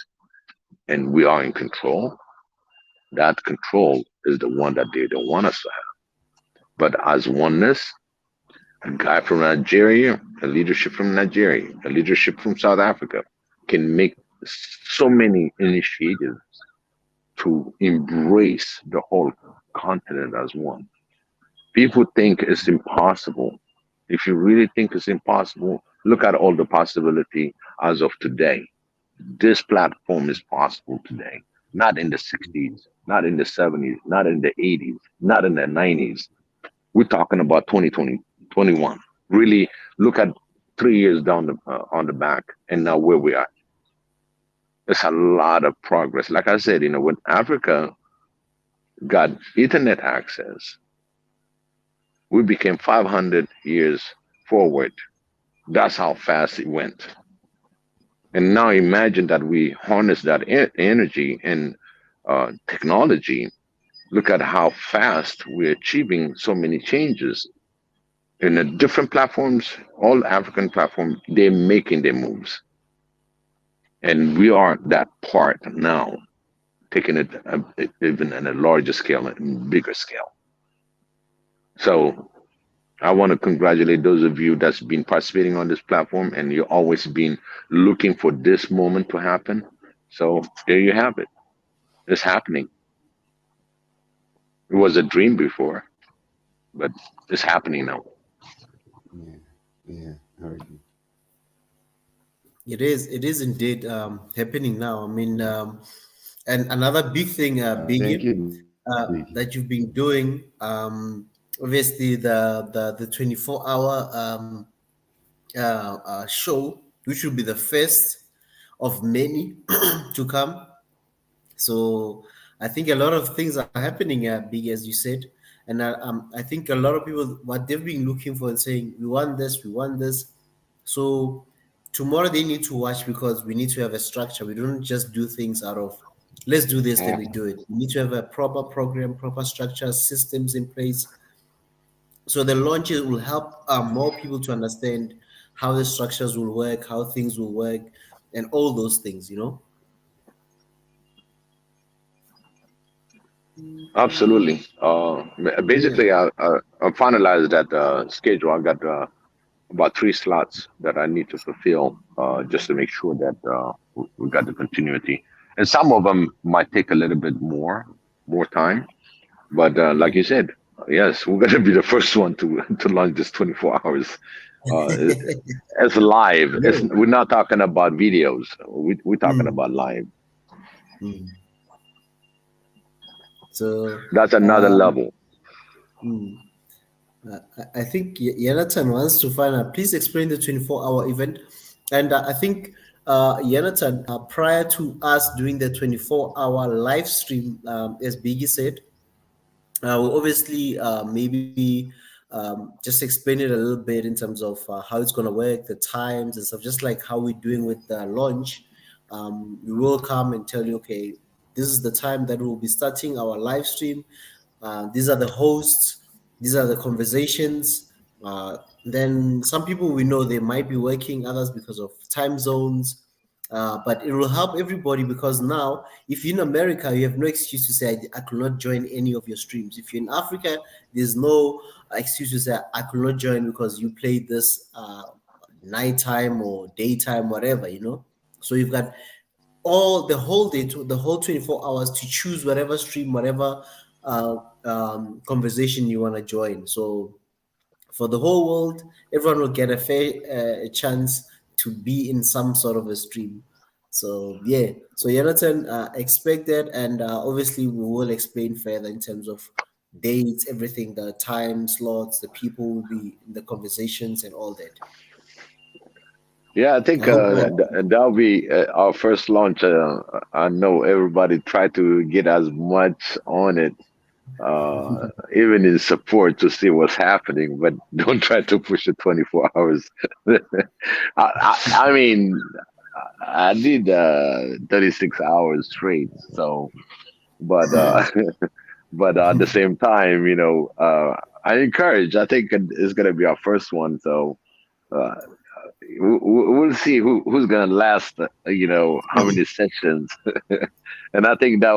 and we are in control, that control is the one that they don't want us to have. But as oneness, a guy from Nigeria, a leadership from Nigeria, a leadership from South Africa can make so many initiatives to embrace the whole continent as one. People think it's impossible. If you really think it's impossible, look at all the possibility as of today. This platform is possible today, not in the 60s, not in the 70s, not in the 80s, not in the 90s. We're talking about 2020, 21. Really look at 3 years down on the back, and now where we are. It's a lot of progress. Like I said, when Africa got internet access, we became 500 years forward. That's how fast it went. And now imagine that we harness that energy and technology. Look at how fast we're achieving so many changes in the different platforms. All African platforms, they're making their moves, and we are that part now, taking it even at a larger scale and bigger scale. So I want to congratulate those of you that's been participating on this platform, and you've always been looking for this moment to happen. So there you have it. It's happening. It was a dream before, but it's happening now. Yeah, already. It is indeed happening now. I mean, and another big thing, Thank Biggie, you. that you've been doing, obviously the 24-hour show, which will be the first of many to come. So I think a lot of things are happening, Big, as you said, and I think a lot of people, what they've been looking for and saying, we want this, we want this. So tomorrow they need to watch, because we need to have a structure. We don't just do things out of let's do this, then we do it. We need to have a proper program, proper structure, systems in place. So the launches will help more people to understand how the structures will work, how things will work, and all those things, Absolutely. Basically, I finalized that schedule. I got about 3 slots that I need to fulfill just to make sure that we got the continuity. And some of them might take a little bit more time. But like you said, yes, we're gonna be the first one to launch this 24 hours. It's live. We're not talking about videos. We're talking about live. So that's another level. I think Jonathan wants to find out. Please explain the 24-hour event. And I think Jonathan, prior to us doing the 24-hour live stream, as Biggie said, we'll obviously maybe just explain it a little bit in terms of how it's going to work, the times and stuff, just like how we're doing with the launch. We will come and tell you, okay, this is the time that we'll be starting our live stream. These are the hosts. These are the conversations. Then some people we know they might be working, others because of time zones. But it will help everybody, because now if you're in America, you have no excuse to say I could not join any of your streams. If you're in Africa, there's no excuse to say I could not join because you played this nighttime or daytime, whatever, So you've got the whole day, the whole 24 hours to choose whatever stream, whatever conversation you want to join. So for the whole world, everyone will get a fair chance to be in some sort of a stream. So yeah, so Jonathan, expect that, and obviously we will explain further in terms of dates, everything, the time slots, the people will be in the conversations and all that. Yeah, I think that'll be our first launch. I know everybody try to get as much on it, even in support, to see what's happening, but don't try to push it 24 hours. I mean, I did 36 hours straight, so, but but at the same time, I encourage. I think it's gonna be our first one, so. We'll see who's gonna last. How many sessions, and I think that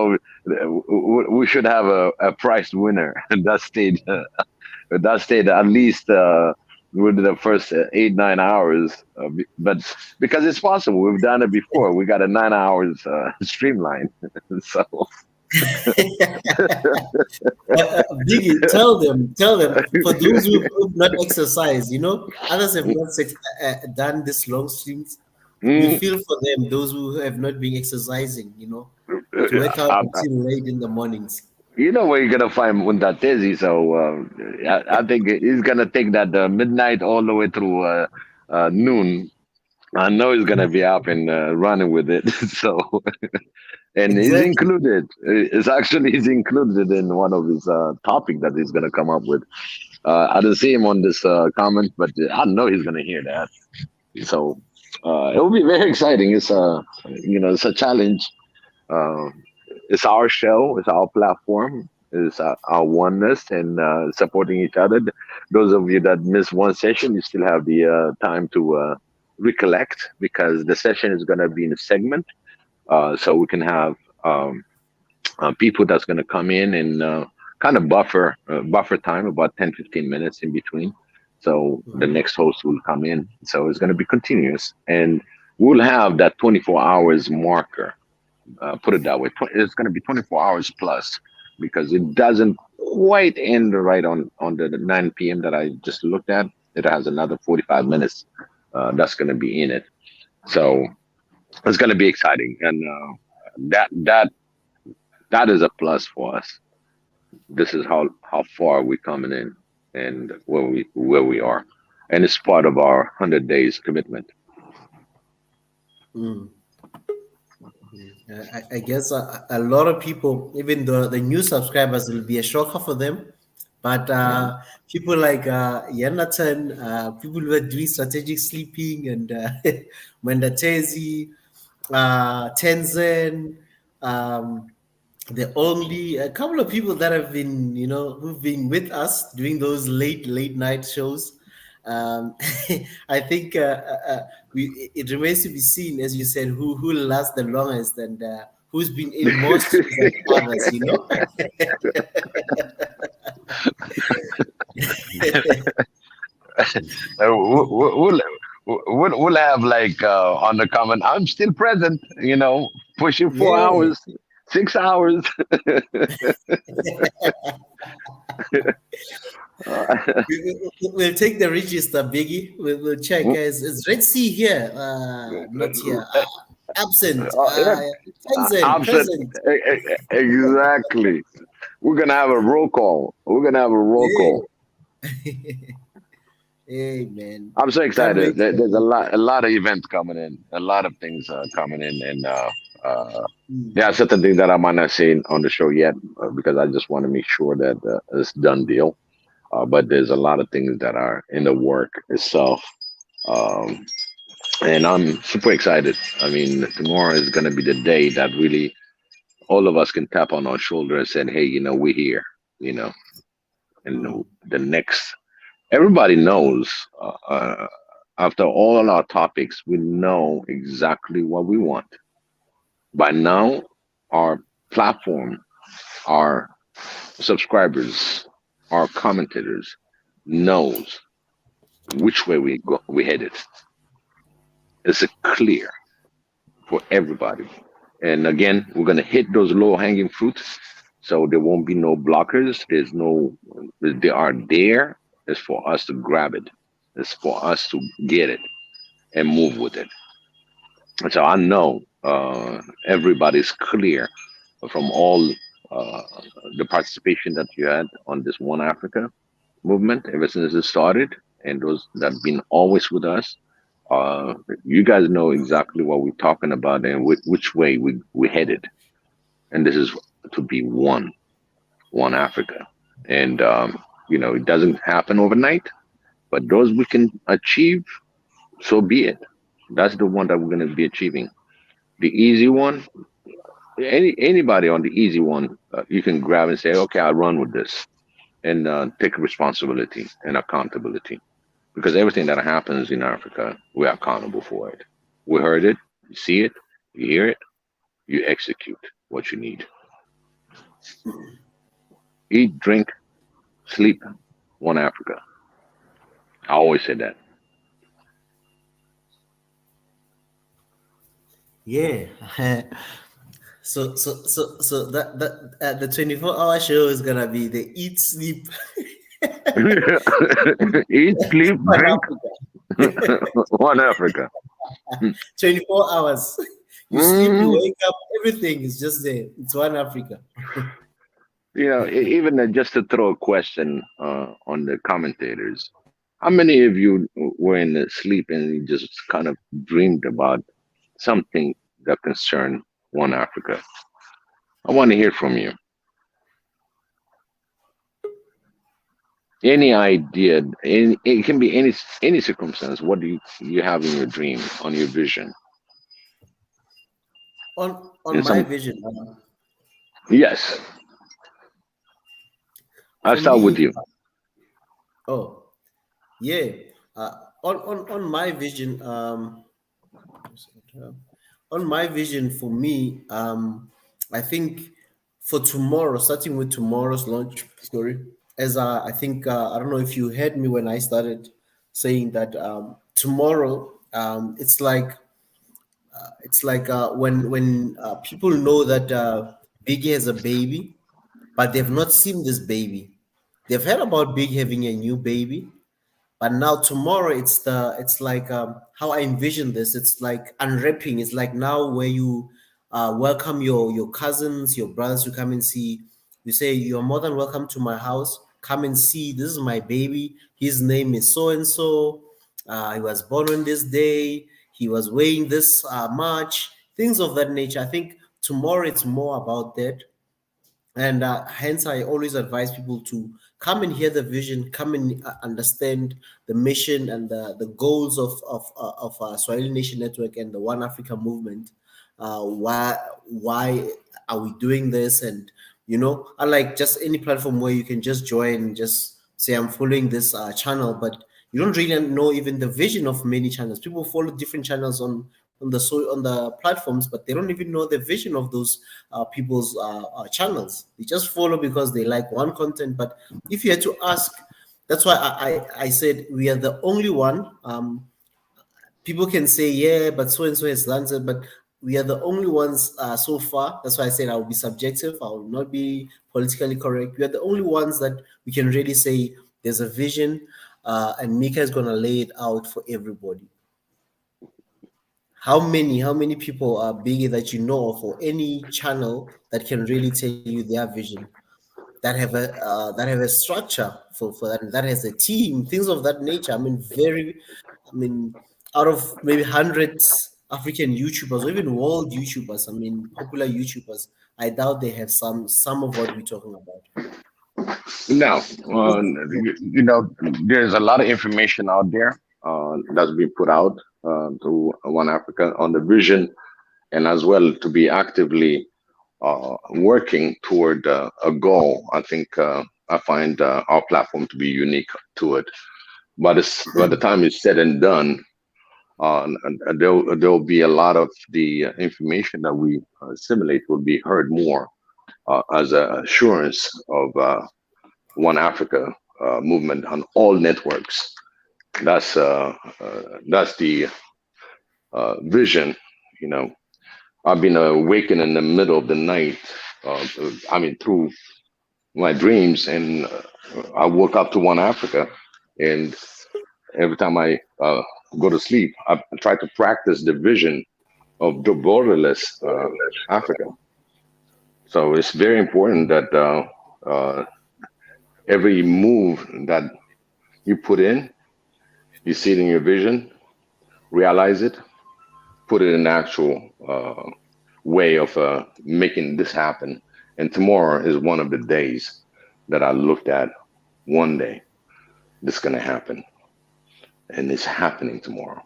we should have a prize winner. That stayed at least with the first 8-9 hours. But because it's possible, we've done it before. We got a 9 hours streamline. So. Biggie, tell them for those who have not exercised, others have not done this long streams. We feel for them, those who have not been exercising, to wake up until late in the mornings. You know where you're gonna find Mundatezi, so I think he's gonna take that midnight all the way through noon. I know he's gonna be up and running with it. So, and he's Exactly. included. It's actually he's included in one of his topic that he's gonna come up with. I didn't see him on this comment, but I know he's gonna hear that. So it will be very exciting. It's it's a challenge. Uh, it's our show. It's our platform. It's our oneness and supporting each other. Those of you that missed one session, you still have the time to recollect because the session is going to be in a segment. So we can have people that's going to come in and kind of buffer time about 10-15 minutes in between. So the next host will come in. So it's going to be continuous, and we'll have that 24 hours marker. Put it that way. It's going to be 24 hours plus because it doesn't quite end right on the 9 p.m. that I just looked at. It has another 45 minutes that's going to be in it. So it's going to be exciting, and that is a plus for us. This is how far we're coming in and where we are, and it's part of our 100 days commitment. Mm. I guess a lot of people, even the new subscribers, will be a shocker for them. But people like Yanatan, people who are doing strategic sleeping, and Mendatezi, Tenzin, the only a couple of people that have been, who've been with us doing those late night shows. I think it remains to be seen, as you said, who lasts the longest and who's been in more shows than others. We'll have like on the comment. I'm still present. Pushing 4 hours, 6 hours. We'll take the register, Biggie. We'll check. It's Red Sea here. Not here. Absent. Present. Present. Exactly. We're gonna have a roll call. Hey man, I'm so excited. There's a lot of events coming in. A lot of things coming in, and certain things that I might not say on the show yet because I just want to make sure that it's done deal. But there's a lot of things that are in the work itself. And I'm super excited. I mean, tomorrow is going to be the day that really all of us can tap on our shoulder and say, hey, we're here, and the next, everybody knows after all our topics, we know exactly what we want. By now, our platform, our subscribers, our commentators knows which way we headed. It's clear for everybody. And again, we're going to hit those low-hanging fruits, so there won't be no blockers. They are there. It's for us to grab it. It's for us to get it and move with it. And so I know everybody's clear from all the participation that you had on this One Africa movement ever since it started, and those that have been always with us. You guys know exactly what we're talking about and which way we headed. And this is to be one Africa. And, it doesn't happen overnight, but those we can achieve, so be it. That's the one that we're going to be achieving. The easy one, anybody on the easy one, you can grab and say, okay, I'll run with this and take responsibility and accountability. Because everything that happens in Africa, we're accountable for it. We heard it, you see it, you hear it, you execute what you need. Eat, drink, sleep, One Africa. I always say that. Yeah. So that the 24-hour show is gonna be the eat, sleep. Eat, sleep, drink. One Africa. 24 hours. You sleep, you wake up, everything is just there. It's One Africa. Even just to throw a question on the commentators, how many of you were in the sleep and you just kind of dreamed about something that concerned One Africa? I want to hear from you. Any idea? It can be any circumstance. What do you have in your dream, on your vision? On In my some, vision, yes. I'll for start with me, you. oh yeah, on my vision, on my vision for me, I think for tomorrow, starting with tomorrow's launch story, as I think I don't know if you heard me when I started saying that tomorrow, it's like when people know that Biggie has a baby, but they've not seen this baby. They've heard about Big having a new baby, but now tomorrow it's like how I envision this. It's like unwrapping. It's like now where you welcome your cousins, your brothers to come and see. You say you're more than welcome to my house. Come and see. This is my baby. His name is so and so. He was born on this day. He was weighing this much. Things of that nature. I think tomorrow it's more about that, and hence I always advise people to come and hear the vision, come and understand the mission and the goals of Swahili Nation Network and the One Africa movement. Why are we doing this? And unlike just any platform where you can just join and just say I'm following this channel, but you don't really know even the vision of many channels. People follow different channels on the platforms, but they don't even know the vision of those people's channels. They just follow because they like one content. But if you had to ask, that's why I said we are the only one. People can say, yeah, but so and so has answered, but we are the only ones so far. That's why I said I will be subjective. I will not be politically correct. We are the only ones that we can really say there's a vision, and Mika is going to lay it out for everybody. How many people are bigger that you know of, or any channel that can really tell you their vision, that have a structure for that has a team, things of that nature. I mean, out of maybe hundreds African YouTubers or even world YouTubers, popular YouTubers, I doubt they have some of what we're talking about. Now, there's a lot of information out there that's being put out to One Africa on the vision, and as well to be actively working toward a goal. I think I find our platform to be unique to it. But by the time it's said and done, there'll be a lot of the information that we assimilate will be heard more as an assurance of One Africa movement on all networks. That's the vision. You know, I've been awakened in the middle of the night. Through my dreams, and I woke up to One Africa, and every time I go to sleep, I try to practice the vision of the borderless Africa. So it's very important that every move that you put in, you see it in your vision, realize it, put it in actual way of making this happen. And tomorrow is one of the days that I looked at. One day, this is going to happen, and it's happening tomorrow.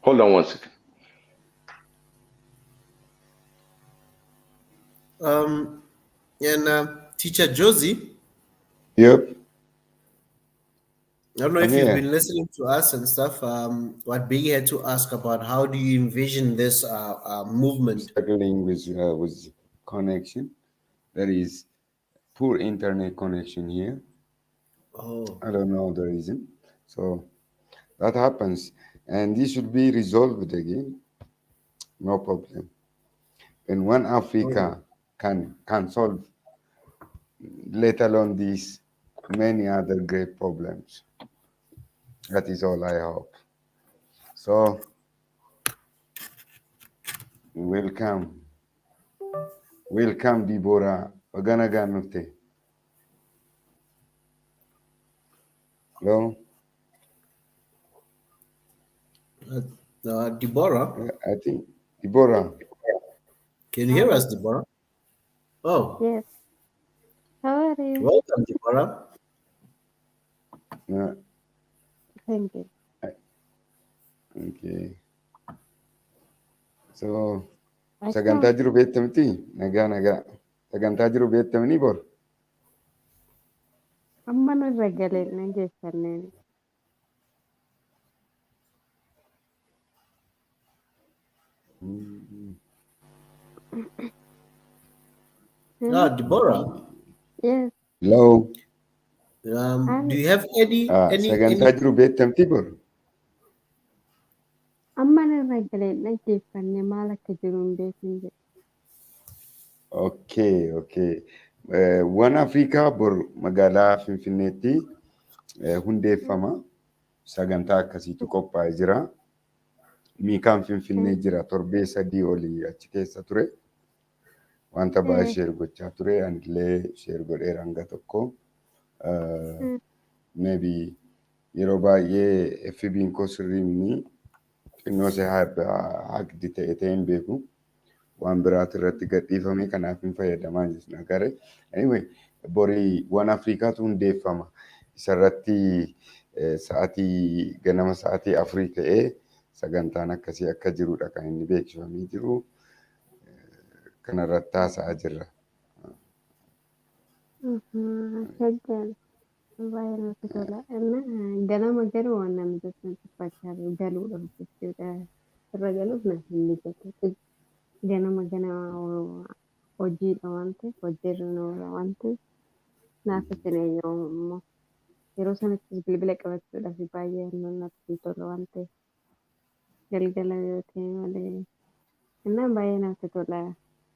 Hold on one second. And Teacher Josie, Yep. I don't know I'm if you've here. been listening to us and stuff. What Biggie had to ask about, how do you envision this movement? Struggling with connection. There is poor internet connection here. Oh, I don't know the reason. So that happens, and this should be resolved again. No problem. And when Africa can solve, let alone these many other great problems. That is all I hope. So welcome. Welcome, Deborah. Wagana ganufte. Hello? Deborah, I think Deborah. can you hear us, Deborah? Oh, Yes. How are you? welcome, Deborah. Thank you. Okay. So, I sagantaa saw jiru beektamti? Nagaa. Sagantaa jiru beektamni bor? amma narra galee na geeffanneen. Deborah, Yes. Hello? do you have any Sagantaa jiru beektamti bor? amma narra galee na geeffannee maal akka jiru hin beekin jedhe. Okay. Waan Afrikaa bor magaalaa Finfinneetti hundeeffama. Sagantaa akkasiitu qophaa'ee jira. Miikaan Finfinnee jira. Torbee 3 olii achi keessa ture. Wanta baay'ee sheer gochaa ture. Anillee sheer godheera hanga tokko. Maybe yeroo baay'ee FB'n koo sirrii mini xinnoo se haqdi ta'e hin beeku. Waan biraati irratti gadhiifame kanaaf hin fayyadamaa jirna garee. Anyway, borii waan Afrikaatu hundeeffama. Isarratti ganama sa'aatii 4 ta'ee sagantaan akkasii akka jirudha kan inni beeksifamee jiru. Kanarratti haasa'aa jirra. Shaggaan baay'ee natti tola. Ganama garuu waan namni dubbachaa galuudha jechuudha. Irra galuuf na hin mijatu. Ganama hojiidha waan ta'eef hojiirra oola waan ta'eef naaf isin eeyyamamu yeroo sanatti bilbila qabachuudhaaf baay'ee natti tola waan ta'eef galgala yoo ta'e malee innaan baay'ee natti tola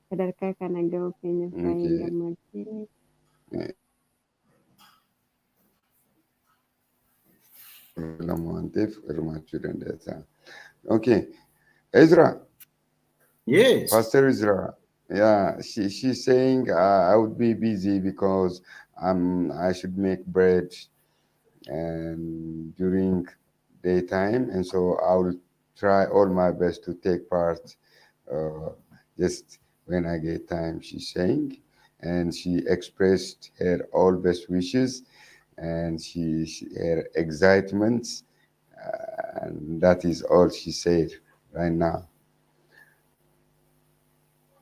sadarkaa kana ga'uu keenyaaf baay'ee gammaddee. Lama waan ta'eef hirmaachuu dandeessa. Okay. Ezra. Yes. Pastor Ezra, yeah, she's saying I would be busy because I should make bread and during daytime, and so I will try all my best to take part just when I get time. She's saying, and she expressed her all best wishes and her excitement, and that is all she said right now.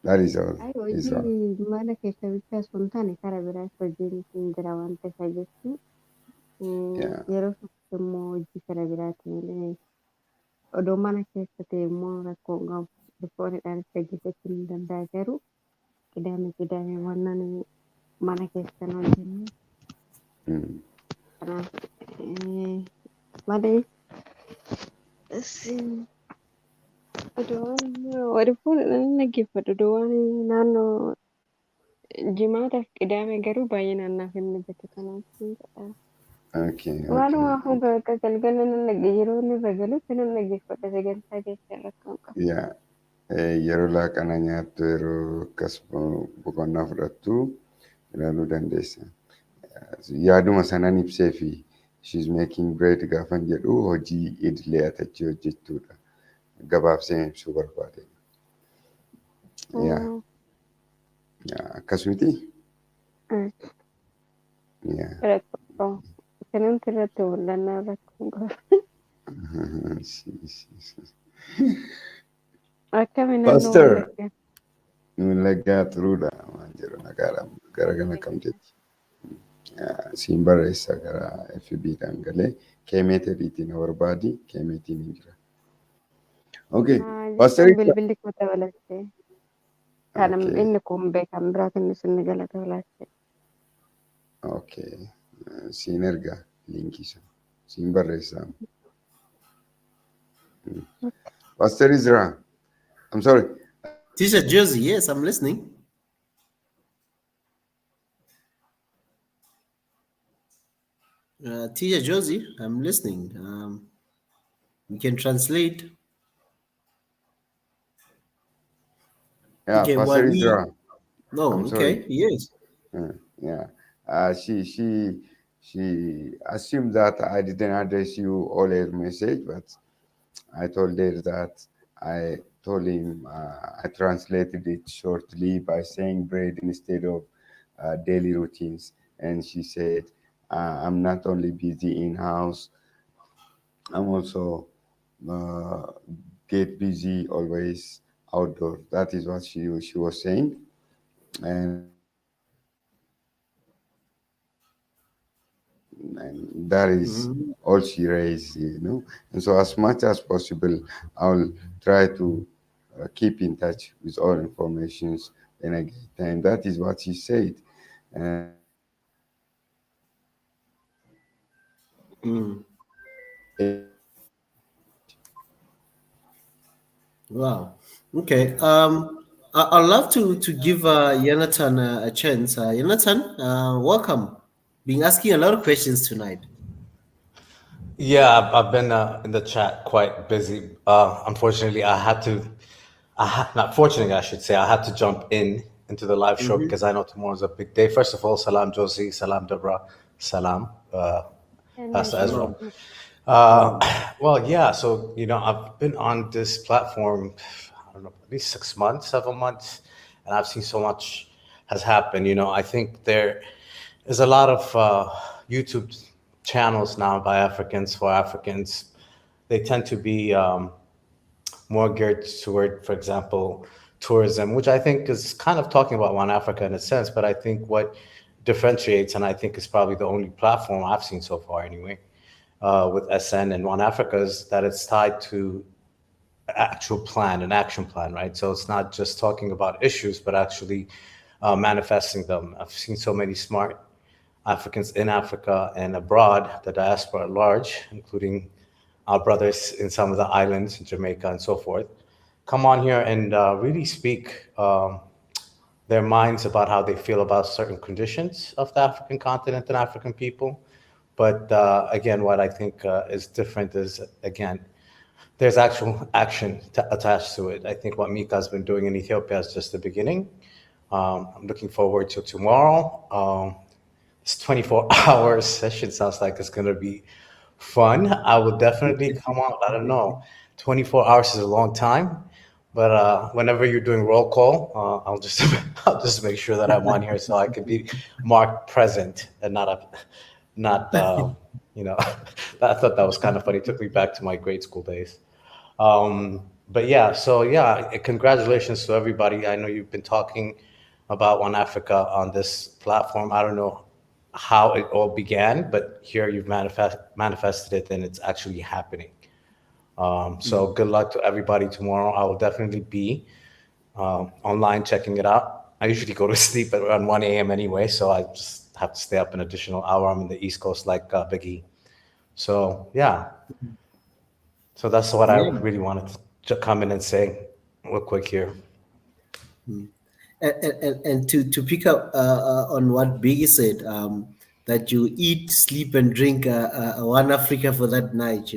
That is all. Hojii mana keessa bicha osoo hin taane karaa biraas hojiin hin jira waan ta'eef jechuun yeroo tokko immoo hojii karaa biraatiin illee odoo mana keessa ta'e immoo rakkoo rikkoodhaan gaggeeffachuu ni danda'a garuu qidaame waan mana keessa hin hojjenne kanaaf malee Odeeffannoon dhaggeeffadhu waan naannoo jimaataaf qidaame garuu baay'ee naannaaf hin mijatu kanaaf waanuma hunda akka galgala yeroo inni irra galutti nan dhaggeeffadha sagantaa keessa rakkoon qabu. Yeroo laaqana nyaattu yeroo akkas boqonnaa fudhattu ilaaluu dandeessa. Yaaduma sanan ibsee fi she's making bread gaafan jedhu hojii idilee atachii hojjechuudha. Gabaabsee ibsuu barbaade. Akkasumiti? Kanamti irratti mul'annaa rakkoon qabu. Akkamiin Pastor, Wallaggaa turuudha waan jedhu nagaadhaan gara kana qabdeetti. Siin barreessa gara FB'dhaan galee keemeetiriitiin na barbaadi keemeetiin hin jira. Okay. Pastor bilbilli koo dabalattee kan inni kun beekan biraatiin isin galata walaatte. Okay. Siin erga linkii sana. Siin barreessaa. Pastor Ezra. I'm sorry. Teacher Josie, yes, I'm listening. Teacher Josie, I'm listening. You can translate. Yeah, Okay, Pastor Ezra. No, I'm okay, sorry. yes. Yeah. She assumed that I didn't address you all her message, but I told her that I told him I translated it shortly by saying bread instead of daily routines. And she said, I'm not only busy in house, I'm also uh, get busy always outdoor. That is what she was saying. And that is Mhm. all she raised, you know. And so, as much as possible, I'll try to keep in touch with all informations when I get time. That is what she said. And Mm. Wow. Okay. I'd love to give Jonathan a chance. Jonathan, welcome. Been asking a lot of questions tonight. Yeah, I've been in the chat quite busy. Unfortunately, not fortunately, I should say, I had to jump into the live show Mm-hmm. because I know tomorrow's a big day. First of all, salam Josie, salam Deborah, salam Pastor Ezra. Shalom. Uh, Shalom. well, yeah. So I've been on this platform, I don't know, at least 6 months, 7 months, and I've seen so much has happened. I think there is a lot of YouTube channels now by Africans for Africans. They tend to be more geared toward, for example, tourism, which I think is kind of talking about One Africa in a sense. But I think what differentiates, and I think is probably the only platform I've seen so far anyway, with SN and One Africa, is that it's tied to actual plan, an action plan, right? So it's not just talking about issues, but actually manifesting them. I've seen so many smart Africans in Africa and abroad, the diaspora at large, including our brothers in some of the islands, in Jamaica and so forth, come on here and really speak their minds about how they feel about certain conditions of the African continent and African people. But again, what I think is different is, again, there's actual action attached to it. I think what Mika has been doing in Ethiopia is just the beginning. I'm looking forward to tomorrow. This 24-hour session sounds like it's going to be fun. I will definitely come out. I don't know. 24 hours is a long time, but whenever you're doing roll call, I'll just I'll just make sure that I'm on here so I can be marked present and not you know. I thought that was kind of funny. It took me back to my grade school days. But yeah, so yeah, congratulations to everybody. I know you've been talking about One Africa on this platform. I don't know how it all began, but here you've manifested it and it's actually happening. So good luck to everybody tomorrow. I will definitely be online checking it out. I usually go to sleep at around 1 a.m. anyway, so I just have to stay up an additional hour. I'm in the East Coast like Biggie. So yeah, so that's what I Yeah. really wanted to come in and say real quick here. And to pick up on what Biggie said, that you eat, sleep, and drink One Africa for that night,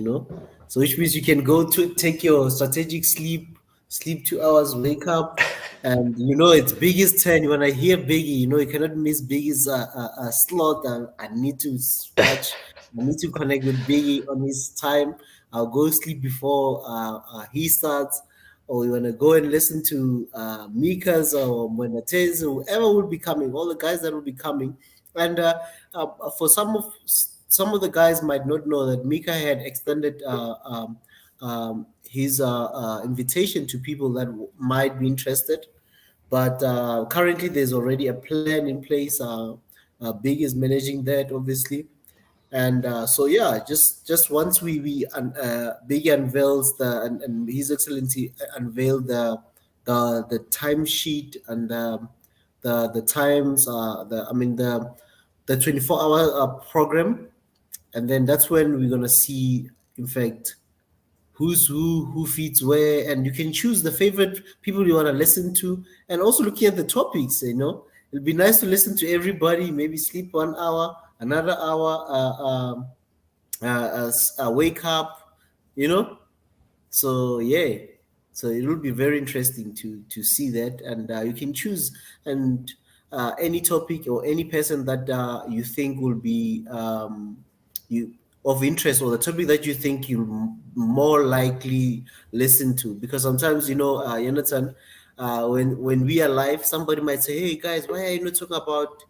So which means you can go to take your strategic sleep 2 hours, wake up, and it's Biggie's turn. When I hear Biggie, you cannot miss Biggie's slot. I need to watch. I need to connect with Biggie on his time. I'll go sleep before he starts, or you want to go and listen to Mika's or Monatez or whoever will be coming, all the guys that will be coming. And for some of the guys might not know that Mika had extended his invitation to people that might be interested. But currently, there's already a plan in place. Big is managing that, obviously, and so yeah, just once Big unveils and His Excellency unveiled the timesheet and the times the 24-hour program, and then that's when we're gonna see, in fact, who's who fits where, and you can choose the favorite people you want to listen to, and also looking at the topics. It'd be nice to listen to everybody. Maybe sleep 1 hour, another hour, wake up. So yeah. So it will be very interesting to see that, and you can choose and any topic or any person that you think will be you of interest, or the topic that you think you more likely listen to. Because sometimes, Jonathan, when we are live, somebody might say, "Hey guys, why are you not talking about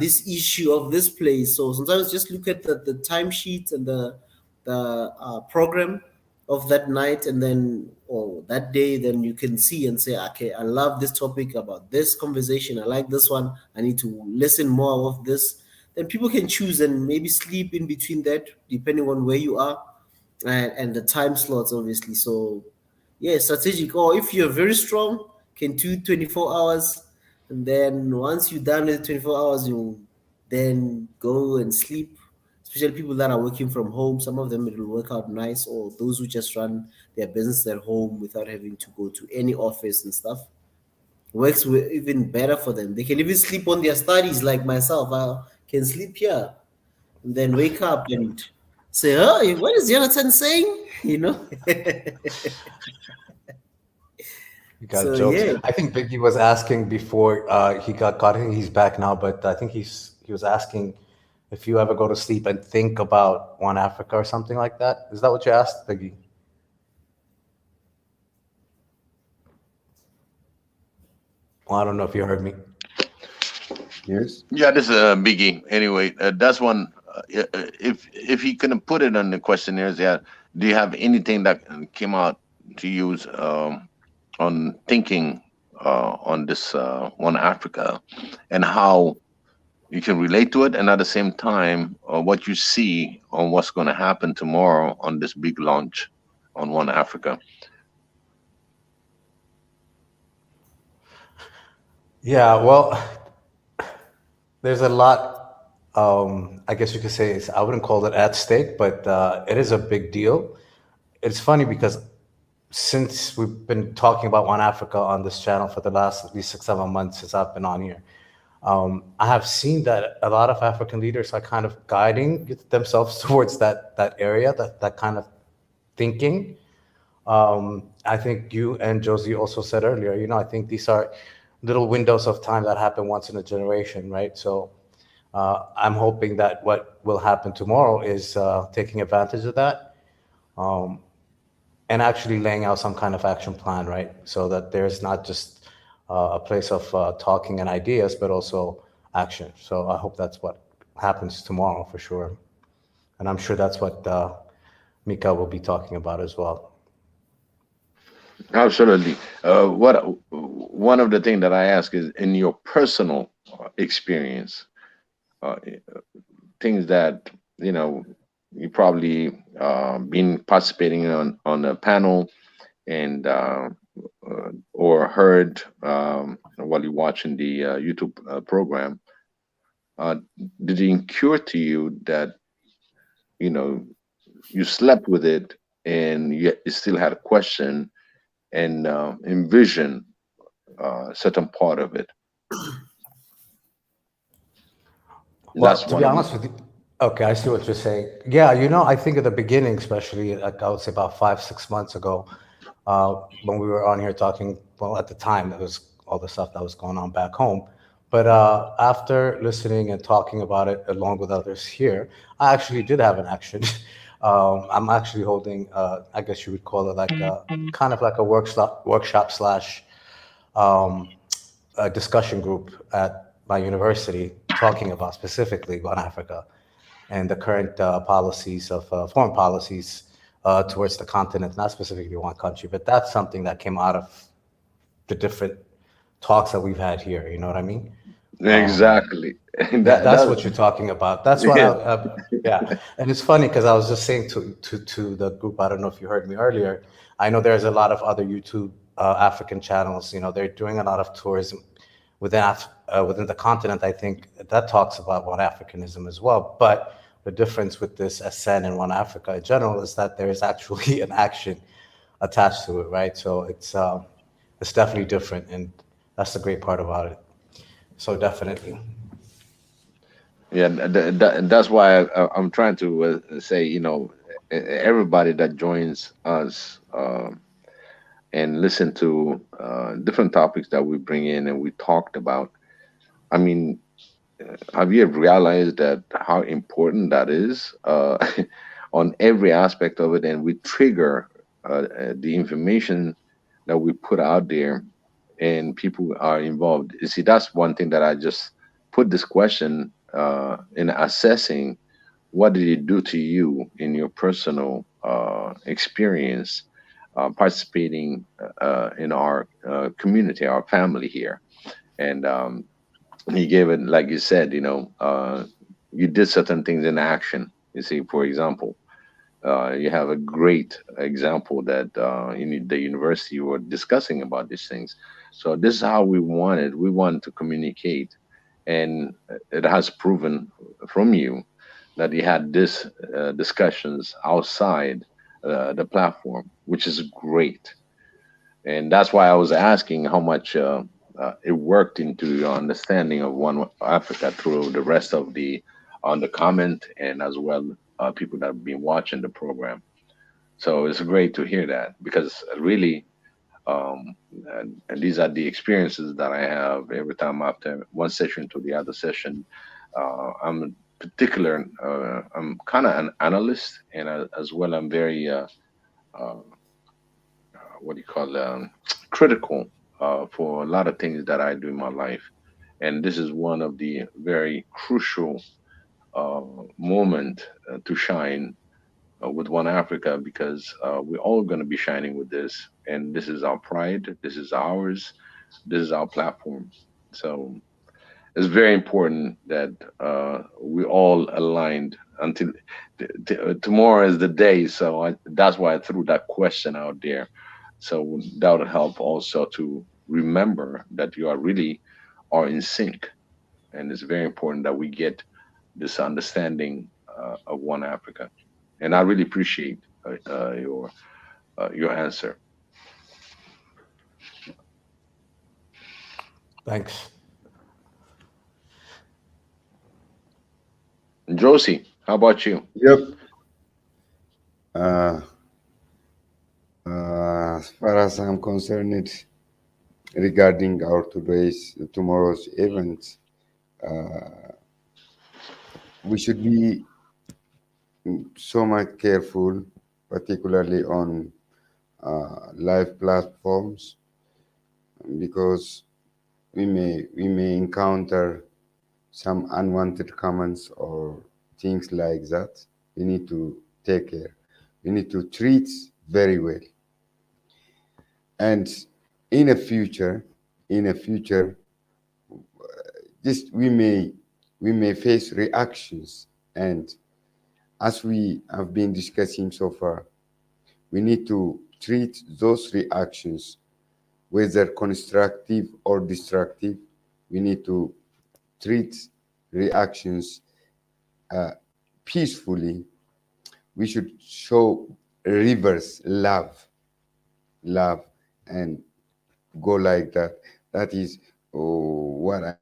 this issue of this place?" So sometimes just look at the timesheet and the program of that night, and then or that day, then you can see and say, okay, I love this topic about this conversation, I like this one, I need to listen more of this. Then people can choose and maybe sleep in between that, depending on where you are and the time slots, obviously. So yeah, strategic. Or if you're very strong, can do 24 hours, and then once you're done with 24 hours, you then go and sleep. Especially people that are working from home, some of them it will work out nice, or those who just run their business at home without having to go to any office and stuff. Works even better for them. They can even sleep on their studies, like myself. I can sleep here and then wake up and say, "Oh, what is Jonathan saying?" You got So jokes. yeah. I think Biggie was asking before he got caught. I think he's back now, but I think he was asking if you ever go to sleep and think about One Africa or something like that. Is that what you asked, Biggie? Well, I don't know if you heard me. Yes. Yeah, this is a biggie. Anyway, that's one. If he couldn't put it on the questionnaires, yeah. Do you have anything that came out to use on thinking on this One Africa, and how you can relate to it, and at the same time, what you see on what's going to happen tomorrow on this big launch on One Africa? Yeah, well, there's a lot. I guess you could say I wouldn't call it at stake, but it is a big deal. It's funny because since we've been talking about One Africa on this channel for the last at least 6, 7 months since I've been on here, I have seen that a lot of African leaders are kind of guiding themselves towards that area, that kind of thinking. I think you and Josie also said earlier, I think these are little windows of time that happen once in a generation, right? So I'm hoping that what will happen tomorrow is taking advantage of that, and actually laying out some kind of action plan, right? So that there's not just a place of talking and ideas, but also action. So I hope that's what happens tomorrow for sure. And I'm sure that's what Mika will be talking about as well. Absolutely. One of the things that I ask is, in your personal experience, things that you probably been participating on a panel and or heard while you're watching the YouTube program. Did it occur to you that you slept with it and yet you still had a question and envision a certain part of it? Well, That's to one be of honest with you, okay, I see what you're saying. Yeah, I think at the beginning, especially, like I would say about 5, 6 months ago, when we were on here talking, well, at the time, it was all the stuff that was going on back home. But after listening and talking about it along with others here, I actually did have an action. I'm actually holding, I guess you would call it like a kind of like a workshop slash a discussion group at my university talking about specifically One Africa and the current policies of foreign policies towards the continent, not specifically one country, but that's something that came out of the different talks that we've had here. You know what I mean? exactly. That's what you're talking about. That's what Yeah. yeah. And it's funny because I was just saying to the group, I don't know if you heard me earlier. I know there's a lot of other YouTube African channels. They're doing a lot of tourism within the continent. I think that talks about One Africanism as well. But the difference with this SN and One Africa in general is that there is actually an action attached to it, right? So it's definitely different, and that's the great part about it. So definitely. Yeah, that's why I'm trying to say, everybody that joins us and listen to different topics that we bring in and we talked about. I mean, have you ever realized that how important that is on every aspect of it? And we trigger the information that we put out there, and people are involved. You see, that's one thing that I just put this question in assessing what did it do to you in your personal experience participating in our community, our family here. And he gave it, like you said, you did certain things in action. You see, for example, you have a great example that in the university you were discussing about these things. So this is how we want to communicate, and it has proven from you that you had this discussions outside the platform, which is great. And that's why I was asking how much it worked into your understanding of One Africa through the rest of the on the comment, and as well people that have been watching the program. So it's great to hear that, because really, and these are the experiences that I have every time after one session to the other session. I'm particular. I'm kind of an analyst, and as well, I'm very uh, what do you call critical for a lot of things that I do in my life, and this is one of the very crucial uh, moment to shine with One Africa, because we're all going to be shining with this, and this is our pride, this is ours, this is our platform. So it's very important that we all aligned until tomorrow is the day. So that's why I threw that question out there. So that would help also to remember that you are really are in sync, and it's very important that we get this understanding of One Africa. And I really appreciate your answer. Thanks. Josie, how about you? Yep. Uh, as far as I'm concerned, regarding our tomorrow's event, we should be so much careful, particularly on live platforms, because we may encounter some unwanted comments or things like that. We need to take care. We need to treat very well. And in a future, just we may face reactions, and as we have been discussing so far, we need to treat those reactions, whether constructive or destructive. We need to treat reactions peacefully. We should show reverse love, and go like that. That is what I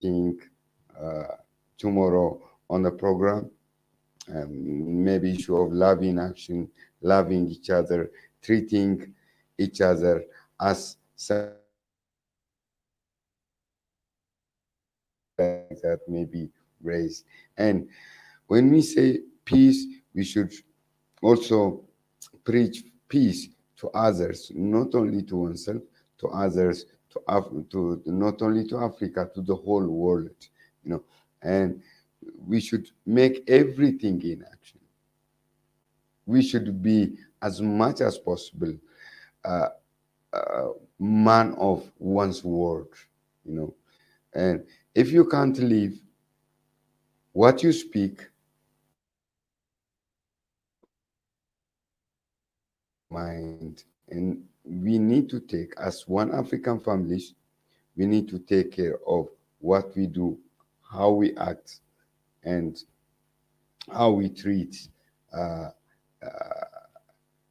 think tomorrow on the program. Maybe issue of love in action, loving each other, treating each other as that may be raised. And when we say peace, we should also preach peace to others, not only to oneself, to others, to not only to Africa, to the whole world, and we should make everything in action. We should be, as much as possible, man of one's word, and if you can't live what you speak, mind. And we need to take, as One African families, we need to take care of what we do, how we act, and how we treat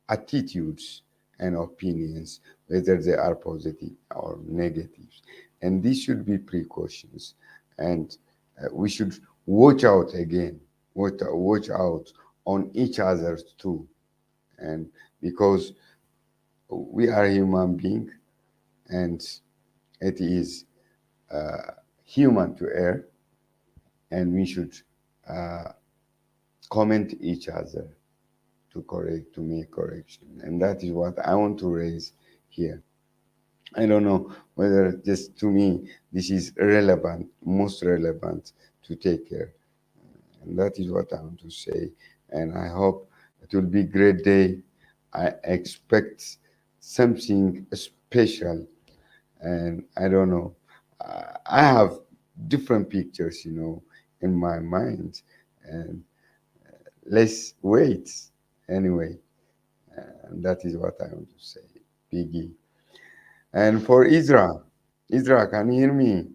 attitudes and opinions, whether they are positive or negative. And these should be precautions. And we should watch out again, watch out on each other too, and because we are human beings, and it is human to err, and we should comment each other to make correction, and that is what I want to raise here. I don't know whether just to me this is relevant, most relevant to take care, and that is what I want to say. And I hope it will be a great day. I expect something special, and I don't know. I have different pictures, in my mind, and let's wait anyway. And that is what I want to say, Biggie. And for Isra, can you hear me?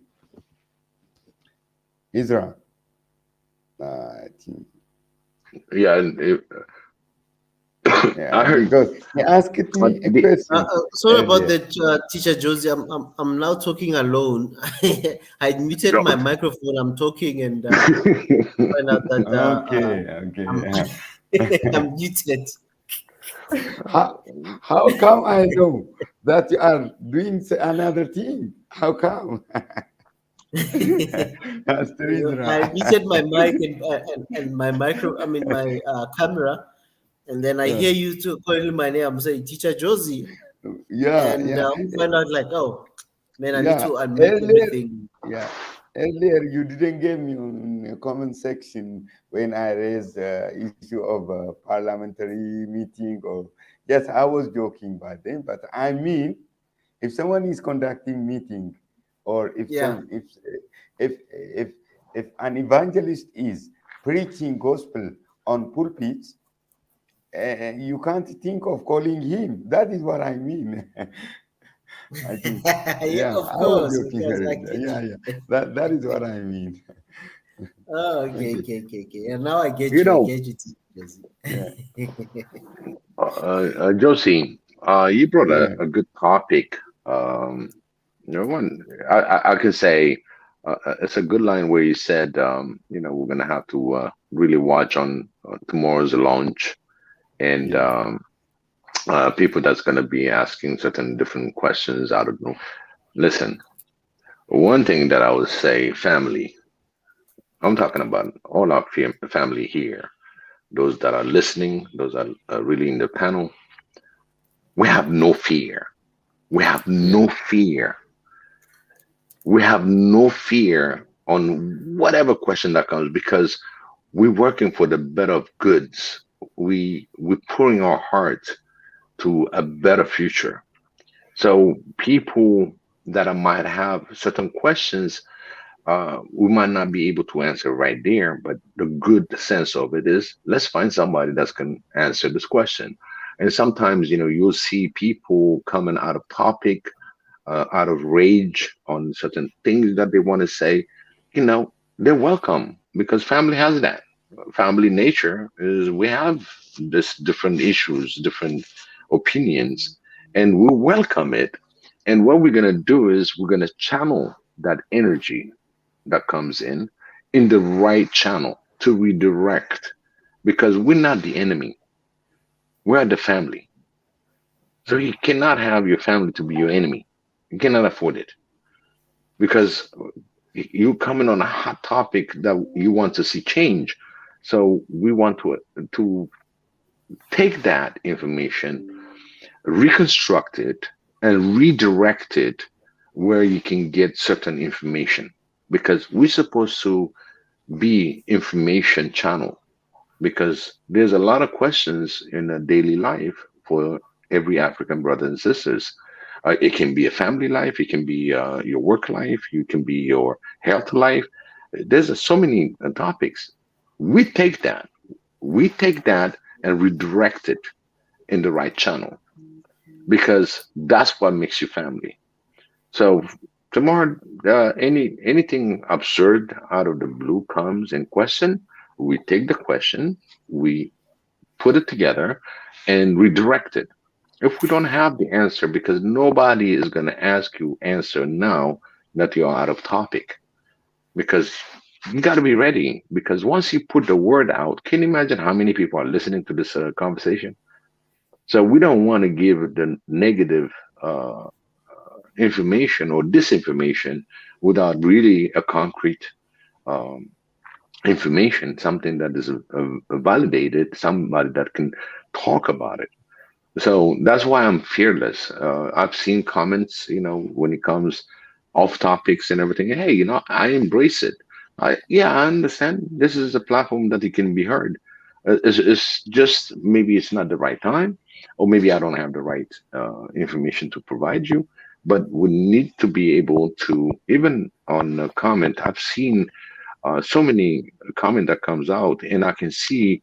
Isra, I think. Yeah, I heard. Because he asked me a question. Sorry about earlier. that, Teacher Josie. I'm now talking alone. I muted my microphone. I'm talking and find out that I'm muted. How come I know that you are doing another thing? How come? That's the reason. I muted my mic and my my camera, and then I hear you two calling my name. I'm saying Teacher Josie. Yeah, and yeah. we find out like, oh man, I Yeah. need to unmute everything. Yeah. Earlier, you didn't give me in the comment section when I raised the issue of parliamentary meeting, or yes, I was joking by then, but I mean, if someone is conducting meeting, or if if an evangelist is preaching gospel on pulpit, you can't think of calling him. That is what I mean. I think, yeah, of I course. was joking Because yeah. That is what I mean. Oh, okay. And now I get You you. know, I get you, Josie. Yeah. Josie, you brought Yeah. a good topic. I can say it's a good line where you said, we're gonna have to really watch on tomorrow's launch, and people that's gonna be asking certain different questions. I don't know. Listen, one thing that I would say, family. I'm talking about all our family here. Those that are listening, those that are really in the panel. We have no fear. We have no fear. We have no fear on whatever question that comes, because we're working for the better of goods. We're pouring our heart to a better future. So people that might have certain questions, we might not be able to answer right there, but the good sense of it is, let's find somebody that can answer this question. And sometimes, you'll see people coming out of topic, out of rage on certain things that they want to say. They're welcome, because family has that. Family nature is we have this different issues, different opinions, and we'll welcome it. And what we're going to do is we're going to channel that energy that comes in the right channel to redirect, because we're not the enemy. We're the family. So you cannot have your family to be your enemy. You cannot afford it, because you coming on a hot topic that you want to see change. So we want to take that information, reconstruct it, and redirect it where you can get certain information, because we're supposed to be information channel, because there's a lot of questions in a daily life for every African brothers and sisters. It can be a family life, it can be your work life, it can be your health life. There's so many topics. We take that and redirect it in the right channel, because that's what makes you family. So tomorrow, anything absurd out of the blue comes in question, we take the question, we put it together, and redirect it. If we don't have the answer, because nobody is going to ask you answer now that you're out of topic, because you got to be ready. Because once you put the word out, can you imagine how many people are listening to this conversation? So we don't want to give the negative uh, information or disinformation without really a concrete um, information, something that is validated, somebody that can talk about it. So that's why I'm fearless. I've seen comments, when it comes off topics and everything. Hey, I embrace it. Yeah, I understand. This is a platform that it can be heard. It's just maybe it's not the right time, or maybe I don't have the right information to provide you. But we need to be able to, even on a comment, I've seen so many comment that comes out, and I can see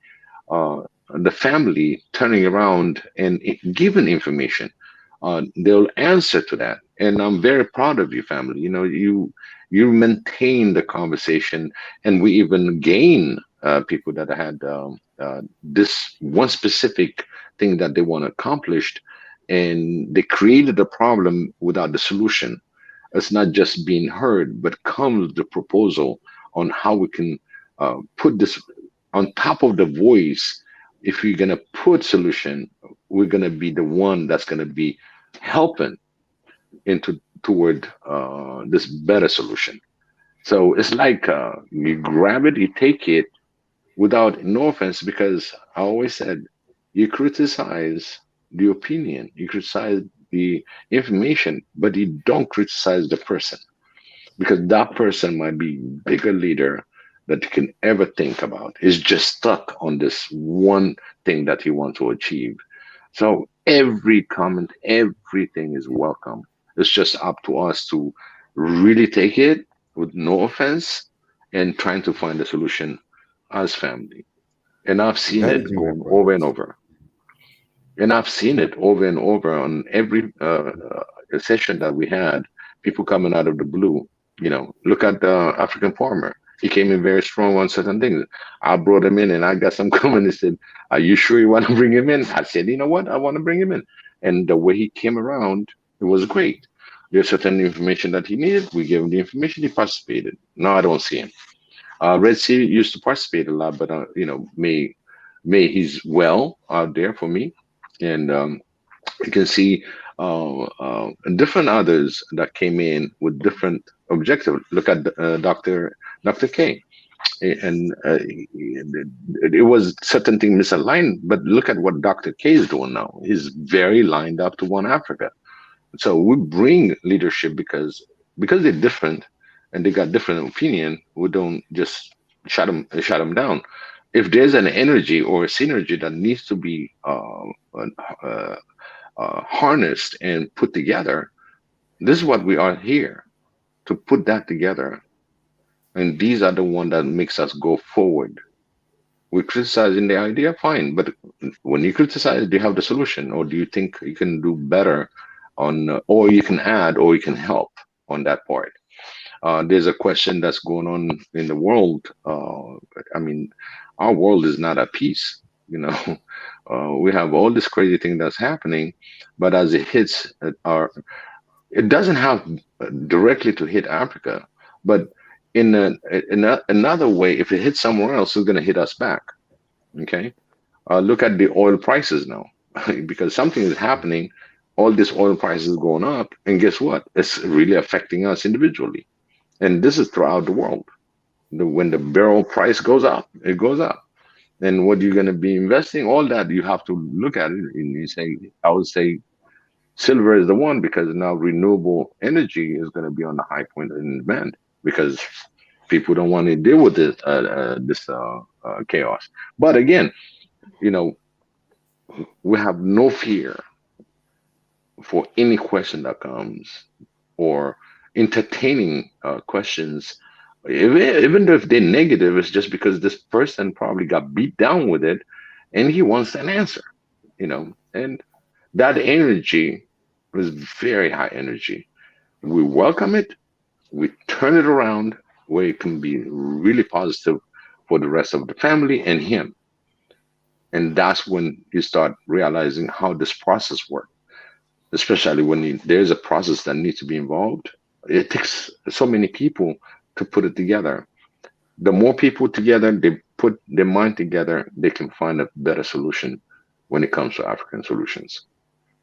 uh, the family turning around and giving information. They'll answer to that, and I'm very proud of you, family. You maintain the conversation, and we even gain people that had this one specific thing that they want accomplished, and they created a problem without the solution. It's not just being heard, but comes the proposal on how we can put this on top of the voice. If we're gonna put solution, we're gonna be the one that's gonna be helping into toward this better solution. So it's like you grab it, you take it without no offense, because I always said you criticize the opinion, you criticize the information, but you don't criticize the person, because that person might be bigger leader that you can ever think about. Is just stuck on this one thing that he wants to achieve. So every comment, everything is welcome. It's just up to us to really take it with no offense and trying to find a solution as family. And I've seen That it is my go point. over and over. And I've seen it over and over on every session that we had. People coming out of the blue. Look at the African farmer. He came in very strong on certain things. I brought him in, and I got some comment. He said, "Are you sure you want to bring him in?" I said, "You know what? I want to bring him in." And the way he came around, it was great. There's certain information that he needed. We gave him the information. He participated. Now I don't see him. Red Sea used to participate a lot, but May he's well out there for me, and you can see different others that came in with different objectives. Look at Dr. K, and it was certain thing misaligned, but look at what Dr. K is doing now. He's very lined up to One Africa. So we bring leadership because they're different and they got different opinion. We don't just shut them down. If there's an energy or a synergy that needs to be uh, harnessed and put together, this is what we are here to put that together. And these are the one that makes us go forward. We're criticizing the idea, fine, but when you criticize, do you have the solution, or do you think you can do better on, or you can add, or you can help on that part? There's a question that's going on in the world. I mean, our world is not at peace. We have all this crazy thing that's happening, but as it hits it doesn't have directly to hit Africa, but another way, if it hits somewhere else, it's going to hit us back. Okay, look at the oil prices now, because something is happening. All this oil prices going up, and guess what? It's really affecting us individually, and this is throughout the world. When the barrel price goes up, it goes up. And what you're going to be investing, all that you have to look at it, and you say, I would say silver is the one, because now renewable energy is going to be on the high point in demand, because people don't want to deal with this chaos. But again, we have no fear for any question that comes, or entertaining questions. Even if they're negative, it's just because this person probably got beat down with it and he wants an answer, and that energy is very high energy. We welcome it, we turn it around where it can be really positive for the rest of the family and him. And that's when you start realizing how this process works, especially when there's a process that needs to be involved. It takes so many people to put it together. The more people together, they put their mind together, they can find a better solution when it comes to African solutions.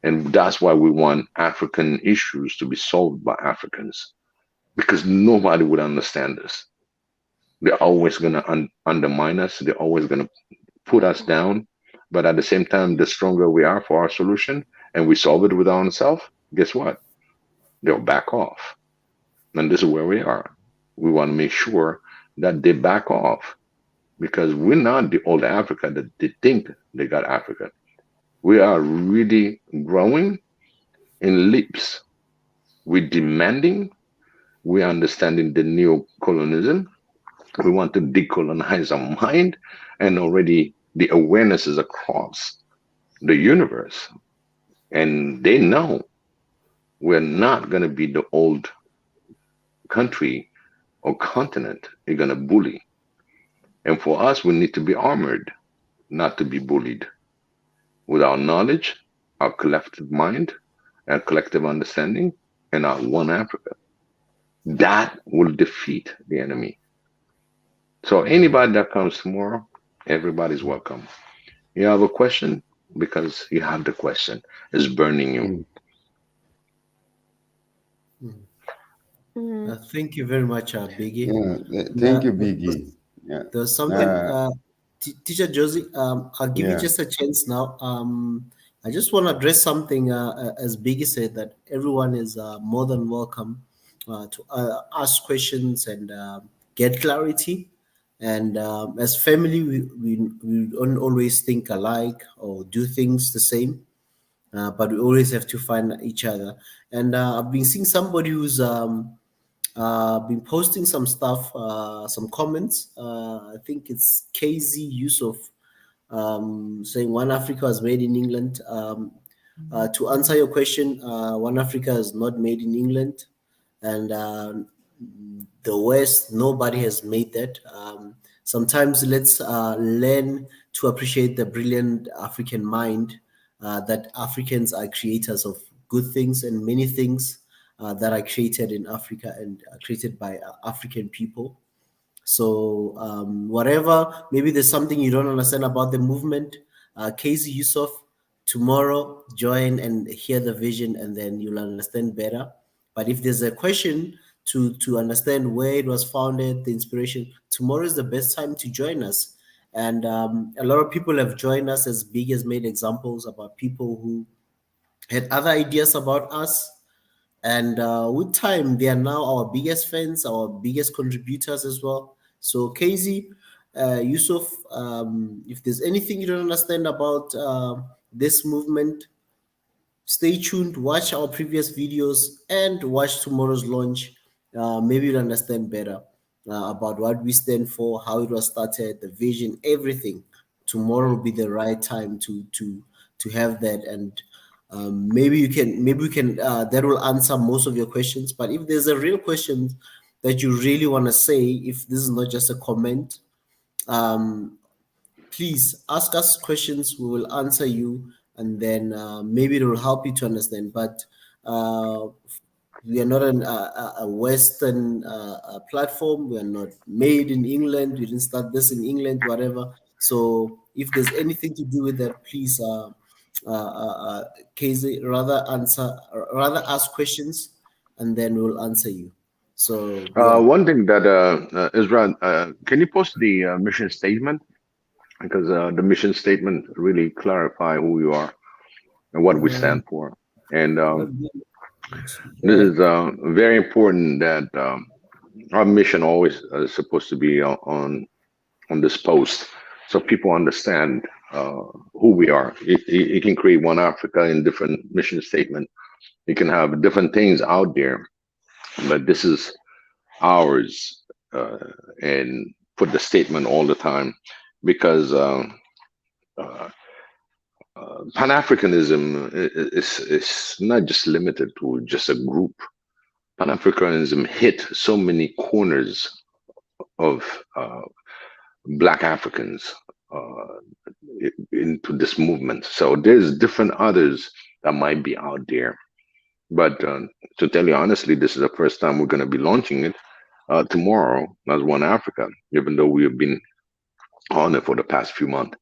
And that's why we want African issues to be solved by Africans, because nobody would understand this. They're always going to undermine us. They're always going to put us down. But at the same time, the stronger we are for our solution and we solve it with ourselves, guess what? They'll back off. And this is where we are. We want to make sure that they back off, because we're not the old Africa that they think they got Africa. We are really growing in leaps. We're demanding, we're understanding the neo-colonialism. We want to decolonize our mind, and already the awareness is across the universe. And they know we're not going to be the old country or continent they're going to bully. And for us, we need to be armored, not to be bullied. With our knowledge, our collective mind, our collective understanding, and our one Africa. That will defeat the enemy. So anybody that comes tomorrow, everybody's welcome. You have a question? Because you have the question. It's burning you. Thank you very much, Biggie. Yeah, thank you, Biggie. Yeah. There's something, Teacher Josie, I'll give you just a chance now. I just want to address something, as Biggie said, that everyone is more than welcome to ask questions and get clarity. And as family, we don't always think alike or do things the same, but we always have to find each other. And I've been seeing somebody who's been posting some stuff, some comments. I think it's KZ Yusuf saying One Africa is made in England. To answer your question, One Africa is not made in England, and the West, nobody has made that. Sometimes let's learn to appreciate the brilliant African mind, that Africans are creators of good things, and many things that are created in Africa and are created by African people. So whatever, maybe there's something you don't understand about the movement, KZ Yusuf, tomorrow join and hear the vision, and then you'll understand better. But if there's a question to understand where it was founded, the inspiration, tomorrow is the best time to join us. And a lot of people have joined us, as Big has made examples about people who had other ideas about us. And with time, they are now our biggest fans, our biggest contributors as well. So KZ, Yusuf, if there's anything you don't understand about this movement, stay tuned, watch our previous videos, and watch tomorrow's launch. Maybe you'll understand better about what we stand for, how it was started, the vision, everything. Tomorrow will be the right time to have that, and maybe we can that will answer most of your questions. But if there's a real question that you really want to say, if this is not just a comment, please ask us questions. We will answer you, and then maybe it will help you to understand. But we are not a Western platform. We are not made in England. We didn't start this in England, whatever. So if there's anything to do with that, please, KZ, rather ask questions, and then we'll answer you. So one thing that Israel, can you post the mission statement? Because the mission statement really clarify who you are and what we stand for. And this is very important that our mission always is supposed to be on this post, so people understand who we are. You can create One Africa in different mission statement. You can have different things out there, but this is ours, and put the statement all the time, because Pan-Africanism is not just limited to just a group. Pan-Africanism hit so many corners of Black Africans into this movement. So there's different others that might be out there. But to tell you honestly, this is the first time we're going to be launching it tomorrow as One Africa, even though we have been on it for the past few months.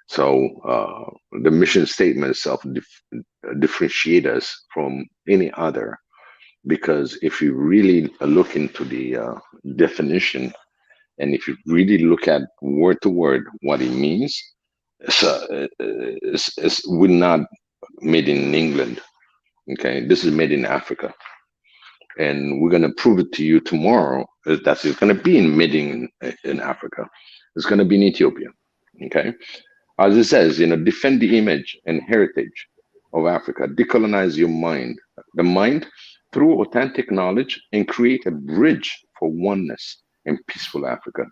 So the mission statement itself differentiate us from any other, because if you really look into the definition, and if you really look at word to word what it means, we're not made in England. Okay, this is made in Africa, and we're going to prove it to you tomorrow that it's going to be made in Africa. It's going to be in Ethiopia. Okay, as it says, defend the image and heritage of Africa, decolonize your mind, the mind through authentic knowledge, and create a bridge for oneness in peaceful Africa.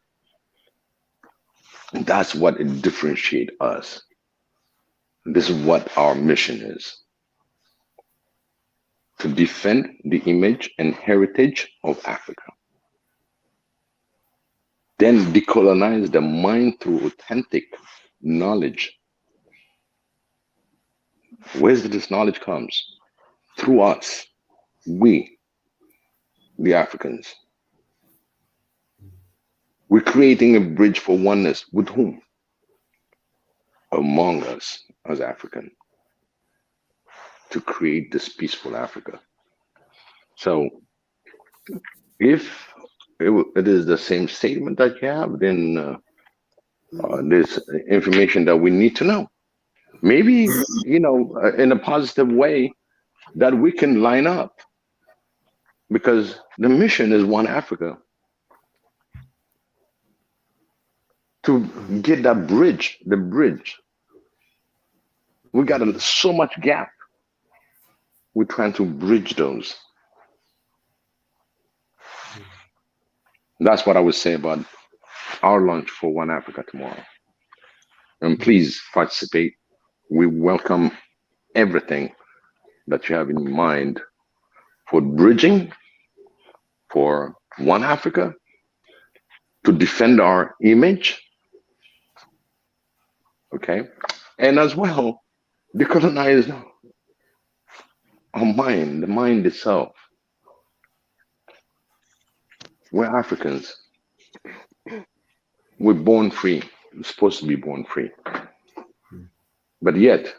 That's what it differentiates us. This is what our mission is: to defend the image and heritage of Africa. Then decolonize the mind through authentic knowledge. Where this knowledge comes? Through us, we, the Africans. We're creating a bridge for oneness with whom? Among us as African, to create this peaceful Africa. So if it is the same statement that you have, then there's information that we need to know. Maybe, in a positive way that we can line up, because the mission is One Africa. To get that bridge, the bridge. We got so much gap. We're trying to bridge those. That's what I would say about our launch for One Africa tomorrow. And please participate. We welcome everything that you have in mind for bridging, for One Africa, to defend our image, okay? And as well, decolonize our mind, the mind itself. We're Africans. We're born free. We're supposed to be born free. But yet,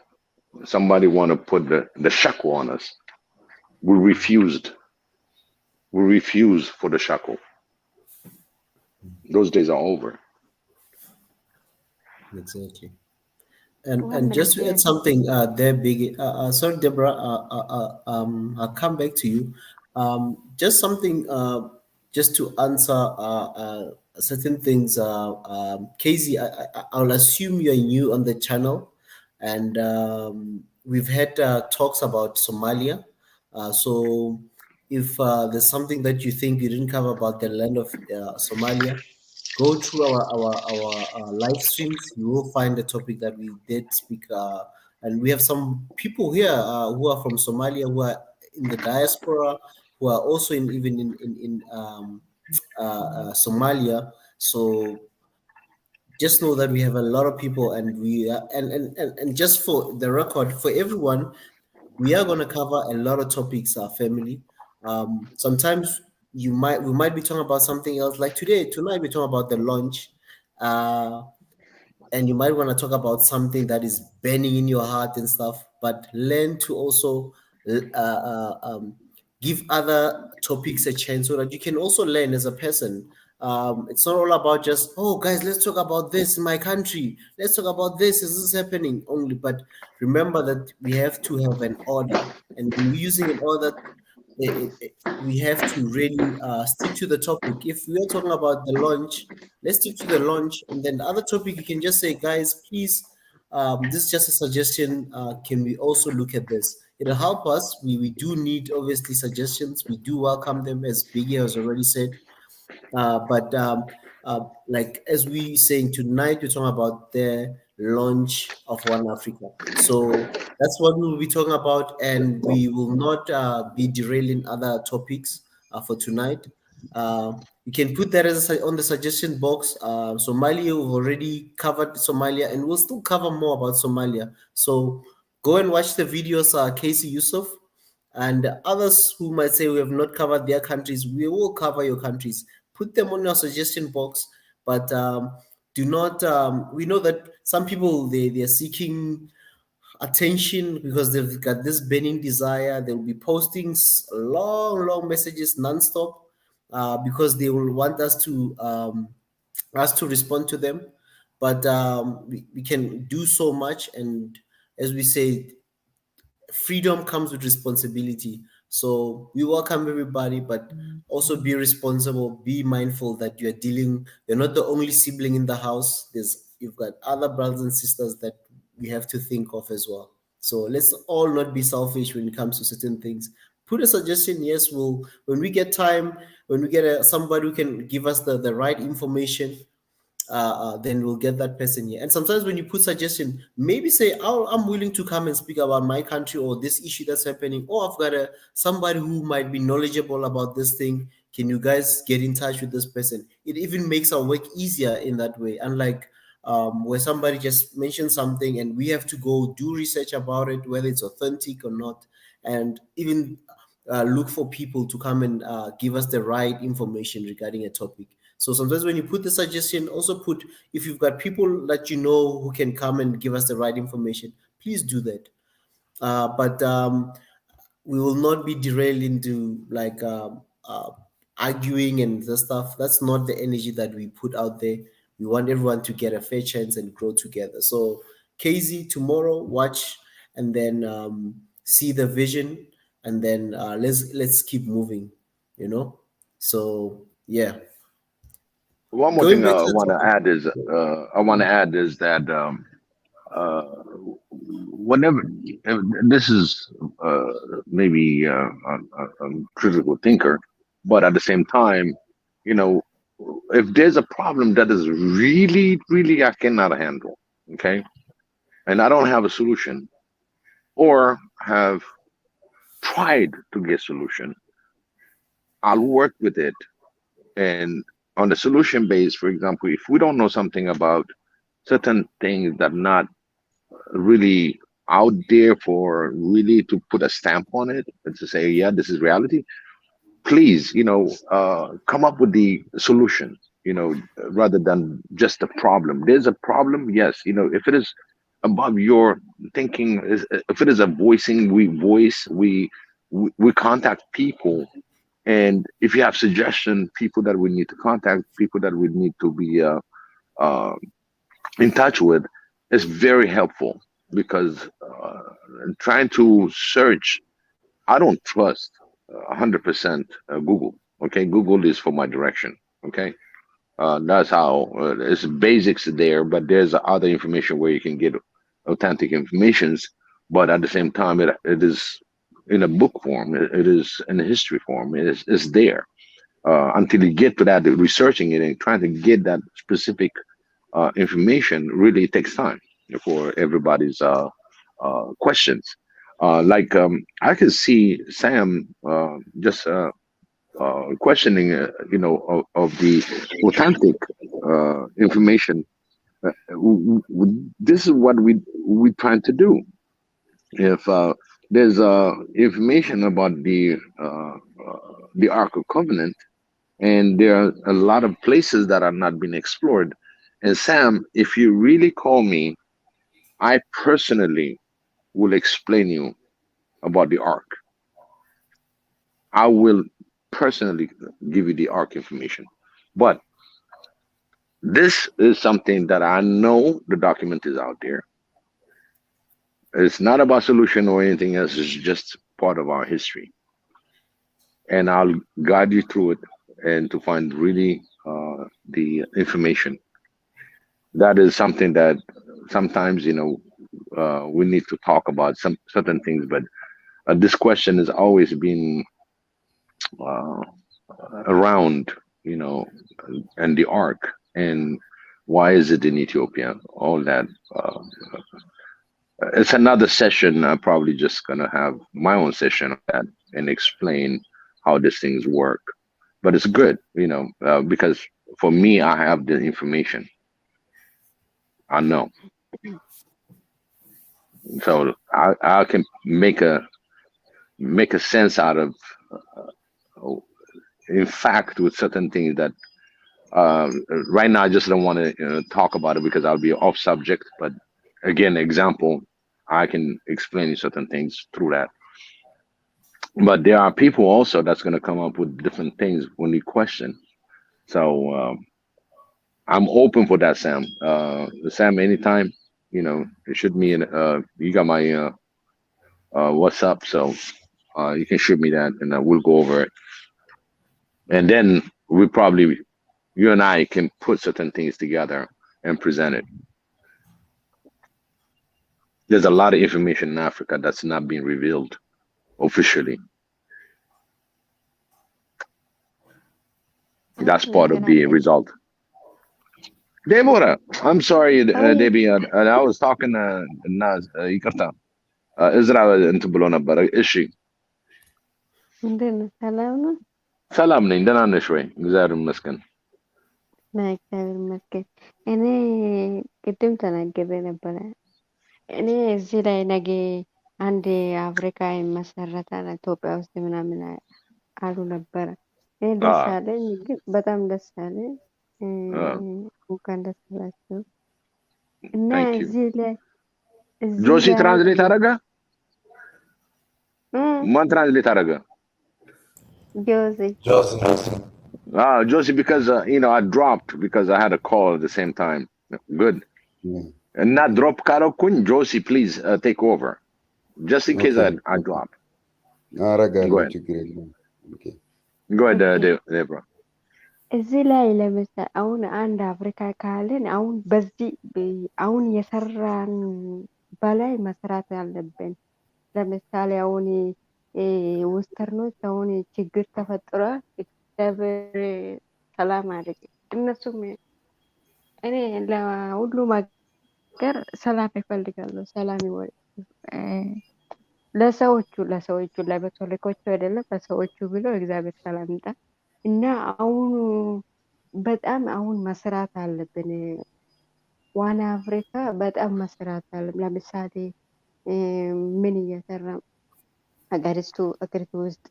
somebody want to put the shackle on us. We refused. We refused for the shackle. Those days are over. Exactly. And just to add something there, Biggie. Sorry, Deborah. I'll come back to you. Just something. Just to answer certain things. Casey, I'll assume you're new on the channel, and we've had talks about Somalia. So if there's something that you think you didn't cover about the land of Somalia, go through our live streams. You will find the topic that we did speak, and we have some people here who are from Somalia, who are in the diaspora, who are also in Somalia. So just know that we have a lot of people, and we are, and just for the record, for everyone, we are going to cover a lot of topics. Our family. Sometimes we might be talking about something else, like tonight we're talking about the launch, and you might want to talk about something that is burning in your heart and stuff, but learn to also give other topics a chance so that you can also learn as a person. It's not all about just, oh guys, let's talk about this in my country, let's talk about this, is this happening only, but remember that we have to have an order, and when we're using an order, we have to really stick to the topic. If we are talking about the launch, let's stick to the launch, and then the other topic you can just say, guys, please, this is just a suggestion, can we also look at this? It'll help us. We do need, obviously, suggestions. We do welcome them, as Biggie has already said. But like as we saying tonight, we're talking about the launch of One Africa. So that's what we will be talking about, and we will not be derailing other topics for tonight. You can put that on the suggestion box. Somalia, we've already covered Somalia, and we'll still cover more about Somalia. So go and watch the videos, Casey Yusuf, and others who might say we have not covered their countries. We will cover your countries. Put them on your suggestion box, but do not. We know that some people they are seeking attention because they've got this burning desire. They'll be posting long messages nonstop because they will want us to respond to them. But we can do so much, and as we say, freedom comes with responsibility. So we welcome everybody, but also be responsible, be mindful that you're not the only sibling in the house. You've got other brothers and sisters that we have to think of as well. So let's all not be selfish when it comes to certain things. Put a suggestion. Yes, when we get time, when we get somebody who can give us the right information, then we'll get that person here. And sometimes when you put suggestion, maybe say, oh, I'm willing to come and speak about my country or this issue that's happening. Or I've got somebody who might be knowledgeable about this thing. Can you guys get in touch with this person? It even makes our work easier in that way. Unlike where somebody just mentions something and we have to go do research about it, whether it's authentic or not, and even look for people to come and give us the right information regarding a topic. So sometimes when you put the suggestion, also put, if you've got people that you know who can come and give us the right information, please do that. But we will not be derailed into like arguing and the stuff. That's not the energy that we put out there. We want everyone to get a fair chance and grow together. So KZ, tomorrow, watch and then see the vision, and then let's keep moving, you know. So yeah. One more Going thing back I to the want to topic. add is that whenever this is maybe a critical thinker, but at the same time, you know, if there's a problem that is really I cannot handle, okay, and I don't have a solution or have tried to get solution, I'll work with it. And on the solution base, for example, if we don't know something about certain things that not really out there for really to put a stamp on it and to say, yeah, this is reality, please, come up with the solution, rather than just a problem. There's a problem, yes, if it is above your thinking, if it is a voicing, we contact people. And if you have suggestion, people that we need to contact, people that we need to be in touch with, is very helpful. Because trying to search, I don't trust 100% Google. Okay, Google is for my direction. Okay, that's how it's basics there, but there's other information where you can get authentic informations. But at the same time, it is in a book form. It is in a history form. It's there. Until you get to that, researching it and trying to get that specific information really takes time for everybody's questions. I can see Sam just questioning, of the authentic information. This is what we trying to do. If there's information about the Ark of Covenant, and there are a lot of places that are not being explored. And Sam, if you really call me, I personally will explain you about the Ark. I will personally give you the Ark information. But this is something that I know the document is out there. It's not about solution or anything else. It's just part of our history. And I'll guide you through it and to find really the information. That is something that sometimes, we need to talk about some certain things, but this question has always been around, and the Ark, and why is it in Ethiopia? All that. It's another session. I'm probably just gonna have my own session on that and explain how these things work. But it's good, because for me, I have the information. I know. So I can make a sense out of, in fact, with certain things that Right now, I just don't want to talk about it because I'll be off subject. But again, example, I can explain certain things through that. But there are people also that's going to come up with different things when we question. So I'm open for that, Sam. Sam, anytime, shoot me in. You got my WhatsApp, so you can shoot me that, and we'll go over it. And then you and I can put certain things together and present it. There's a lot of information in Africa that's not being revealed officially. That's part of the result. Deborah, I'm sorry, Debbie. I was talking to Naz. يقطع. إزرع أنت بلو نبرة إيشي. عندنا سلامنا سلام نين دنا شوي جزائر مسكن. ና እግዚአብሔር ይመስገን። እኔ ቅድም ተናግሬ ነበረ። እኔ እዚህ ላይ ነገ አንድ አፍሪካ ይመሰረታል ኢትዮጵያ ውስጥ ምናምን አሉ ነበረ። እኔ ደስ አለኝ፣ ግን በጣም ደስ አለኝ። እንኳን ደስ አላችሁ። እና እዚህ ላይ ጆሲ ትራንስሌት አደረገ? ማን ትራንስሌት አደረገ? Josie. Josie, because I dropped because I had a call at the same time. Good. And not drop Karo Kun. Josie, please take over. Just in case I drop. Go ahead. Okay. Go ahead, Deborah. እዚህ ላይ ለምሳሌ አሁን አንድ አፍሪካ ካለን አሁን በዚህ አሁን የሰራን በላይ መስራት አለብን። ለምሳሌ አሁን ውስተርኖች አሁን ችግር ተፈጥሯል። እግዚአብሔር ሰላም አድርግ። እነሱም እኔ ለሁሉም ሀገር ሰላም ይፈልጋሉ። ሰላም ይወድ ለሰዎቹ ለካቶሊኮቹ አይደለም ለሰዎቹ ብሎ እግዚአብሔር ሰላም ይምጣ እና በጣም አሁን መስራት አለብን። ዋና አፍሪካ በጣም መስራት አለብን። ለምሳሌ ምን እየሰራ ሀገሪቱ ውስጥ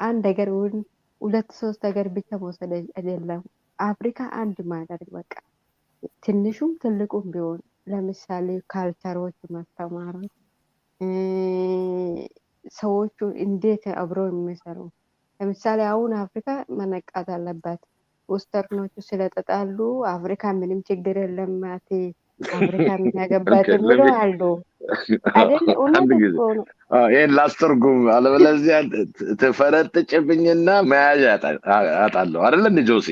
አንድ ሀገር ሁለት ሶስት ሀገር ብቻ መውሰድ አይደለም። አፍሪካ አንድ ማድረግ በቃ ትንሹም ትልቁም ቢሆን ለምሳሌ ካልቸሮች ማስተማር፣ ሰዎቹ እንዴት አብረው የሚሰሩ ለምሳሌ አሁን አፍሪካ መነቃት አለባት። ውስተርኖቹ ስለተጣሉ አፍሪካ ምንም ችግር የለም ማለት አፍሪካ የሚያገባት ብሎ አሉ አይደል? እውነት እኮ ነው። ይሄን ላስተርጉም፣ አለበለዚያ ተፈረጥጭብኝና መያዣ አጣለሁ አይደል? እንደ ጆሲ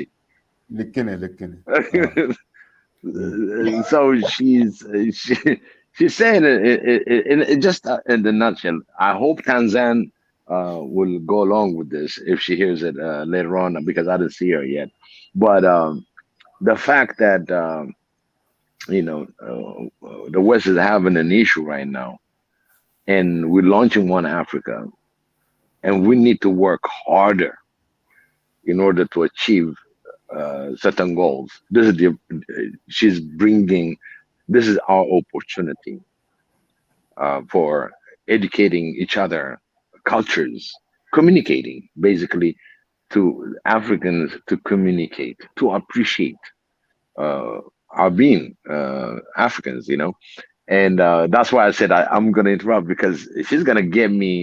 ልክ ነህ። So she's saying it just in the nutshell. I hope Tanzan will go along with this if she hears it later on, because I didn't see her yet. But the fact that the West is having an issue right now, and we're launching One Africa, and we need to work harder in order to achieve certain goals. This is our opportunity for educating each other, cultures, communicating, basically, to Africans to communicate, to appreciate our being Africans, and that's why I said I'm going to interrupt, because she's going to get me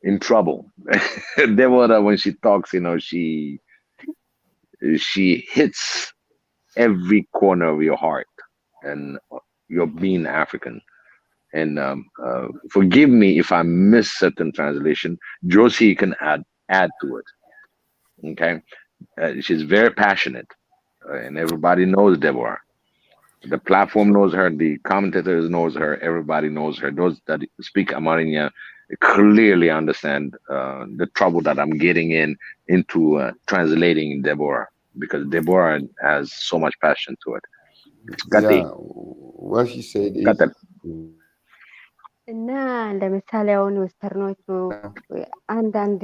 in trouble. Deborah, when she talks, she hits every corner of your heart and your being African. And forgive me if I miss certain translation. Josie can add to it. Okay, she's very passionate, and everybody knows Deborah. The platform knows her. The commentators knows her. Everybody knows her. Those that speak Amarinya clearly understand the trouble that I'm getting into translating Deborah, because Deborah has so much passion to it. Yeah, what she said is እና ለምሳሌ አሁን ወስተርኖቹ አንዳንድ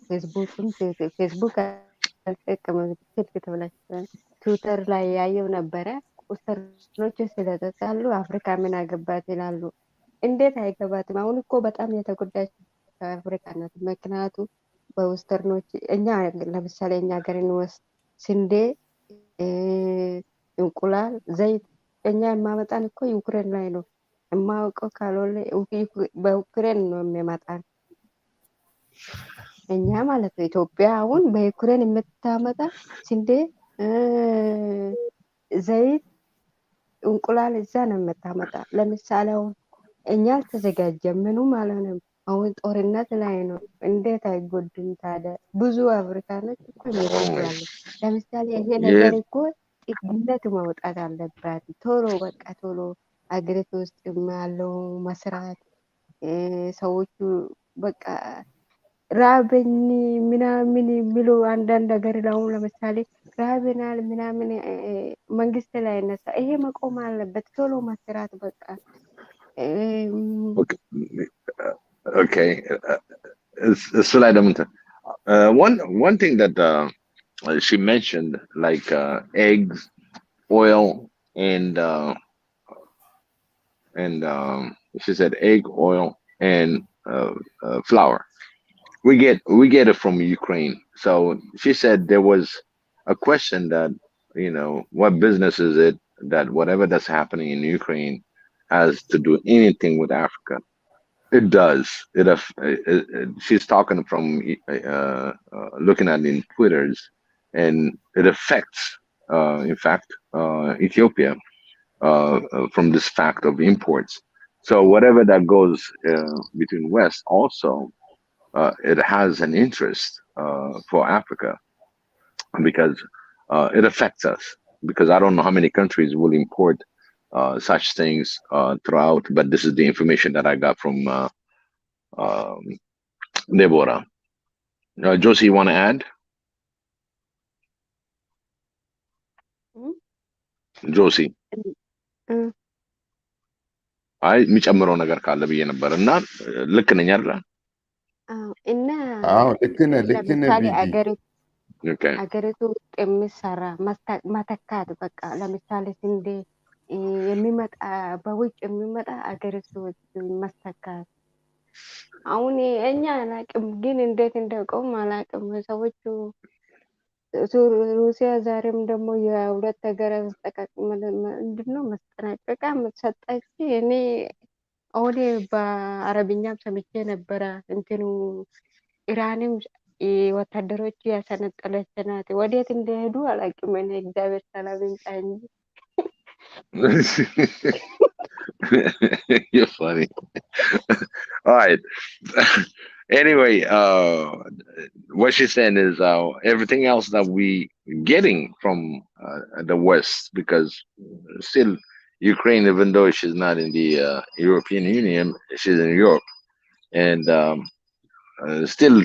ፌስቡክ አልጠቀምም ስልክ ተብላችኋል። ትዊተር ላይ ያየው ነበረ። ወስተርኖቹ ስለተጣሉ አፍሪካ ምን አገባት ይላሉ። እንዴት አይገባትም? አሁን እኮ በጣም የተጎዳች አፍሪካ ናት። ምክንያቱ በወስተርኖች እኛ ለምሳሌ እኛ ሀገርን ስንዴ፣ እንቁላል፣ ዘይት እኛ የማመጣን እኮ ዩክሬን ላይ ነው የማውቀው። ካልሆነ በዩክሬን ነው የሚመጣን እኛ ማለት ነው። ኢትዮጵያ አሁን በዩክሬን የምታመጣ ስንዴ፣ ዘይት፣ እንቁላል እዛ ነው የምታመጣ። ለምሳሌ አሁን እኛ አልተዘጋጀም ምኑ ማለት ነው። አሁን ጦርነት ላይ ነው። እንዴት አይጎድም ታዲያ? ብዙ አፍሪካኖች እኮ ይጎዳሉ። ለምሳሌ ይሄ ነገር እኮ ጥግነት መውጣት አለባት ቶሎ፣ በቃ ቶሎ አገሪቱ ውስጥ ያለው መስራት ሰዎቹ በቃ ራበኝ ምናምን የሚሉ አንዳንድ ሀገር አሁን ለምሳሌ ራብናል ምናምን መንግስት ላይ ነሳ። ይሄ መቆም አለበት ቶሎ መስራት በቃ Okay. So like one thing that she mentioned, like eggs, oil, and she said egg, oil, and flour. We get it from Ukraine. So she said there was a question that, what business is it that whatever that's happening in Ukraine has to do anything with Africa? It does. She's talking from looking at in Twitters, and it affects, in fact, Ethiopia from this fact of imports. So whatever that goes between West, also it has an interest for Africa because it affects us. Because I don't know how many countries will import such things throughout, but this is the information that I got from Deborah. Josie, you want to add? Josie. አይ የሚጨምረው ነገር ካለ ብዬ ነበር እና ልክ ነኝ አይደል? እና ልክ ነህ ለምሳሌ ቢቢ። አገሪቱ ውስጥ የሚሰራ መተካት በቃ ለምሳሌ ስንዴ የሚመጣ በውጭ የሚመጣ አገሪቱ ውስጥ መተካት። አሁን እኛ አላቅም ግን እንዴት እንደቆም አላቅም። ሰዎቹ ሩሲያ ዛሬም ደግሞ የሁለት ሀገር ምንድነው መስጠናቀቂያ ሰጠች። እኔ አሁን በአረብኛም ሰምቼ ነበረ እንትኑ ኢራንም ወታደሮች ያሰነጠለች ናት። ወዴት እንደሄዱ አላቅም። እኔ እግዚአብሔር ሰላም ይምጣ እንጂ You're funny. All right. Anyway, what she's saying is everything else that we getting from the West, because still Ukraine, even though she's not in the European Union, she's in Europe, and still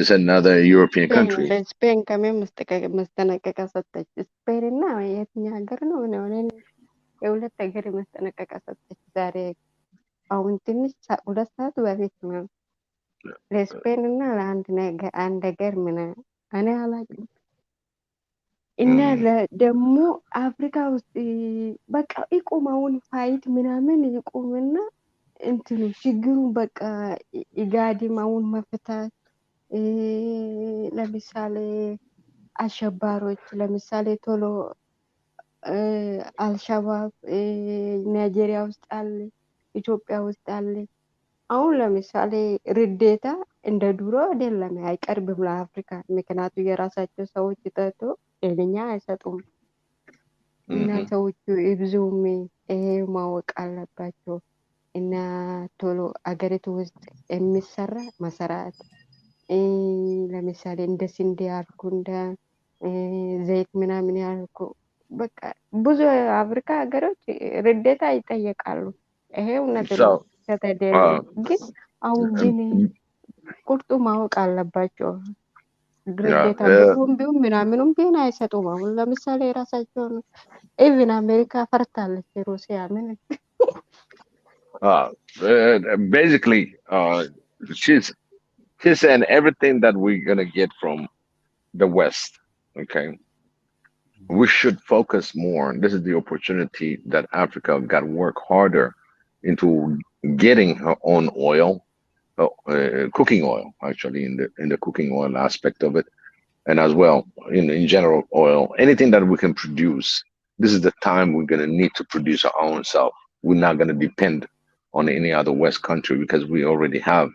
is another European country. ስፔን ከምን መስጠነቀቂያ ሰጠች? ስፔን እና የትኛው ሀገር ነው? የሁለት ሀገር መስጠነቀቂያ ሰጠች ዛሬ። አሁን ትንሽ 2 ሰዓት በፊት ነው ለስፔን እና ለአንድ ሀገር ምን እኔ አላውቅም። እና ደግሞ አፍሪካ ውስጥ በቃ ይቁም አሁን ፋይት ምናምን ይቁምና እንትኑ ችግሩን በቃ ኢጋዲም አሁን መፍታት። ለምሳሌ አሸባሪዎች ለምሳሌ ቶሎ አልሸባብ ናይጄሪያ ውስጥ አለ፣ ኢትዮጵያ ውስጥ አለ። አሁን ለምሳሌ ርዴታ እንደ ድሮ አይደለም፣ አይቀርብም ለአፍሪካ። ምክንያቱ የራሳቸው ሰዎች ይጠጡ ለኛ አይሰጡም። እና ሰዎቹ ብዙም ይሄ ማወቅ አለባቸው። እና ቶሎ አገሪቱ ውስጥ የሚሰራ መሰራት ለምሳሌ እንደ ስንዴ ያልኩ እንደ ዘይት ምናምን ያልኩ በቃ ብዙ አፍሪካ ሀገሮች ርዴታ ይጠየቃሉ። ይሄ እውነት ነው። ግን አሁን ግን ቁርጡ ማወቅ አለባቸው። ርዴታ ቢሆን ምናምኑም ቢሆን አይሰጡም። አሁን ለምሳሌ የራሳቸውን ኢቭን አሜሪካ ፈርታለች ሩሲያ ምን Basically, she's saying everything that we're gonna get from the West, okay, we should focus more. This is the opportunity that Africa got to work harder into getting her own oil, cooking oil, actually, in the cooking oil aspect of it, and as well in general oil, anything that we can produce. This is the time we're going to need to produce our own self. We're not going to depend on any other West country because we already have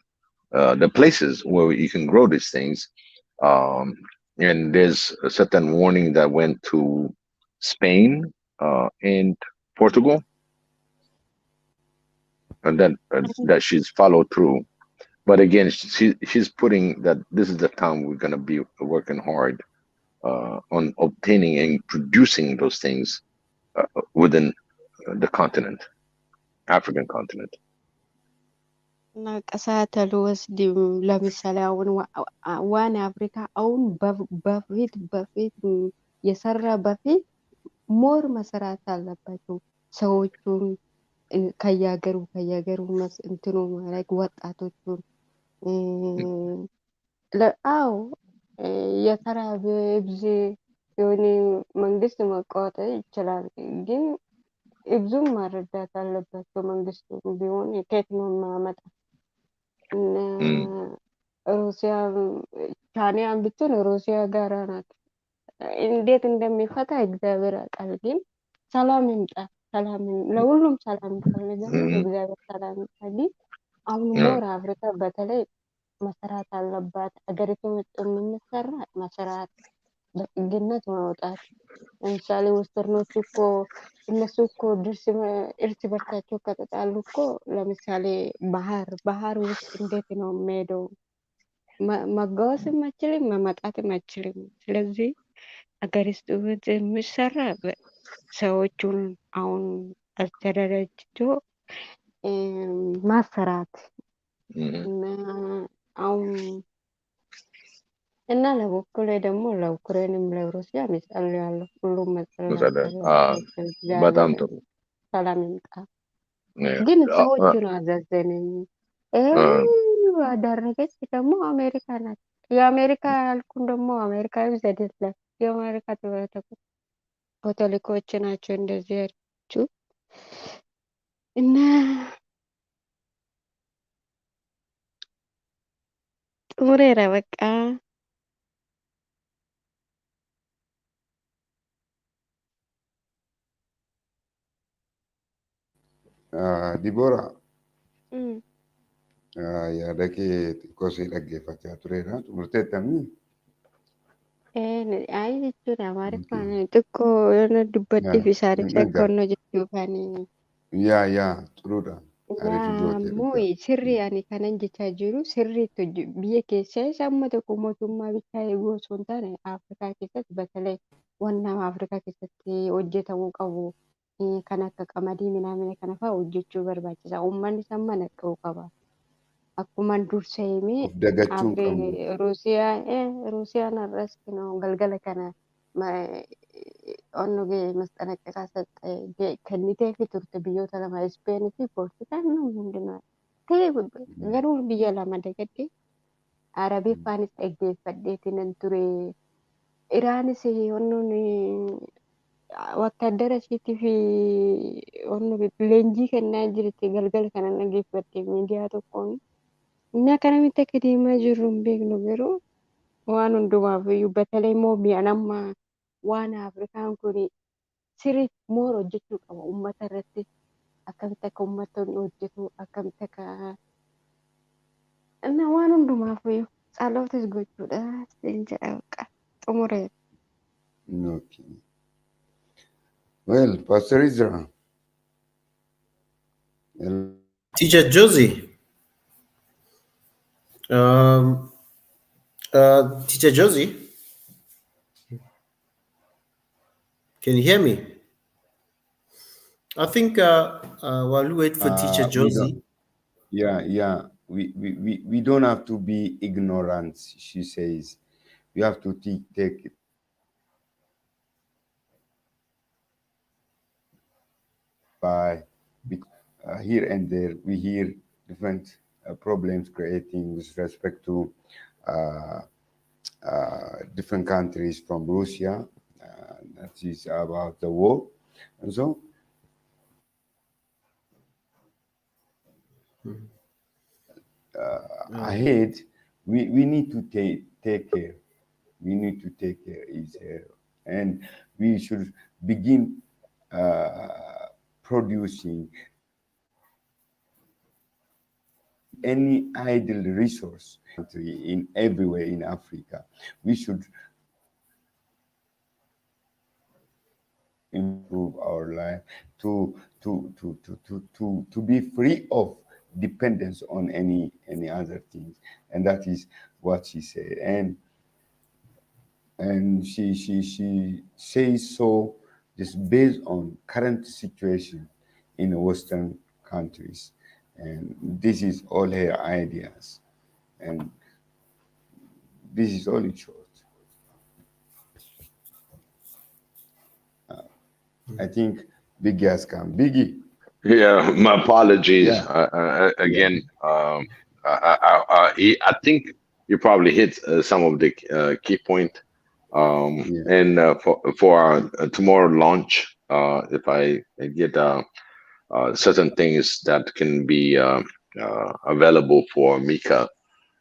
the places where you can grow these things. Um, and there's a certain warning that went to Spain and Portugal, and that she's followed through. But again, she's putting that this is the time we're going to be working hard on obtaining and producing those things within the continent, African continent. ነቀሳተ ልወስድ ለምሳሌ አሁን ዋን አፍሪካ አሁን በፊት የሰራ በፊት ሞር መስራት አለባቸው ሰዎቹን ከያገሩ እንትኑ ማለት ወጣቶቹን አዎ የተራበ እብዝ የሆነ መንግስት መቋጠር ይችላል፣ ግን እብዙም መረዳት አለባቸው። መንግስቱ ቢሆን ከየት ነው የማመጣ? ሩሲያ ቻይናን ብትሆን ሩሲያ ጋራ ናት። እንዴት እንደሚፈታ እግዚአብሔር ያውቃል። ግን ሰላም ይምጣ፣ ለሁሉም ሰላም እንፈልጋለን። እግዚአብሔር ሰላም ይምጣ። ግን አሁን ሞር አፍሪካ በተለይ መስራት አለባት። አገሪቱ የምንሰራ መስራት በጥግነት ማውጣት። ለምሳሌ ወስተርኖቹ እኮ እነሱ እኮ እርስ በርሳቸው ከተጣሉ እኮ ለምሳሌ ባህር ውስጥ እንዴት ነው የሚሄደው? መጓዝም አይችልም መመጣትም አይችልም። ስለዚህ አገር ውስጥ የሚሰራ ሰዎቹን አሁን አስተዳደራጅቶ ማሰራት አሁን እና ለበኩሌ ደግሞ ለዩክሬንም ለሩሲያ እጸልያለሁ። ሁሉም በጣም ጥሩ ሰላም ይምጣ። ግን ሰዎቹን አዘዘነኝ። ይሄ አደረገች ደግሞ አሜሪካ ናት። የአሜሪካ ያልኩን ደግሞ አሜሪካ ይብዝ አይደለም የአሜሪካ ካቶሊኮች ናቸው እንደዚህ ያለችው እና ጥሙሬራ በቃ Dibora, yaada kee xiqqoo ishee dhaggeeffachaa tureera. Xumurteettamii? አይ jechuun Amaariffaan xiqqoo yoo dubbadhiif isaanis akkannoo jechuufani. Yaa xuruudha. Ammoo sirrii ani kanan jechaa jiru sirriitti biyya keessaa amma tokko mootummaa bichaa eeguu osoo hin taane Afrikaa keessatti batalee wanna Afrikaa keessatti hojjetamuu qabu kan akka qamadii minaamina kana fa'aa hojjechuu barbaachisa. Uummanni samma naquu qaba. Akkuma dursa himee Ruusiyaan har'as galgala kana onnu masxanaqqisaa kennitee fi turte biyyoota lama Ispeenii fi Poortugaal hundinaa ta'e garuu biyya lama dagadde Arabiffaanis dhaggeeffadheetiin ture. Iraanis onnuun wattaaddara isheetii fi leenjii kennaa jirti galgala kana dhaggeeffadhe miidiyaa tokkoon. Inni akkanamitti akka deemaa jirru hin beeknu garuu waan hundumaaf iyyuu batalee immoo biyyan amma waan Afrikaan kun sirriitti moor hojjechuu qaba uummata irratti. Akkamitti akka uummattoonni hojjetu akkamitti akka waan hundumaaf iyyuu tsaalootas gochuudha jedha baqa xumureera. Okay. Well, Pastor Israel. Teacher Josie. Teacher Josie. Can you hear me? I think while we wait for Teacher Josie. Yeah. We don't have to be ignorant, she says. We have to take it. By here and there, we hear different problems creating with respect to different countries from Russia. That is about the war. And so, ahead, we need to take care we need to take care is here, and we should begin producing any idle resource in everywhere in Africa. We should improve our life to be free of dependence on any other things, and that is what she said. And she says so just based on current situation in Western countries, and this is all her ideas, and this is all in short. I think Biggie has come. Biggie. Yeah, my apologies. Yeah. Again, I think you probably hit some of the key point. And for our tomorrow launch, if I get certain things that can be available for Mika,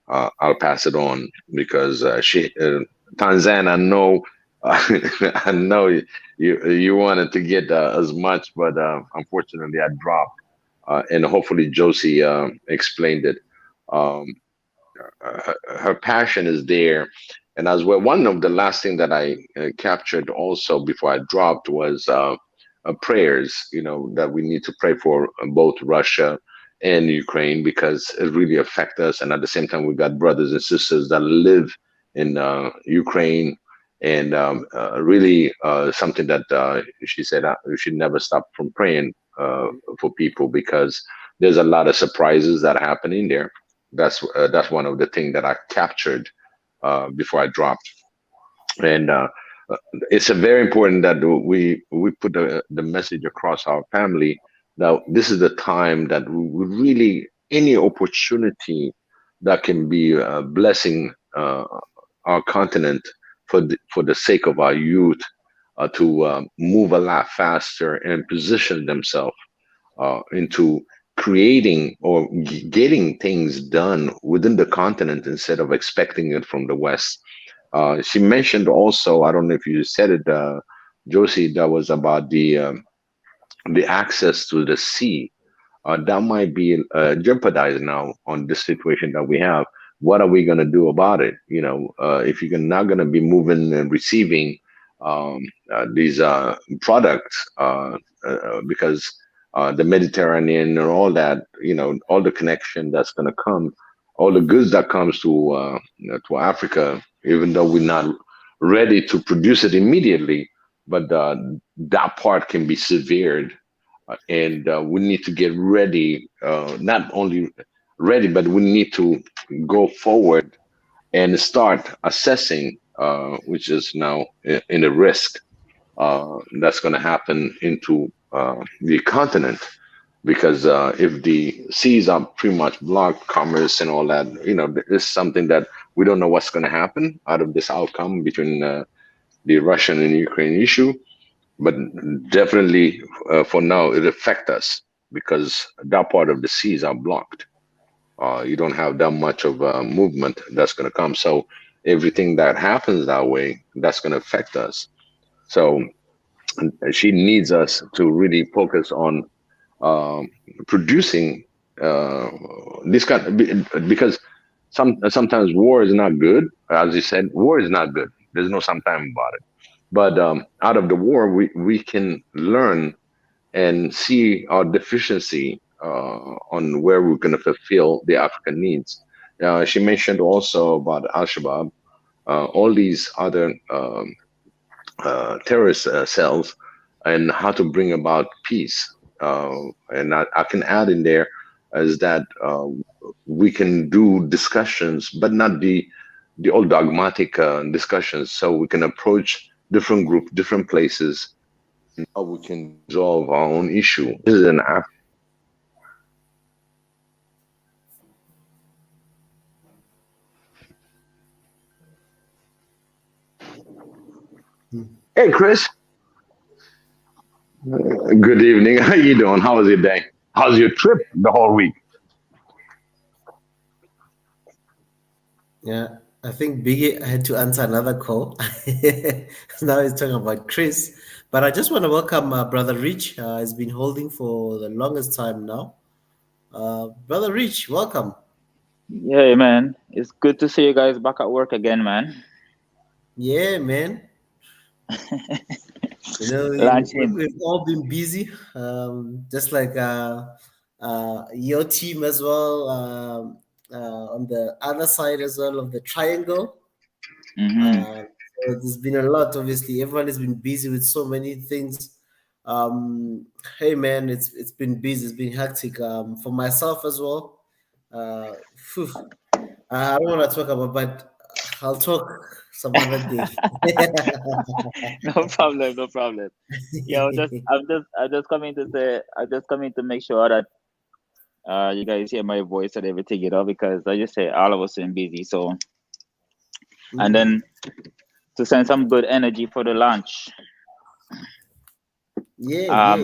I'll pass it on because Tanzan, I know, I know you wanted to get as much, but unfortunately I dropped, and hopefully Josie explained it. Her passion is there, and as well, one of the last thing that I captured also before I dropped was prayers. You know, that we need to pray for both Russia and Ukraine because it really affects us, and at the same time, we got brothers and sisters that live in Ukraine, and really something that she said we should never stop from praying for people because there's a lot of surprises that happen in there. That's one of the things that I captured before I dropped, and it's a very important that we put the message across our family. Now, this is the time that we really any opportunity that can be blessing our continent for the sake of our youth to move a lot faster and position themselves into creating or getting things done within the continent instead of expecting it from the West. She mentioned also, I don't know if you said it, Josie, that was about the access to the sea. That might be jeopardized now on this situation that we have. What are we going to do about it? You know, if you're not going to be moving and receiving these products because the Mediterranean and all that, you know, all the connection that's going to come, all the goods that comes to Africa, even though we're not ready to produce it immediately, but that part can be severed, and we need to get ready. Not only ready, but we need to go forward and start assessing, which is now in a risk that's going to happen into the continent, because if the seas are pretty much blocked, commerce and all that, you know, it's something that we don't know what's going to happen out of this outcome between the Russian and Ukraine issue. But definitely for now, it affects us because that part of the seas are blocked. You don't have that much of movement that's going to come. So everything that happens that way, that's going to affect us. So she needs us to really focus on producing this kind of, because sometimes war is not good. As you said, war is not good. There's no sometime about it. But out of the war, we can learn and see our deficiency on where we're going to fulfill the African needs. She mentioned also about Al-Shabaab, all these other terrorist cells, and how to bring about peace. And I can add in there is that we can do discussions, but not the old dogmatic discussions. So we can approach different groups, different places, and how we can resolve our own issue. This is an Hey, Chris. Good evening. How you doing? How was your day? How's your trip the whole week? Yeah, I think Biggie had to answer another call. Now he's talking about Chris. But I just want to welcome Brother Rich. He's been holding for the longest time now. Brother Rich, welcome. Yeah, man. It's good to see you guys back at work again, man. Yeah, man. You know, Launching. we've all been busy, just like your team as well, on the other side as well of the triangle. So there's been a lot, obviously. Everyone has been busy with so many things. Hey, man, it's been busy. It's been hectic for myself as well. Phew, I don't want to talk about, but I'll talk some other day. No problem, no problem. Yeah, I'm just coming to say, I'm just coming to make sure that you guys hear my voice and everything, because I just say all of us been busy. So, and then to send some good energy for the launch. Yeah.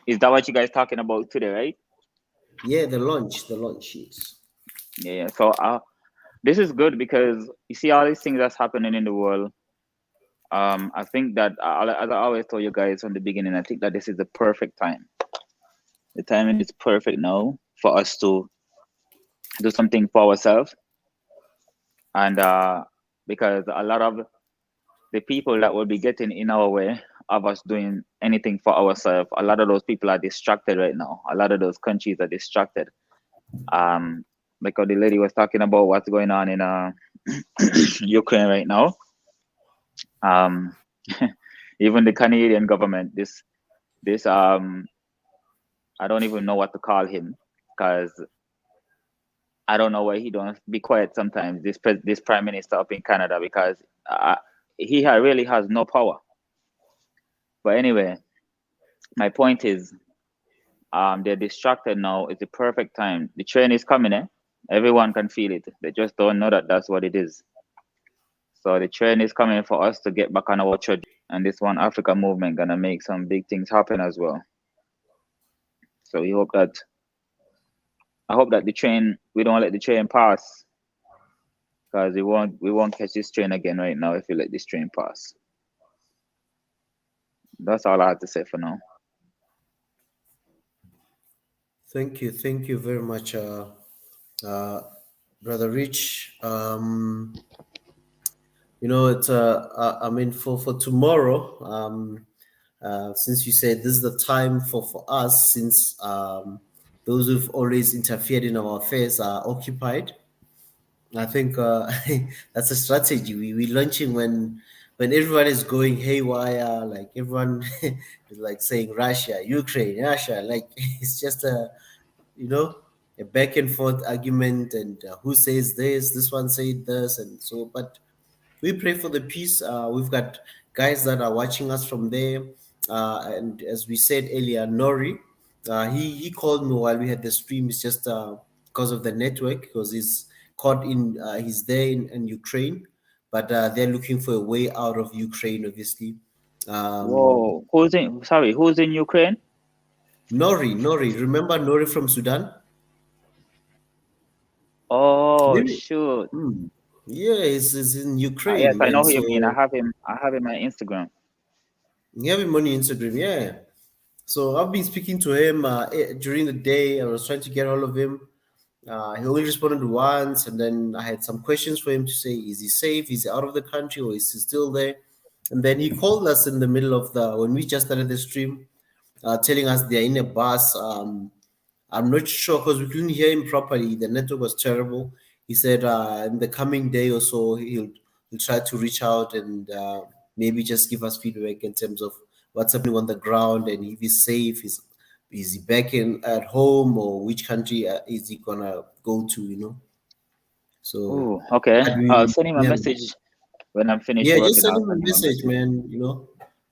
Is that what you guys talking about today, right? Yeah, the launch, yes. Yeah. So this is good because you see all these things that's happening in the world. I think that, as I always told you guys from the beginning, I think that this is the perfect time. The timing is perfect now for us to do something for ourselves. And because a lot of the people that will be getting in our way of us doing anything for ourselves, a lot of those people are distracted right now. A lot of those countries are distracted. Because the lady was talking about what's going on in Ukraine right now. Even the Canadian government, this I don't even know what to call him, because I don't know why he don't be quiet sometimes. This prime minister up in Canada, because he really has no power. But anyway, my point is, they're distracted now. It's the perfect time. The train is coming, Everyone can feel it. They just don't know that that's what it is. So the train is coming for us to get back on our trajectory, and this One Africa movement gonna make some big things happen as well. So I hope that we don't let the train pass, because we won't catch this train again right now if we let this train pass. That's all I have to say for now. Thank you very much, Brother Rich. It's I mean, for tomorrow, since you said this is the time for us, since those who've always interfered in our affairs are occupied. I think that's a strategy. We're launching when everyone is going haywire, like everyone is like saying Russia, Ukraine, Russia, like it's just a back and forth argument, and who says this one said this, and so. But we pray for the peace. We've got guys that are watching us from there, and as we said earlier, Nori, he called me while we had the stream. It's just because of the network, because he's caught in he's there in Ukraine, but they're looking for a way out of Ukraine, obviously. Whoa, who's in Ukraine? Nori, remember Nori from Sudan? Oh, shoot. Yeah, he's in Ukraine. Yes, I know who you mean. I have him on Instagram. You have him on Instagram, yeah. So I've been speaking to him during the day. I was trying to get hold of him. He only responded once, and then I had some questions for him to say, is he safe? Is he out of the country, or is he still there? And then he called us in the middle of when we just started the stream, telling us they're in a bus. I'm not sure, because we couldn't hear him properly. The network was terrible. He said in the coming day or so, he'll try to reach out and maybe just give us feedback in terms of what's happening on the ground, and if he's safe, is he back at home, or which country is he gonna go to? So okay, I'll send him a message when I'm finished. Yeah, just send him a message, man.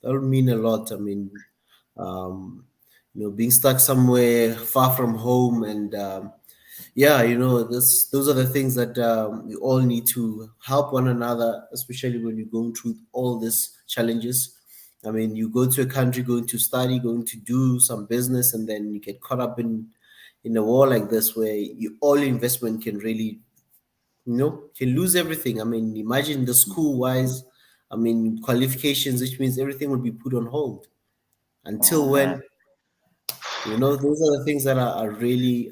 That would mean a lot. I mean, being stuck somewhere far from home, and those are the things that we all need to help one another, especially when you're going through all these challenges. I mean, you go to a country, going to study, going to do some business, and then you get caught up in a war like this, where all investment can really You know, you can lose everything. I mean, imagine the school wise, I mean, qualifications, which means everything will be put on hold Oh until man, when, you know, those are the things that are really,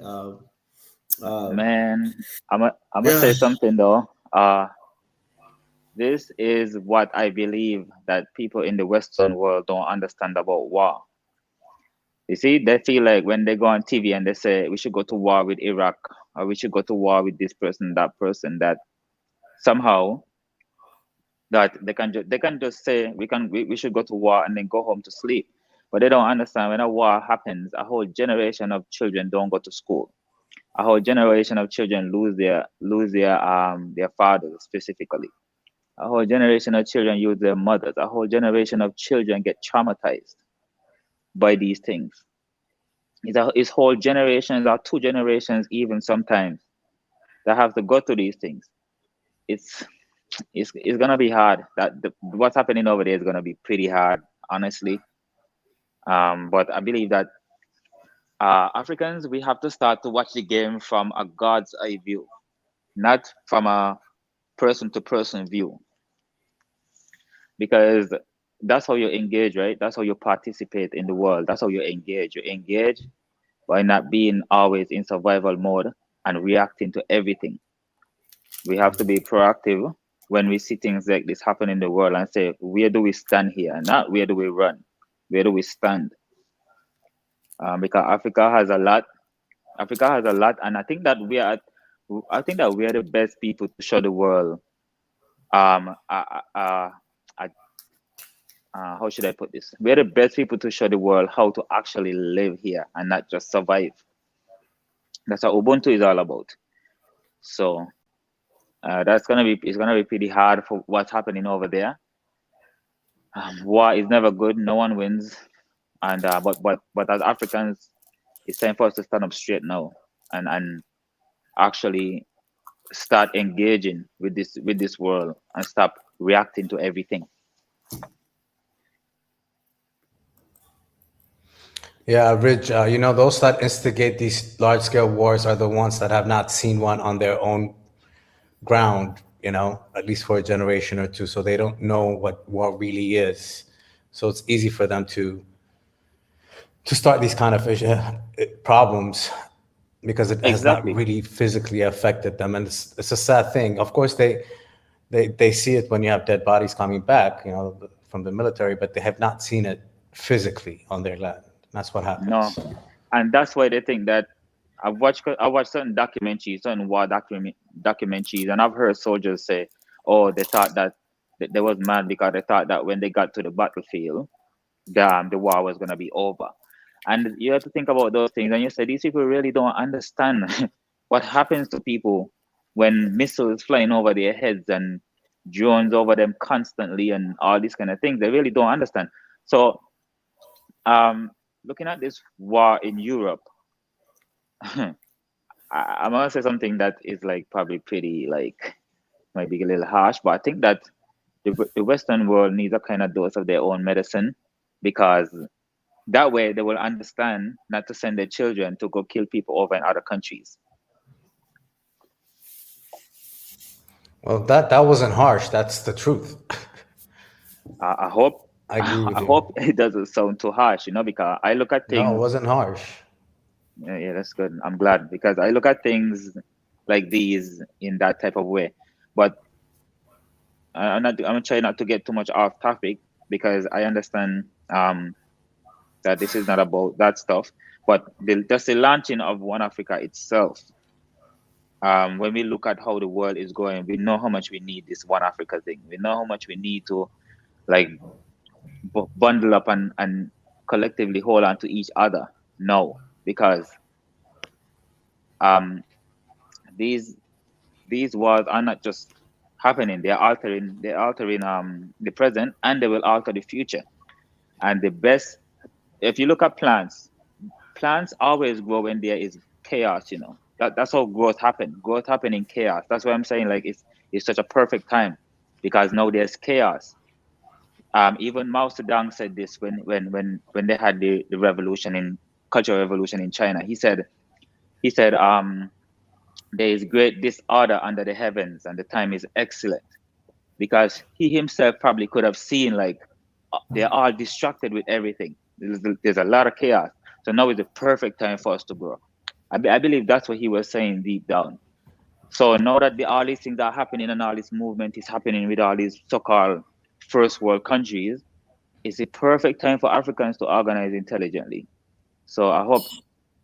man, I'm gonna yeah. say something though. This is what I believe that people in the Western world don't understand about war. You see, they feel like when they go on TV and they say we should go to war with Iraq or we should go to war with this person, that person, that somehow that they can just say we should go to war and then go home to sleep. But they don't understand when a war happens, a whole generation of children don't go to school. A whole generation of children lose their fathers specifically. A whole generation of children lose their mothers. A whole generation of children get traumatized by these things. It's whole generations or two generations even sometimes that have to go through these things. It's it's gonna be hard. What's happening over there is gonna be pretty hard, honestly. But I believe that Africans, we have to start to watch the game from a God's eye view, not from a person to person view, because that's how you engage, right? That's how you participate in the world. That's how you engage. You engage by not being always in survival mode and reacting to everything. We have to be proactive when we see things like this happen in the world and say, where do we stand here? Not where do we run? Where do we stand? Because Africa has a lot. Africa has a lot, and I think that we are the best people to show the world. Um, uh, uh, uh, how should I put this? We're the best people to show the world how to actually live here and not just survive. That's what Ubuntu is all about. So it's gonna be pretty hard for what's happening over there. War is never good. No one wins, and but as Africans, it's time for us to stand up straight now and actually start engaging with this world and stop reacting to everything. Yeah, Rich, those that instigate these large scale wars are the ones that have not seen one on their own ground, at least for a generation or two. So they don't know what war really is. So it's easy for them to start these kind of problems because it has not Exactly. really physically affected them. And it's a sad thing. Of course, they see it when you have dead bodies coming back, from the military, but they have not seen it physically on their land. That's what happens. No, and that's why they think that I watched certain documentaries, certain war documentaries, and I've heard soldiers say, "Oh, they thought that they was mad because they thought that when they got to the battlefield, the war was gonna be over." And you have to think about those things, and you say these people really don't understand what happens to people when missiles flying over their heads and drones over them constantly and all these kind of things. They really don't understand. So, looking at this war in Europe, I'm gonna say something that is like probably pretty like might be a little harsh, but I think that the Western world needs a kind of dose of their own medicine, because that way they will understand not to send their children to go kill people over in other countries. Well, that wasn't harsh. That's the truth. I hope I agree with I you. hope it doesn't sound too harsh, because I look at things. No, it wasn't harsh. Yeah, that's good. I'm glad, because I look at things like these in that type of way. But I'm gonna try not to get too much off topic, because I understand that this is not about that stuff. But just the launching of One Africa itself, when we look at how the world is going, we know how much we need this One Africa thing. We know how much we need to like bundle up and collectively hold on to each other now, because these wars are not just happening, they're altering the present, and they will alter the future. And the best, if you look at plants always grow when there is chaos. That's how growth happen in chaos. That's why I'm saying like it's such a perfect time, because now there's chaos. Even Mao Zedong said this when they had the cultural revolution in China. He said there is great disorder under the heavens, and the time is excellent. Because he himself probably could have seen, like, they're all distracted with everything. There's a lot of chaos. So now is the perfect time for us to grow. I believe that's what he was saying deep down. So now that all these things are happening and all this movement is happening with all these so-called first world countries, it's a perfect time for Africans to organize intelligently. So I hope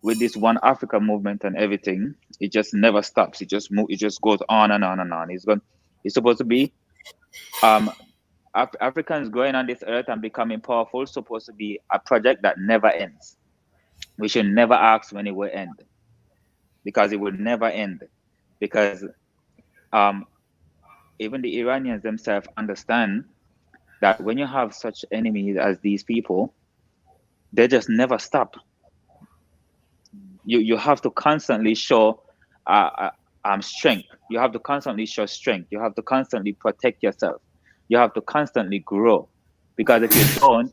with this One Africa movement and everything, it just never stops. It just goes on and on and on. It's supposed to be Africans growing on this earth and becoming powerful, supposed to be a project that never ends. We should never ask when it will end, because it will never end. Because even the Iranians themselves understand that when you have such enemies as these people, they just never stop. You have to constantly show strength. You have to constantly show strength. You have to constantly protect yourself. You have to constantly grow, because if you don't,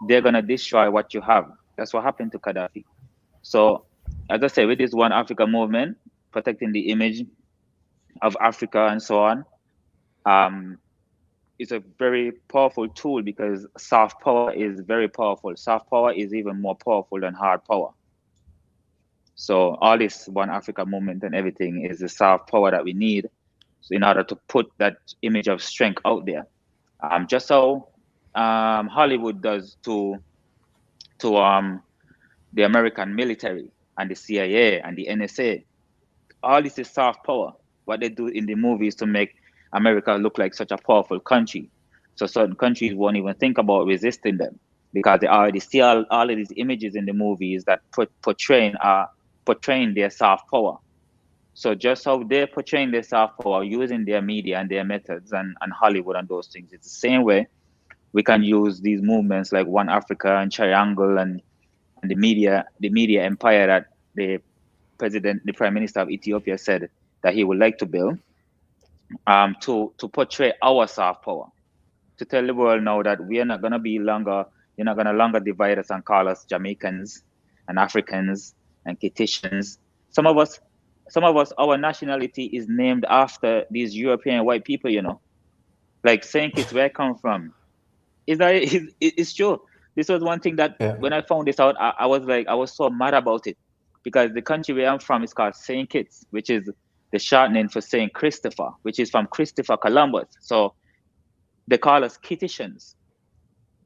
they're gonna destroy what you have. That's what happened to Gaddafi. So, as I say, with this One Africa movement, protecting the image of Africa and so on, it's a very powerful tool, because soft power is very powerful. Soft power is even more powerful than hard power. So all this One Africa movement and everything is the soft power that we need in order to put that image of strength out there. Just how Hollywood does to the American military and the CIA and the NSA. All this is soft power. What they do in the movies to make America look like such a powerful country. So certain countries won't even think about resisting them, because they already see all of these images in the movies that portraying their soft power. So just how they're portraying their soft power using their media and their methods and Hollywood and those things, it's the same way we can use these movements like One Africa and Triangle and the media empire that the Prime Minister of Ethiopia said that he would like to build, to portray our soft power, to tell the world now that we are not gonna be longer, you're not gonna longer divide us and call us Jamaicans and Africans and Kittians. Some of us, our nationality is named after these European white people, like Saint Kitts, where I come from. It's true. This was one thing that when I found this out, I was so mad about it, because the country where I'm from is called Saint Kitts, which is the shortening for Saint Christopher, which is from Christopher Columbus. So they call us Kittitians.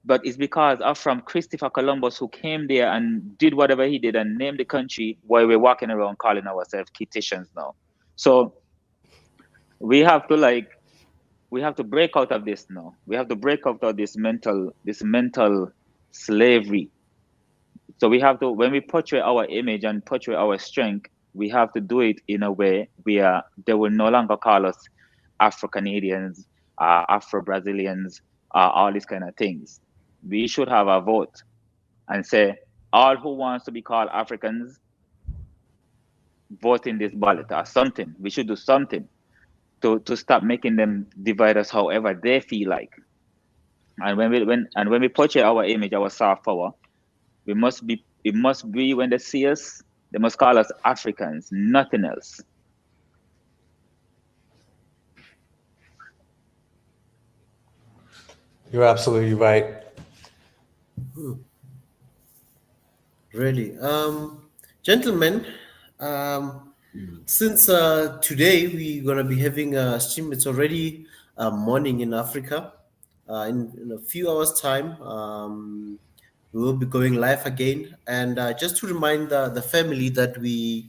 But it's because I'm from Christopher Columbus, who came there and did whatever he did and named the country, while we're walking around calling ourselves Kittitians now. So we have to break out of this now. We have to break out of this mental slavery. So we have to, when we portray our image and portray our strength, we have to do it in a way where they will no longer call us Afro-Canadians, Afro-Brazilians, all these kind of things. We should have a vote and say, all who wants to be called Africans, vote in this ballot or something. We should do something to stop making them divide us however they feel like. And when we portray our image, our soft power, it must be when they see us, they must call us Africans, nothing else. You're absolutely right. Really, gentlemen, since today we're gonna be having a stream, it's already morning in Africa. In a few hours' time, we will be going live again. And just to remind the family that the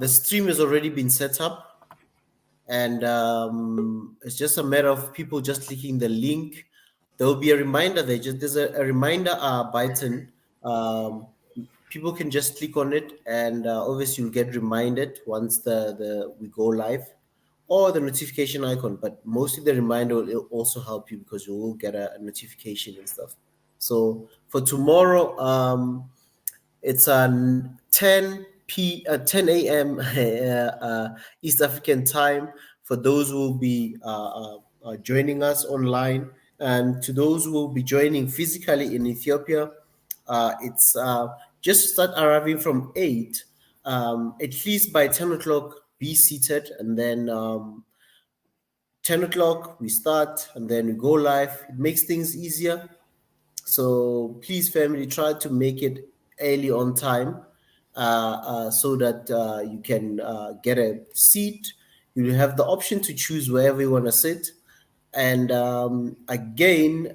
stream has already been set up, and it's just a matter of people just clicking the link. There will be a reminder. There's a reminder button. People can just click on it, and obviously you'll get reminded once we go live, or the notification icon. But mostly the reminder will also help you, because you will get a notification and stuff. So for tomorrow, it's 10 a.m. East African time for those who will be joining us online, and to those who will be joining physically in Ethiopia, it's just start arriving from 8. at least by 10 o'clock, be seated, and then 10 o'clock we start, and then we go live. It makes things easier. So please, family, try to make it early on time, so that you can get a seat. You have the option to choose wherever you want to sit. And again,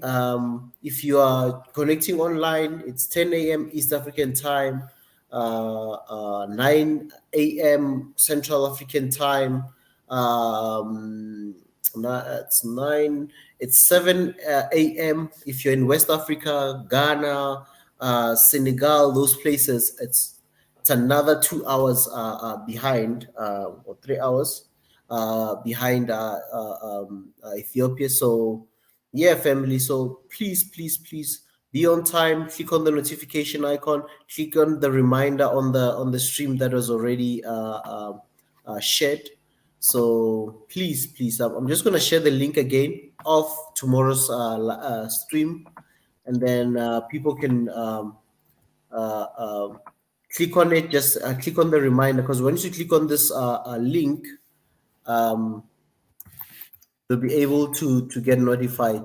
if you are connecting online, it's 10 a.m. East African time, 9 a.m. Central African time. It's 9. It's 7 a.m. if you're in West Africa, Ghana, Senegal, those places. It's another 2 hours behind, or 3 hours behind Ethiopia. So yeah, family. So please be on time. Click on the notification icon. Click on the reminder on the stream that was already shared. So please, I'm just gonna share the link again of tomorrow's stream, and then people can click on it. Just click on the reminder, because once you click on this link, you'll be able to get notified.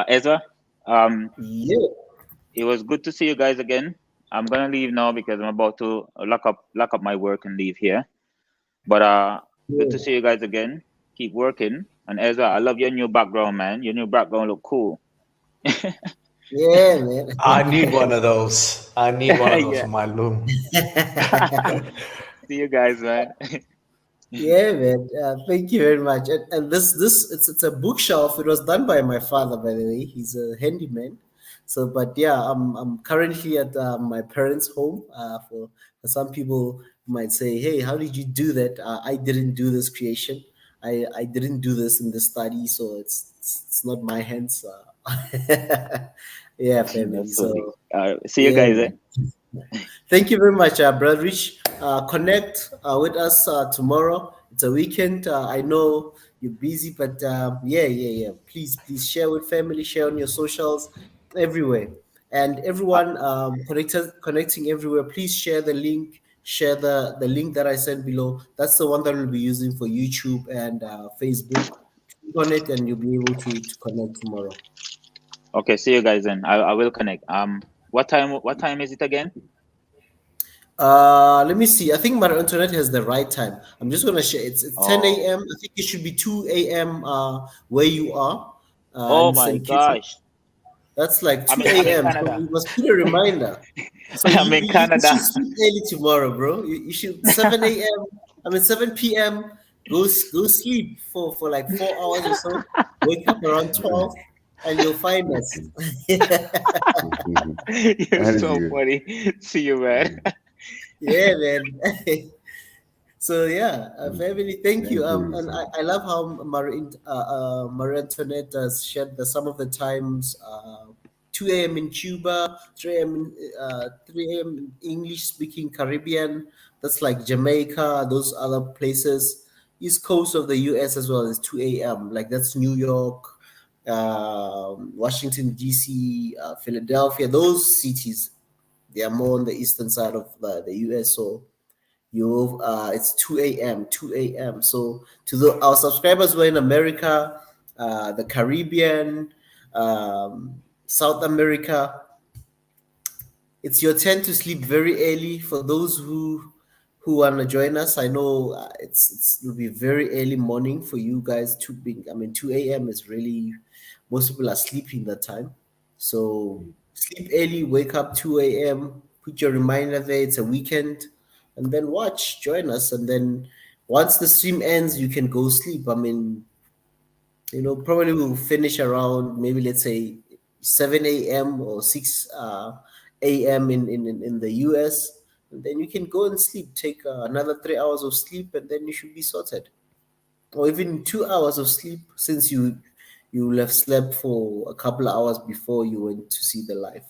Ezra, Yeah. it was good to see you guys again. I'm gonna leave now because I'm about to lock up my work and leave here. But good to see you guys again. Keep working. And Ezra, I love your new background, man. Your new background look cool. Yeah, man. I need one of those. I need one of those Yeah. for my room. See you guys, man. Yeah, man. Thank you very much. And this it's a bookshelf. It was done by my father, by the way. He's a handyman. So, but yeah, I'm currently at my parents' home. For some people might say, "Hey, how did you do that?" I didn't do this creation. I didn't do this in the study, so it's not my hands. Yeah, family. So See you guys. man. Thank you very much, Brother Rich. Connect with us tomorrow. It's a weekend. I know you're busy, but yeah. Please share with family, share on your socials, everywhere. And everyone connecting everywhere, please share the link. Share the link that I sent below. That's the one that we'll be using for YouTube and Facebook. Click on it, and you'll be able to connect tomorrow. Okay, see you guys then. I will connect. What time is it again? Let me see. I think Maria Antoinette has the right time. I'm just gonna share. It's 10 Oh. a.m. I think it should be 2 a.m. Where you are. Oh in my St. Kitts. gosh. That's like 2 I'm in a.m. So Canada. you must put a reminder. So I'm in Canada. You should sleep early tomorrow, bro. You should 7 a.m. 7 p.m. Go sleep for like 4 hours or so. Wake up around 12, and you'll find us. You're so funny. See you, man. Yeah, man. So yeah, family, thank you. And I love how Marie Antoinette has shared some of the times. 2 a.m. in Cuba, 3 a.m. 3 a.m. in English-speaking Caribbean. That's like Jamaica, those other places. East coast of the U.S. as well is 2 a.m. Like that's New York, Washington D.C., Philadelphia. Those cities, they are more on the eastern side of the U.S. So it's 2 a.m. 2 a.m. So to our subscribers who are in America, the Caribbean, South America, it's your turn to sleep very early. For those who want to join us, I know it'll be very early morning for you guys. 2 a.m. is really, most people are sleeping that time. So sleep early, wake up 2 a.m. Put your reminder there. It's a weekend, and then join us, and then once the stream ends, you can go sleep. Probably we'll finish around maybe, let's say, 7 a.m. or 6 a.m. in the US, and then you can go and sleep. Take another 3 hours of sleep, and then you should be sorted. Or even 2 hours of sleep, since you will have slept for a couple of hours before you went to see the live.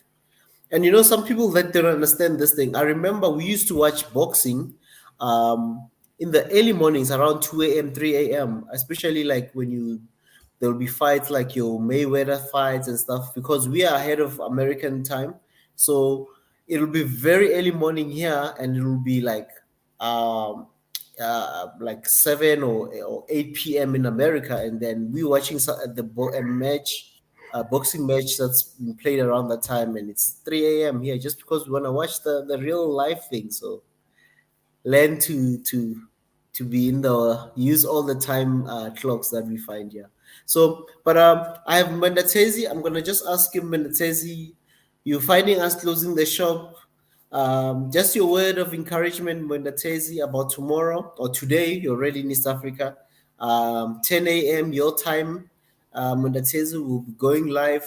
And some people that don't understand this thing. I remember we used to watch boxing in the early mornings around 2 a.m., 3 a.m., especially like when there'll be fights like your Mayweather fights and stuff, because we are ahead of American time. So it'll be very early morning here, and it'll be like 7 or 8 p.m. in America, and then we watching a match, a boxing match that's been played around that time, and it's 3 a.m. here just because we want to watch the real life thing. So learn to be in the use all the time clocks that we find here. So, but I have Mandatezi. I'm gonna just ask him, Mandatezi, you finding us closing the shop. Just your word of encouragement, Mandatezi, about tomorrow or today. You're already in East Africa. 10 a.m. your time. Mandatezi will be going live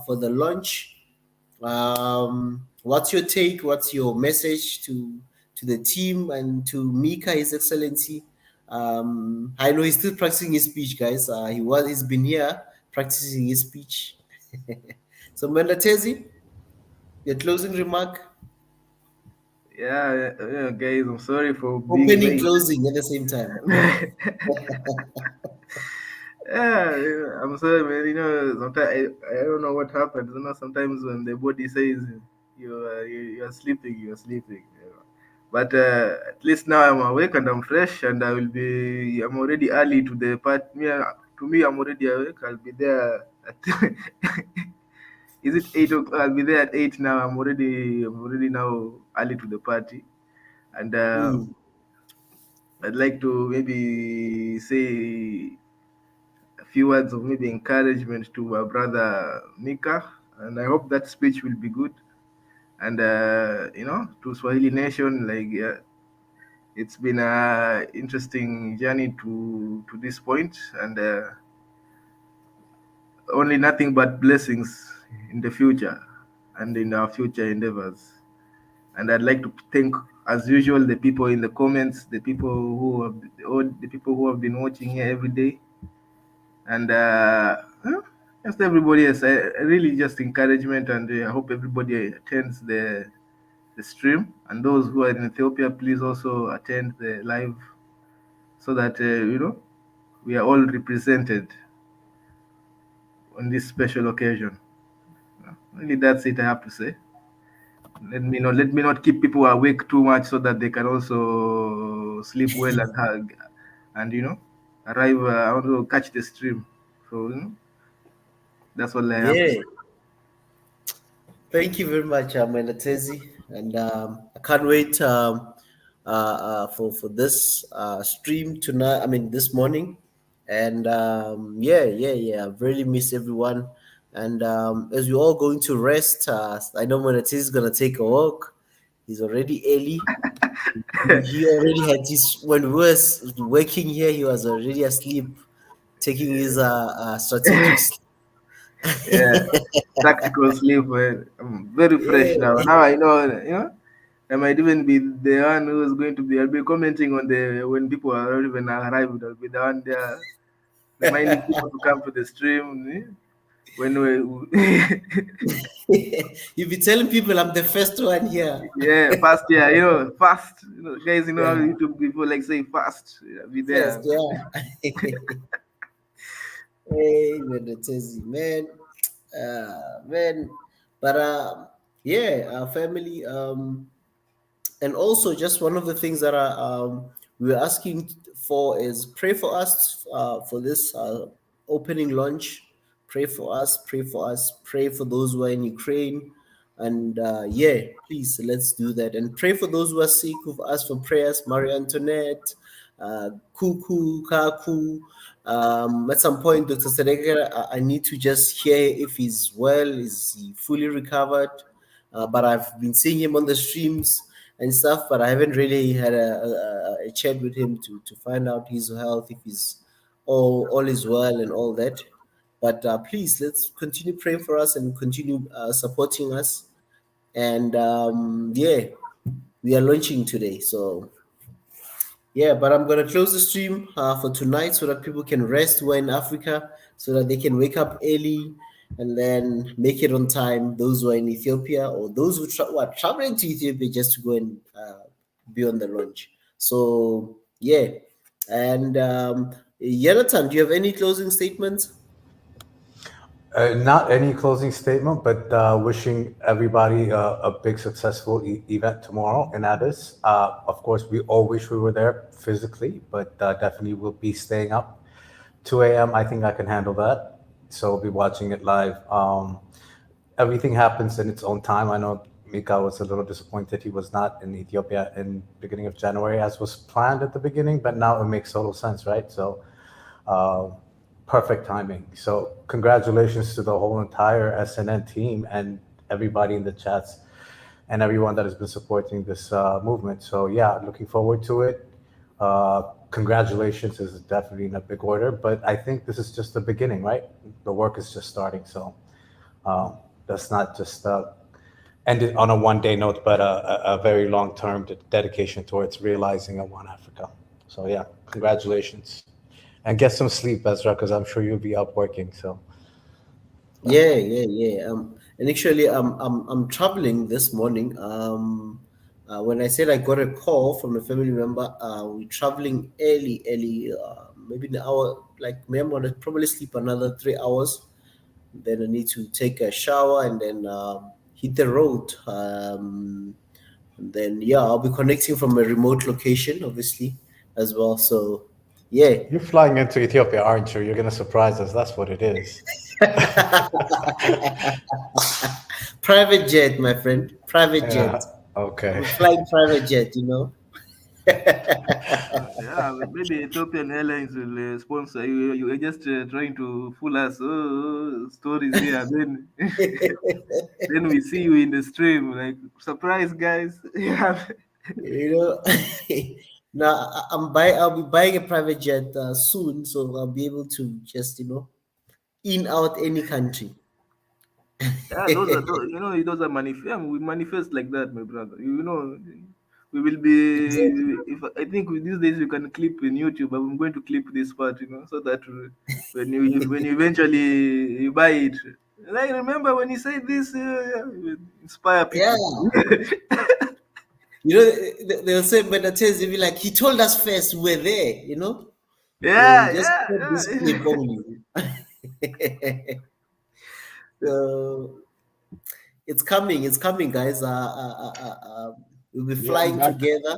for the launch. What's your take? What's your message to the team and to Mika, His Excellency? I know he's still practicing his speech, guys. He's been here practicing his speech. So, Mandatezi, your closing remark. Yeah, guys, I'm sorry for being Opening, late. closing at the same time. Yeah, I'm sorry, man. You know, sometimes I don't know what happens. You know, sometimes when the body says you're sleeping, you're sleeping. You know. But at least now I'm awake and I'm fresh, and I'm already early to the part. To me, I'm already awake. I'll be there at. Is it 8 o'clock? I'll be there at 8 now. I'm already now early to the party, and I'd like to maybe say a few words of maybe encouragement to my brother Mika, and I hope that speech will be good. And to Swahili Nation, it's been a interesting journey to this point, and only nothing but blessings in the future and in our future endeavors. And I'd like to thank, as usual, the people in the comments, the people who have been watching here every day, and just everybody else. I really just encouragement, and I hope everybody attends the stream. And those who are in Ethiopia, please also attend the live, so that we are all represented on this special occasion. Really, that's it I have to say. Let me not keep people awake too much, so that they can also sleep well and hug, and arrive. I want to catch the stream. So that's all I have to say. Thank you very much, Mandatezi, and I can't wait for this stream tonight. I mean, this morning, and I've really missed everyone. And as we're all going to rest, I know Mandatezi is gonna take a walk. He's already early. He already had his, when we were working here, he was already asleep, taking his strategic sleep. Yeah, tactical sleep. I'm very fresh now. Now I know, I might even be the one who is going to be. I'll be commenting on when people are even arrived. I'll be the one there reminding people to come to the stream. When you'll be telling people I'm the first one here. Yeah, fast. Yeah, fast. Guys, how YouTube people say fast. Be there. Fast, yeah. Hey, man, man. But family. And also, just one of the things that we're asking for is pray for us for this opening launch. Pray for us. Pray for us. Pray for those who are in Ukraine. And please, let's do that. And pray for those who are sick, who've asked for prayers. Maria Antoinette, Kuku, Kaku. At some point, Dr. Sadeka, I need to just hear if he's well, is he fully recovered? But I've been seeing him on the streams and stuff, but I haven't really had a chat with him to find out his health, if he's all is well and all that. But please, let's continue praying for us and continue supporting us. And we are launching today. So, but I'm going to close the stream for tonight so that people can rest who are in Africa, so that they can wake up early and then make it on time. Those who are in Ethiopia, or those who are traveling to Ethiopia just to go and be on the launch. So, And Jonathan, do you have any closing statements? Not any closing statement, but wishing everybody a big successful event tomorrow in Addis. Of course, we all wish we were there physically, but definitely we'll be staying up. 2 a.m. I think I can handle that, so we'll be watching it live. Everything happens in its own time. I know Mika was a little disappointed he was not in Ethiopia in beginning of January as was planned at the beginning, but now it makes total sense, right? So. Perfect timing. So congratulations to the whole entire SNN team and everybody in the chats and everyone that has been supporting this movement. So yeah, looking forward to it. Congratulations is definitely in a big order, but I think this is just the beginning, right? The work is just starting. So that's not just end it on a one-day note, but a very long-term dedication towards realizing a One Africa. So yeah, congratulations. And get some sleep, Ezra, because I'm sure you'll be up working. So. Yeah. And actually, I'm traveling this morning. When I said I got a call from a family member, we're traveling early, maybe an hour. Like, maybe I'm gonna probably sleep another 3 hours. Then I need to take a shower and then hit the road. And then I'll be connecting from a remote location, obviously, as well. So. Yeah. You're flying into Ethiopia, aren't you? You're going to surprise us. That's what it is. Private jet, my friend. Private jet. Okay. I'm flying private jet, you know. Yeah, maybe Ethiopian Airlines will sponsor you. You're just trying to fool us. Stories here. Then, then we see you in the stream. Like, surprise, guys. Yeah. You know. Now I'll be buying a private jet soon, so I'll be able to just in out any country. Yeah, those are manifest. We manifest like that, my brother. We will be. Exactly. If I think these days you can clip in YouTube, I'm going to clip this part, so that when you eventually you buy it, like remember when you say this, inspire people. Yeah. They'll say, but that tells you like he told us first we're there, Yeah, just yeah. this clip only. So it's coming, guys. We'll be flying together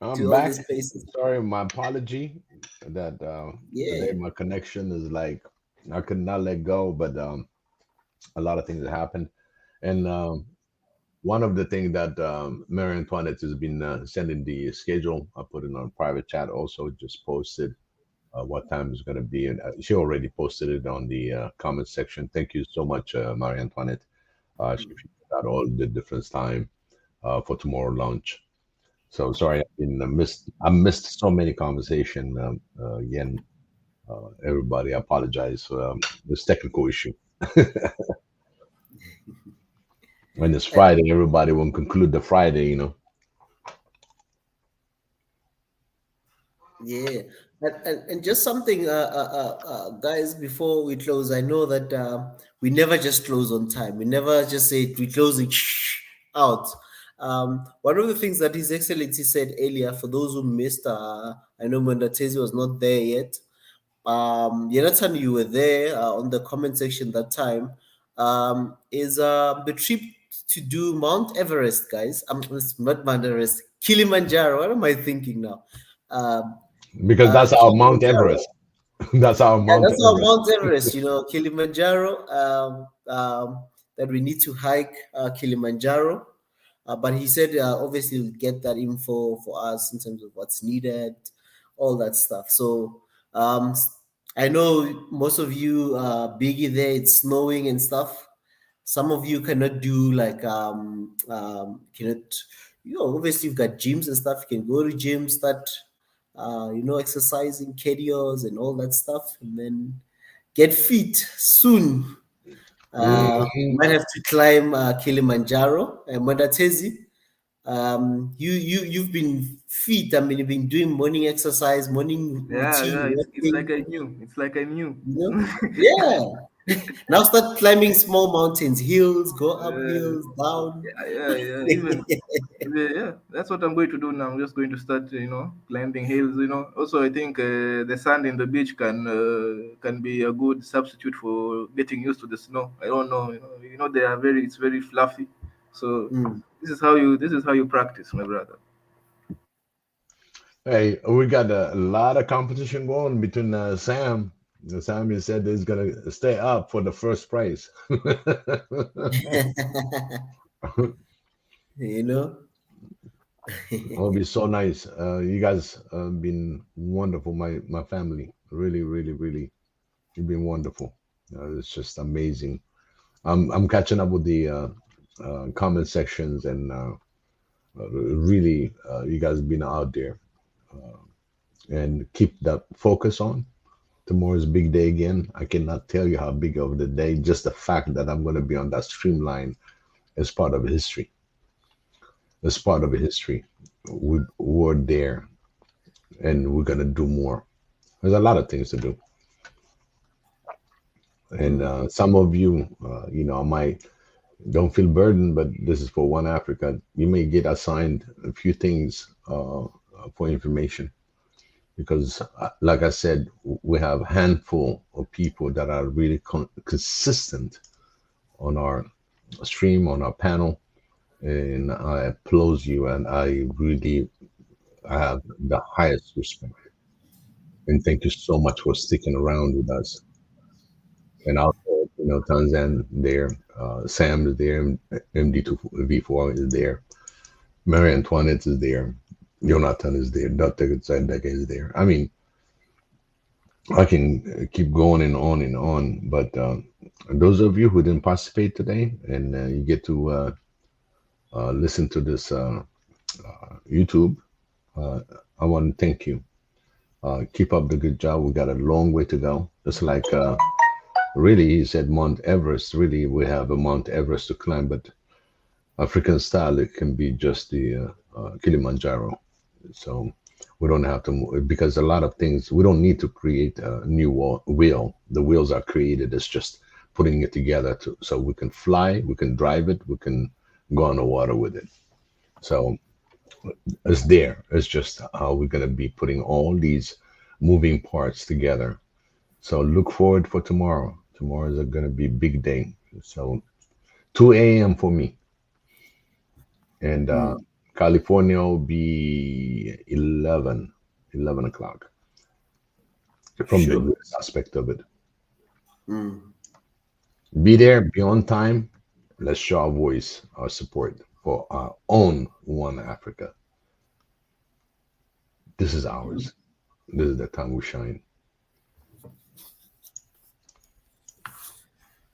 I'm to back. all these places. Sorry, my apology that today my connection is like I could not let go, but a lot of things have happened, and one of the things that Mary Antoinette has been sending the schedule. I put it on private chat. Also, just posted what time is going to be, and she already posted it on the comment section. Thank you so much, Mary Antoinette. She figured out all the difference time for tomorrow lunch. So sorry, I missed so many conversation. Again, everybody, I apologize for this technical issue. When it's Friday, everybody will conclude the Friday, Yeah, and just something, guys, before we close, I know that we never just close on time. We never just say we closing out. One of the things that His Excellency said earlier, for those who missed, I know Mwendatezi was not there yet. Jonathan, you were there on the comment section that time. Is the trip to do Mount Everest, guys? It's not Mount Everest, Kilimanjaro. What am I thinking now? Because that's our Mount Everest. That's our Mount Everest. Our Mount Everest, Kilimanjaro. That we need to hike Kilimanjaro. But he said, obviously, we'll get that info for us in terms of what's needed, all that stuff. So I know most of you, Biggie, there, it's snowing and stuff. Some of you cannot do like, obviously you've got gyms and stuff. You can go to gyms, start, exercising, cardios and all that stuff, and then get fit soon. You might have to climb Kilimanjaro. And Mwendatezi, you've been fit. I mean, you've been doing morning exercise, morning routine. It's like I knew. Yeah. Now start climbing small mountains, hills, go up hills, down. Yeah. Even Yeah, that's what I'm going to do now. I'm just going to start, climbing hills. Also, I think the sand in the beach can be a good substitute for getting used to the snow. I don't know. It's very fluffy. So this is how you practice, my brother. Hey, we got a lot of competition going between Sam. Sam, you said he's gonna stay up for the first prize. It'll be so nice. You guys been wonderful. My family, really, really, really, you've been wonderful. It's just amazing. I'm catching up with the comment sections and really, you guys been out there and keep that focus on. Tomorrow's a big day again. I cannot tell you how big of the day. Just the fact that I'm going to be on that streamline is part of history. It's part of history. We're there, and we're going to do more. There's a lot of things to do. And some of you, might don't feel burdened, but this is for One Africa. You may get assigned a few things for information. Because, like I said, we have a handful of people that are really consistent on our stream, on our panel, and I applaud you, and I have the highest respect. And thank you so much for sticking around with us. And also, Tanzan there, Sam is there, MD2V4 is there, Marie Antoinette is there. Jonathan is there, Dr. Zendeke is there. I mean, I can keep going and on, but those of you who didn't participate today and you get to listen to this YouTube, I want to thank you. Keep up the good job. We got a long way to go. It's like, really, he said Mount Everest. Really, we have a Mount Everest to climb, but African style, it can be just the Kilimanjaro. So we don't have to move, because a lot of things, we don't need to create a new wheel. The wheels are created. It's just putting it together so we can fly, we can drive it, we can go on the water with it. So it's there. It's just how we're going to be putting all these moving parts together. So look forward for tomorrow. Tomorrow is going to be a big day. So 2 a.m. for me. And California will be 11 o'clock from the US aspect of it. Be there, be on time. Let's show our voice, our support for our own One Africa. This is ours. This is the time we shine.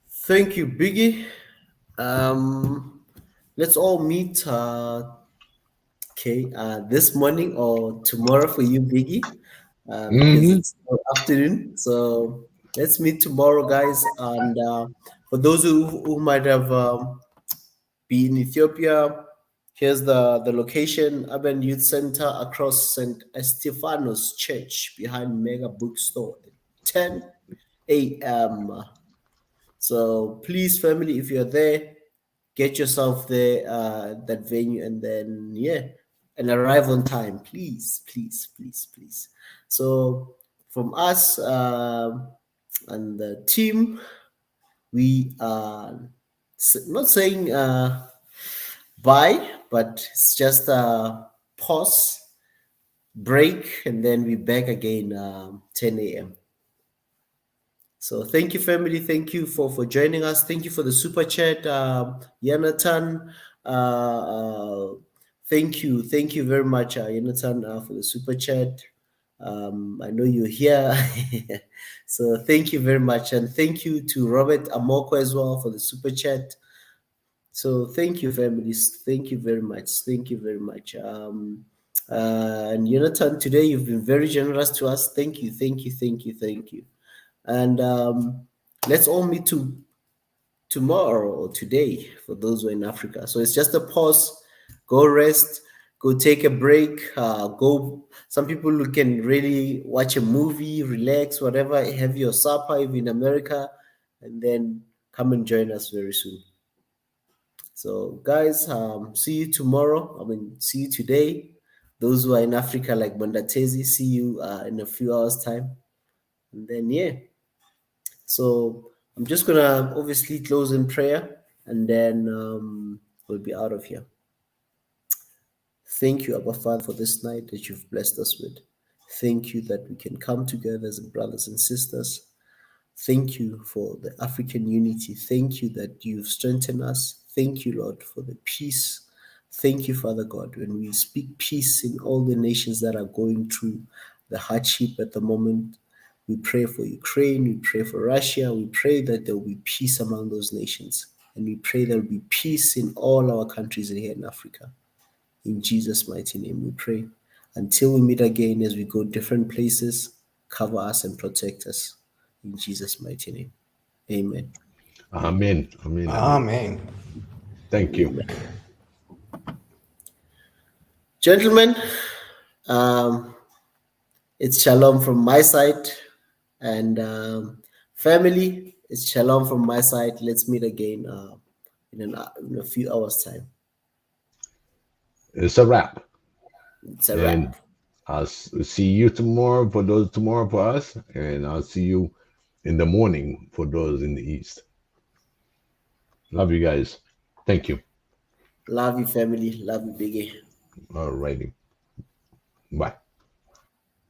Thank you, Biggie. Let's all meet this morning or tomorrow for you, Biggie, because it's afternoon. So let's meet tomorrow, guys. And for those who might have been in Ethiopia, here's the location: Urban Youth Center across St. Estefanos Church behind Mega Bookstore, 10 a.m. So please, family, if you're there, get yourself there, that venue, and then and arrive on time, please. So from us and the team, we are not saying bye, but it's just a pause, break, and then we back again 10 a.m. So thank you, family. Thank you for joining us. Thank you for the super chat, Jonathan. Thank you very much, Jonathan, for the super chat. I know you're here, so thank you very much, and thank you to Robert Amoko as well for the super chat. So thank you, families. Thank you very much. And Jonathan, today you've been very generous to us. Thank you. And let's all meet tomorrow or today for those who are in Africa. So it's just a pause. Go rest. Go take a break. Some people who can really watch a movie, relax, whatever. Have your supper if in America, and then come and join us very soon. So, guys, see you tomorrow. See you today. Those who are in Africa, like Bandatezi, see you in a few hours' time. And then, yeah. So, I'm just going to obviously close in prayer, and then we'll be out of here. Thank you, Abba Father, for this night that you've blessed us with. Thank you that we can come together as brothers and sisters. Thank you for the African unity. Thank you that you've strengthened us. Thank you, Lord, for the peace. Thank you, Father God, when we speak peace in all the nations that are going through the hardship at the moment. We pray for Ukraine. We pray for Russia. We pray that there will be peace among those nations. And we pray there will be peace in all our countries here in Africa. In Jesus' mighty name we pray. Until we meet again as we go different places, cover us and protect us. In Jesus' mighty name. Amen. Amen. Amen. Amen. Thank you. Amen. Gentlemen, it's shalom from my side. And family, it's shalom from my side. Let's meet again in a few hours' time. It's a wrap. It's a wrap. I'll see you tomorrow for those tomorrow for us, and I'll see you in the morning for those in the east. Love you guys. Thank you. Love you, family. Love you, Biggie. All righty. Bye.